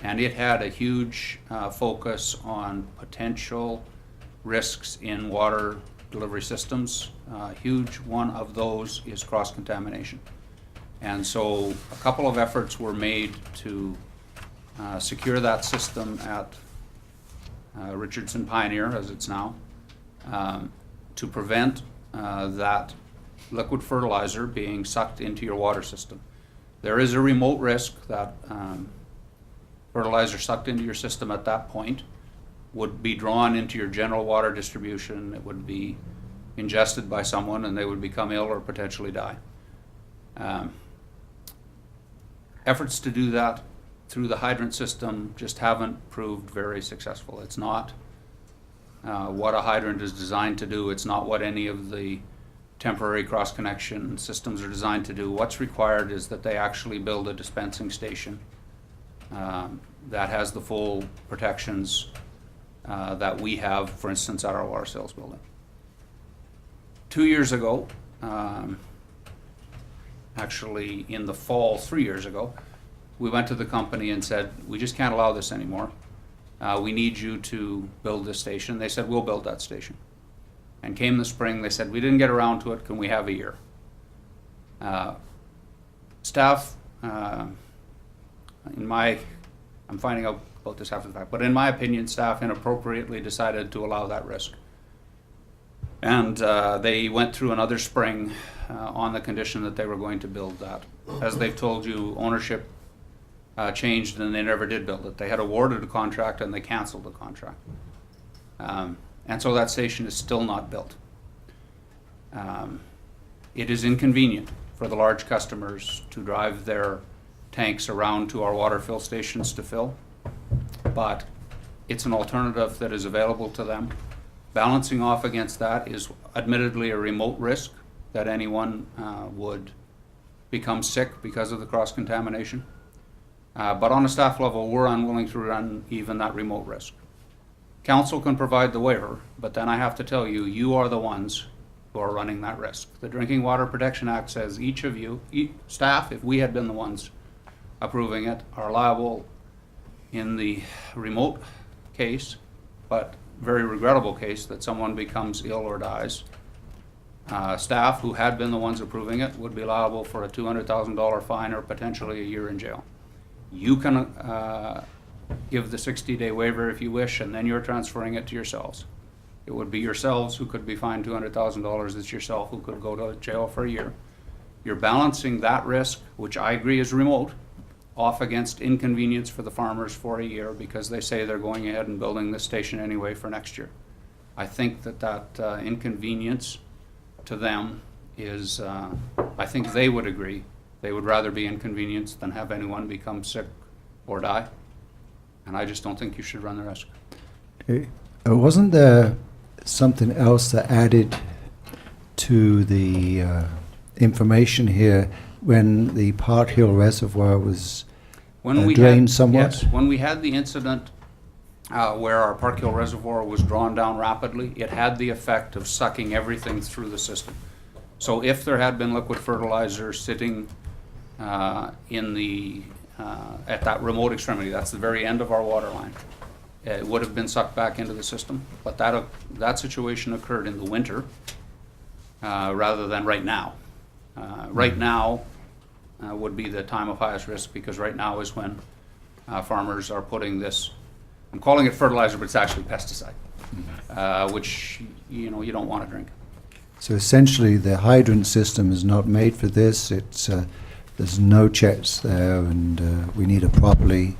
and it had a huge focus on potential risks in water delivery systems. A huge one of those is cross-contamination. And so a couple of efforts were made to secure that system at Richardson Pioneer, as it's now, to prevent that liquid fertilizer being sucked into your water system. There is a remote risk that fertilizer sucked into your system at that point would be drawn into your general water distribution. It would be ingested by someone, and they would become ill or potentially die. Efforts to do that through the hydrant system just haven't proved very successful. It's not what a hydrant is designed to do. It's not what any of the temporary cross-connection systems are designed to do. What's required is that they actually build a dispensing station that has the full protections that we have, for instance, at our water sales building. 2 years ago, actually in the fall 3 years ago, we went to the company and said, we just can't allow this anymore. We need you to build this station. They said, we'll build that station. And came the spring, they said, we didn't get around to it, can we have a year? Staff, I'm finding out about this after the fact, but in my opinion, staff inappropriately decided to allow that risk. And they went through another spring on the condition that they were going to build that. As they've told you, ownership changed and they never did build it. They had awarded a contract and they canceled the contract. And so that station is still not built. It is inconvenient for the large customers to drive their tanks around to our water fill stations to fill, but it's an alternative that is available to them. Balancing off against that is admittedly a remote risk that anyone would become sick because of the cross-contamination. But on a staff level, we're unwilling to run even that remote risk. Council can provide the waiver, but then I have to tell you, you are the ones who are running that risk. The Drinking Water Protection Act says each of you, staff, if we had been the ones approving it, are liable in the remote case, but very regrettable case that someone becomes ill or dies. Staff who had been the ones approving it would be liable for a $200,000 fine or potentially a year in jail. You can give the 60-day waiver if you wish, and then you're transferring it to yourselves. It would be yourselves who could be fined $200,000. It's yourself who could go to jail for a year. You're balancing that risk, which I agree is remote, off against inconvenience for the farmers for a year because they say they're going ahead and building this station anyway for next year. I think that inconvenience to them is, I think they would agree. They would rather be inconvenienced than have anyone become sick or die. And I just don't think you should run the risk. Okay. Wasn't there something else that added to the information here when the Park Hill Reservoir was drained somewhat? Yes, when we had the incident where our Park Hill Reservoir was drawn down rapidly, it had the effect of sucking everything through the system. So if there had been liquid fertilizer sitting in the at that remote extremity, that's the very end of our water line, it would have been sucked back into the system. But that situation occurred in the winter rather than right now. Right now would be the time of highest risk because right now is when farmers are putting this, I'm calling it fertilizer, but it's actually pesticide, which you don't want to drink. So essentially the hydrant system is not made for this. It's there's no checks there, and we need a properly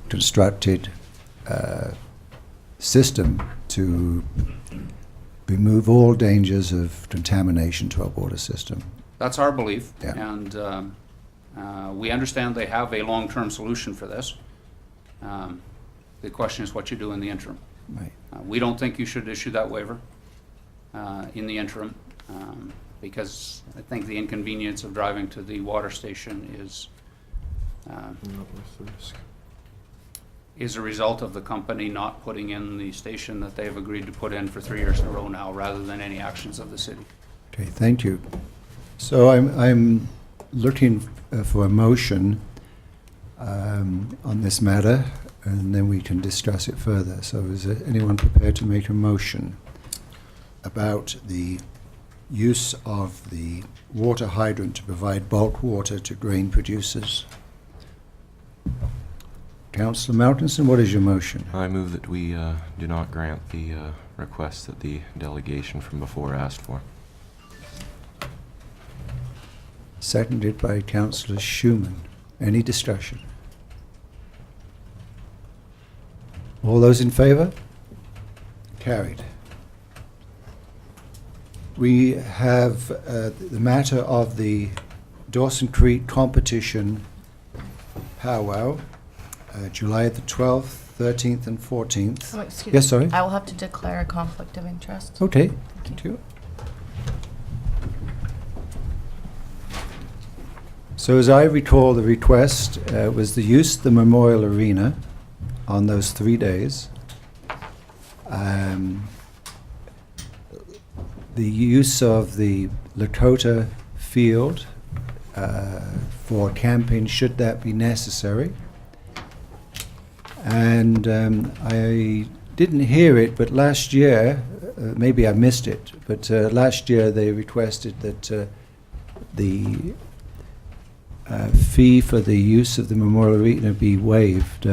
constructed system to remove all dangers of contamination to our water system. That's our belief, Yeah. and we understand they have a long-term solution for this. The question is what you do in the interim. Right. We don't think you should issue that waiver in the interim because I think the inconvenience of driving to the water station is a result of the company not putting in the station that they've agreed to put in for 3 years in a row now, rather than any actions of the city. Okay, thank you. So I'm looking for a motion on this matter, and then we can discuss it further. So is there anyone prepared to make a motion about the use of the water hydrant to provide bulk water to grain producers? Councillor Malkinson, what is your motion? I move that we do not grant the request that the delegation from before asked for. Seconded by Councillor Schumann. Any discussion? All those in favour? Carried. We have the matter of the Dawson Creek competition powwow, July the 12th, 13th and 14th. Oh, excuse Yes, me. sorry? I will have to declare a conflict of interest. Okay, thank you. So as I recall, the request was the use of the Memorial Arena on those 3 days. The use of the Lakota field for camping, should that be necessary. And I didn't hear it, but last year, maybe I missed it, but last year they requested that the fee for the use of the Memorial Arena be waived.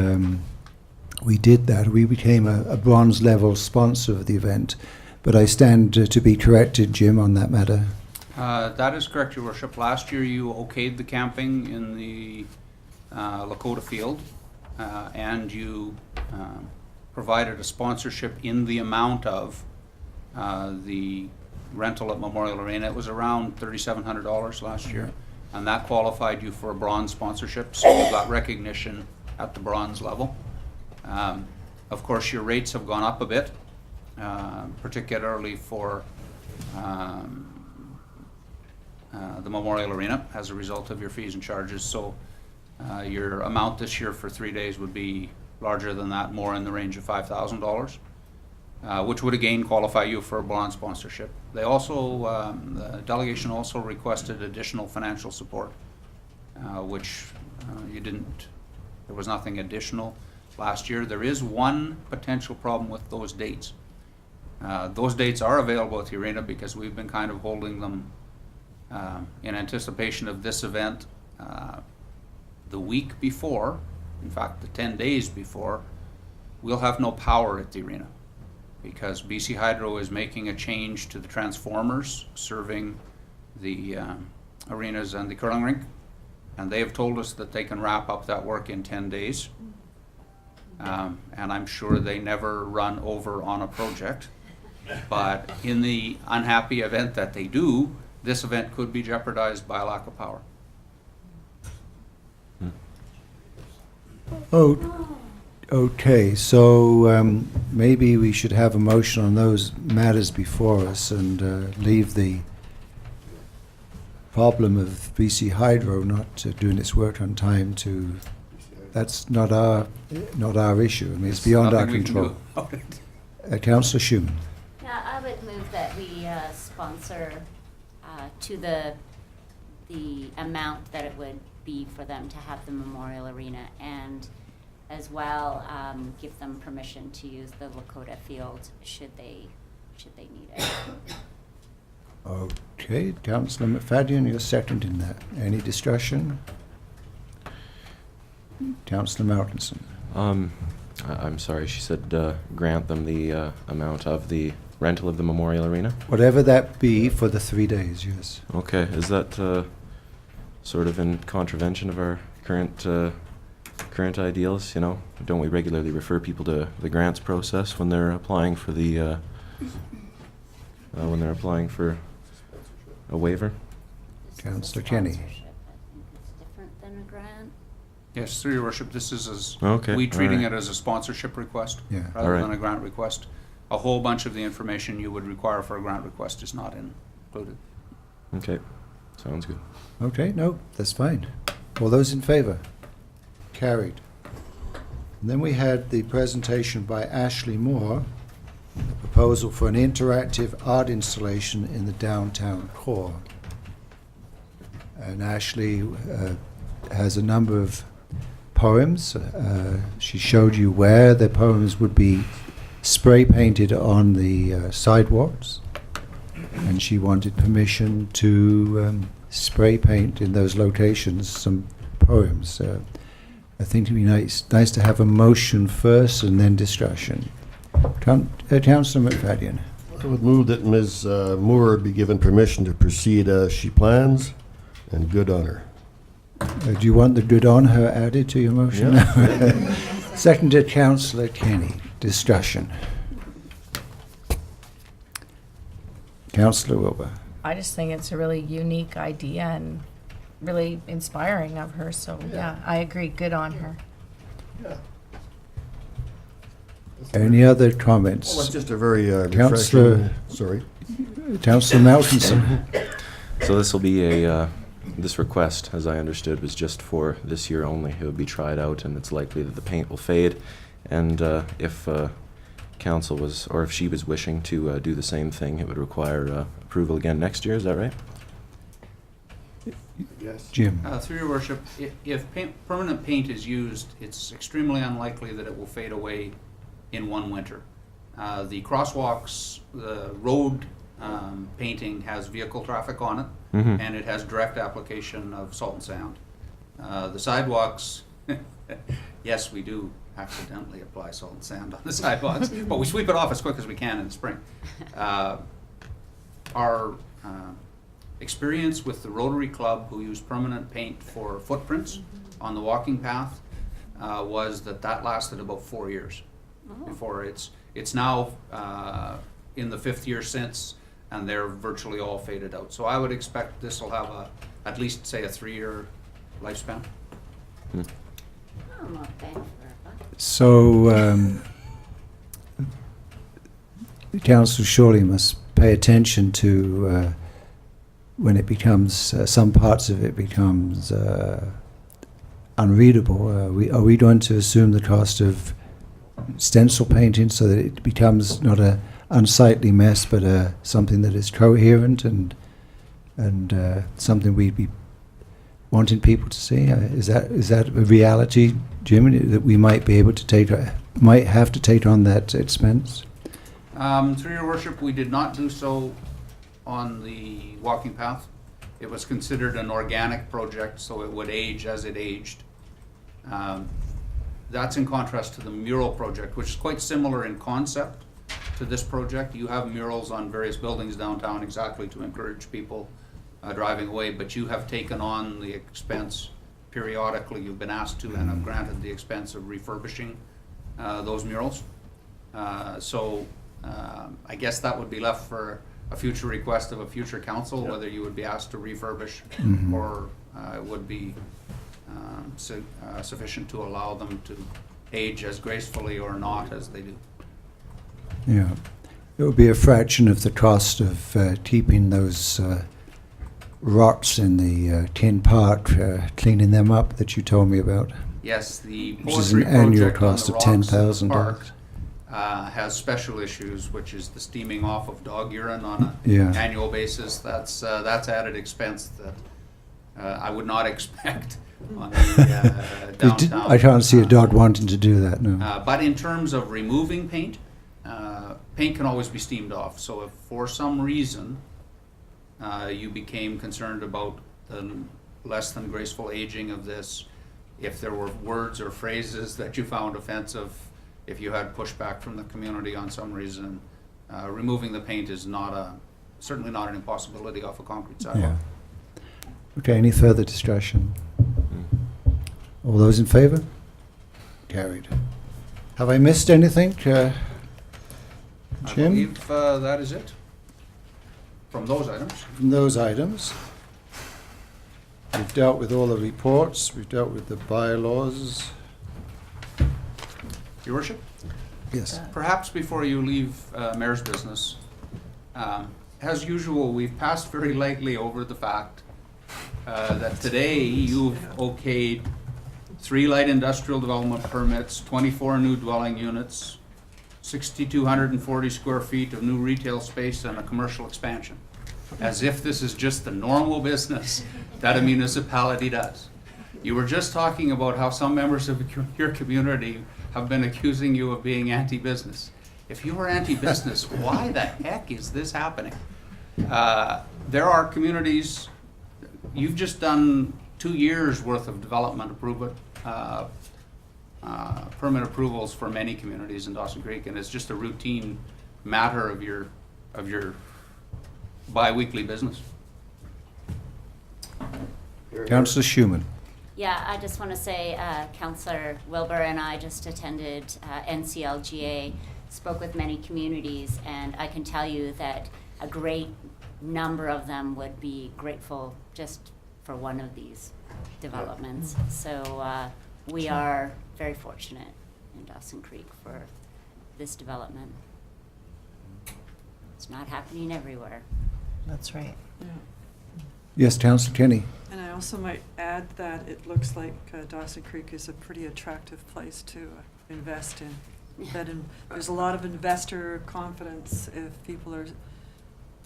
We did that. We became a bronze level sponsor of the event, but I stand to be corrected, Jim, on that matter. That is correct, Your Worship. Last year you okayed the camping in the Lakota field, and you provided a sponsorship in the amount of the rental at Memorial Arena. It was around $3,700 last year, and that qualified you for a bronze sponsorship, so you got recognition at the bronze level. Of course, your rates have gone up a bit, particularly for the Memorial Arena as a result of your fees and charges. So your amount this year for 3 days would be larger than that, more in the range of $5,000, which would again qualify you for a bronze sponsorship. They also, the delegation also requested additional financial support, which you didn't, there was nothing additional last year. There is one potential problem with those dates. Those dates are available at the arena because we've been kind of holding them in anticipation of this event the week before, in fact the 10 days before. We'll have no power at the arena because BC Hydro is making a change to the transformers serving the arenas and the curling rink, and they have told us that they can wrap up that work in 10 days. And I'm sure they never run over on a project, but in the unhappy event that they do, this event could be jeopardized by a lack of power. Oh, okay, so maybe we should have a motion on those matters before us and leave the problem of BC Hydro not doing its work on time to, that's not our issue. I mean, it's beyond our control. Councillor Schumann. Yeah, I would move that we sponsor to the amount that it would be for them to have the Memorial Arena, and as well give them permission to use the Lakota field should they need it. Okay, Councillor McFadden, you're seconding that. Any discussion? Councillor Malkinson. I'm sorry, she said grant them the amount of the rental of the Memorial Arena? Whatever that be for the 3 days, yes. Okay, is that sort of in contravention of our current ideals? You know, don't we regularly refer people to the grants process when they're applying for the a waiver? Councillor Kenny. It's different than a grant. Yes, through your worship, this is Okay, we treating alright. it as a sponsorship request Yeah. rather Alright. than a grant request. A whole bunch of the information you would require for a grant request is not included. Okay, sounds good. Okay, no, that's fine. All those in favour? Carried. And then we had the presentation by Ashley Moore, a proposal for an interactive art installation in the downtown core. And Ashley has a number of poems. She showed you where the poems would be spray painted on the sidewalks, and she wanted permission to spray paint in those locations some poems. I think it'd be nice to have a motion first and then discussion. Councillor McFadden. I would move that Ms. Moore be given permission to proceed as she plans, and good on her. Do you want the good on her added to your motion? Yeah. Seconded, Councillor Kenny. Discussion. Councillor Wilbur. I just think it's a really unique idea and really inspiring of her, so yeah, I agree, good on her. Any other comments? Well, it's just a very Councillor, sorry. Councillor Malkinson. So this will be this request, as I understood, was just for this year only. It would be tried out, and it's likely that the paint will fade. And if council was, or if she was wishing to do the same thing, it would require approval again next year. Is that right? Yes. Jim. Through your worship, if permanent paint is used, it's extremely unlikely that it will fade away in one winter. The crosswalks, the road painting has vehicle traffic on it, Mhm. and it has direct application of salt and sand. The sidewalks, yes, we do accidentally apply salt and sand on the sidewalks, but we sweep it off as quick as we can in the spring. Our experience with the Rotary Club, who use permanent paint for footprints on the walking path, was that lasted about 4 years before it's now in the 5th year since, and they're virtually all faded out. So I would expect this will have at least, say, a 3-year lifespan. Oh, not bad for a buck. So, the council surely must pay attention to when it becomes, some parts of it becomes unreadable. Are we going to assume the cost of stencil painting so that it becomes not a unsightly mess, but something that is coherent and something we'd be wanting people to see? Is that a reality, Jim, that we might be able to might have to take on that expense? Through your worship, we did not do so on the walking path. It was considered an organic project, so it would age as it aged. That's in contrast to the mural project, which is quite similar in concept to this project. You have murals on various buildings downtown exactly to encourage people driving away, but you have taken on the expense periodically. You've been asked to and have granted the expense of refurbishing those murals. So I guess that would be left for a future request of a future council, whether you would be asked to refurbish or it would be sufficient to allow them to age as gracefully or not as they do. Yeah. It would be a fraction of the cost of keeping those rocks in the tin park, cleaning them up that you told me about. Yes, the Which is an poetry annual project on cost the of rocks in the $10,000. park has special issues, which is the steaming off of dog urine on an Yeah. annual basis. That's added expense that I would not expect on the downtown. I can't see a dog wanting to do that, no. But in terms of removing paint, paint can always be steamed off. So if for some reason you became concerned about the less than graceful aging of this, if there were words or phrases that you found offensive, if you had pushback from the community on some reason, removing the paint is certainly not an impossibility off a concrete sidewalk. Yeah. Okay, any further discussion? All those in favour? Carried. Have I missed anything, Jim? I believe that is it from those items. From those items, we've dealt with all the reports, we've dealt with the bylaws. Your worship? Yes. Perhaps before you leave mayor's business, as usual, we've passed very lightly over the fact that today you've okayed 3 light industrial development permits, 24 new dwelling units, 6,240 square feet of new retail space, and a commercial expansion. As if this is just the normal business that a municipality does. You were just talking about how some members of your community have been accusing you of being anti-business. If you were anti-business, why the heck is this happening? There are communities, you've just done 2 years worth of development approval, permit approvals for many communities in Dawson Creek, and it's just a routine matter of your bi-weekly business. Councillor Schumann. Yeah, I just want to say Councillor Wilbur and I just attended NCLGA, spoke with many communities, and I can tell you that a great number of them would be grateful just for one of these developments. So we are very fortunate in Dawson Creek for this development. It's not happening everywhere. That's right. Yeah. Yes, Councillor Kenny. And I also might add that it looks like Dawson Creek is a pretty attractive place to invest in. There's a lot of investor confidence if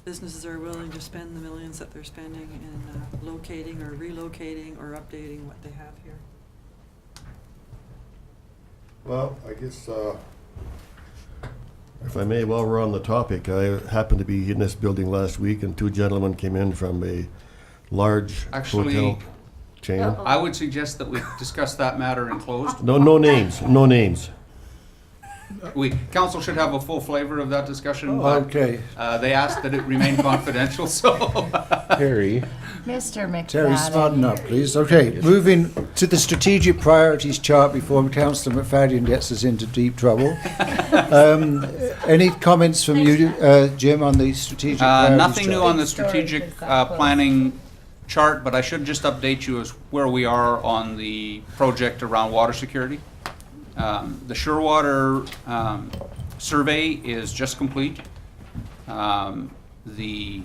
businesses are willing to spend the millions that they're spending in locating or relocating or updating what they have here. Well, I guess If I may, while we're on the topic, I happened to be in this building last week, and two gentlemen came in from a large Actually, hotel chain. I would suggest that we discuss that matter in closed. No names, no names. Council should have a full flavor of that discussion, but Okay. they asked that it remain confidential, so. Harry. Mr. McFadden. Terry, smarten up, please. Okay, moving to the strategic priorities chart before Councillor McFadden gets us into deep trouble. Any comments from you, Jim, on the strategic priorities Nothing new chart? on the strategic planning chart, but I should just update you as where we are on the project around water security. The Surewater survey is just complete. The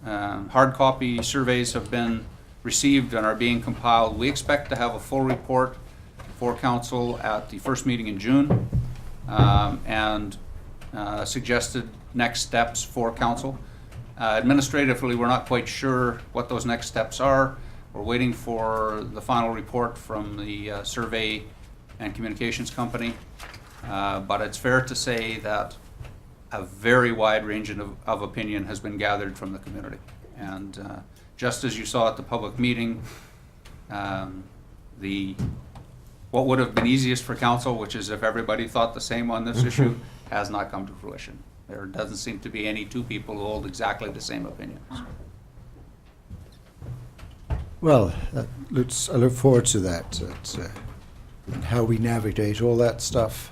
hard copy surveys have been received and are being compiled. We expect to have a full report for council at the first meeting in June, and suggested next steps for council. Administratively, we're not quite sure what those next steps are. We're waiting for the final report from the survey and communications company, but it's fair to say that a very wide range of opinion has been gathered from the community. And just as you saw at the public meeting, what would have been easiest for council, which is if everybody thought the same on this issue, has not come to fruition. There doesn't seem to be any two people who hold exactly the same opinions. Well, I look forward to that, and how we navigate all that stuff.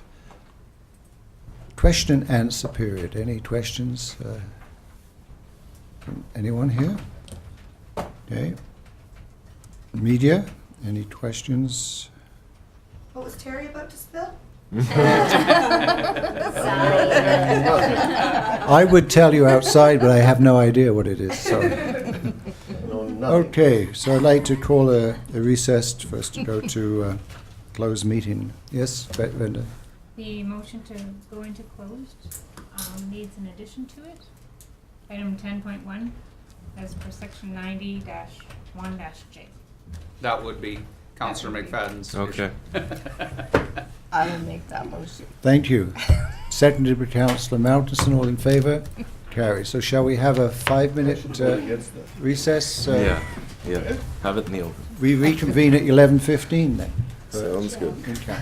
Question and answer period. Any questions from anyone here? Okay. Media, any questions? What was Terry about to spill? I would tell you outside, but I have no idea what it is. So. Okay, so I'd like to call a recess for us to go to closed meeting. Yes, Brenda? The motion to go into closed needs an addition to it. Item 10.1, as per section 90-1-J. That would be Councillor McFadden's. Okay. I will make that motion. Thank you. Seconded by Councillor Maltinson. All in favour? Carry. So shall we have a 5-minute recess? Yeah. Have it in the open. We reconvene at 11:15 then. Sounds good. Okay.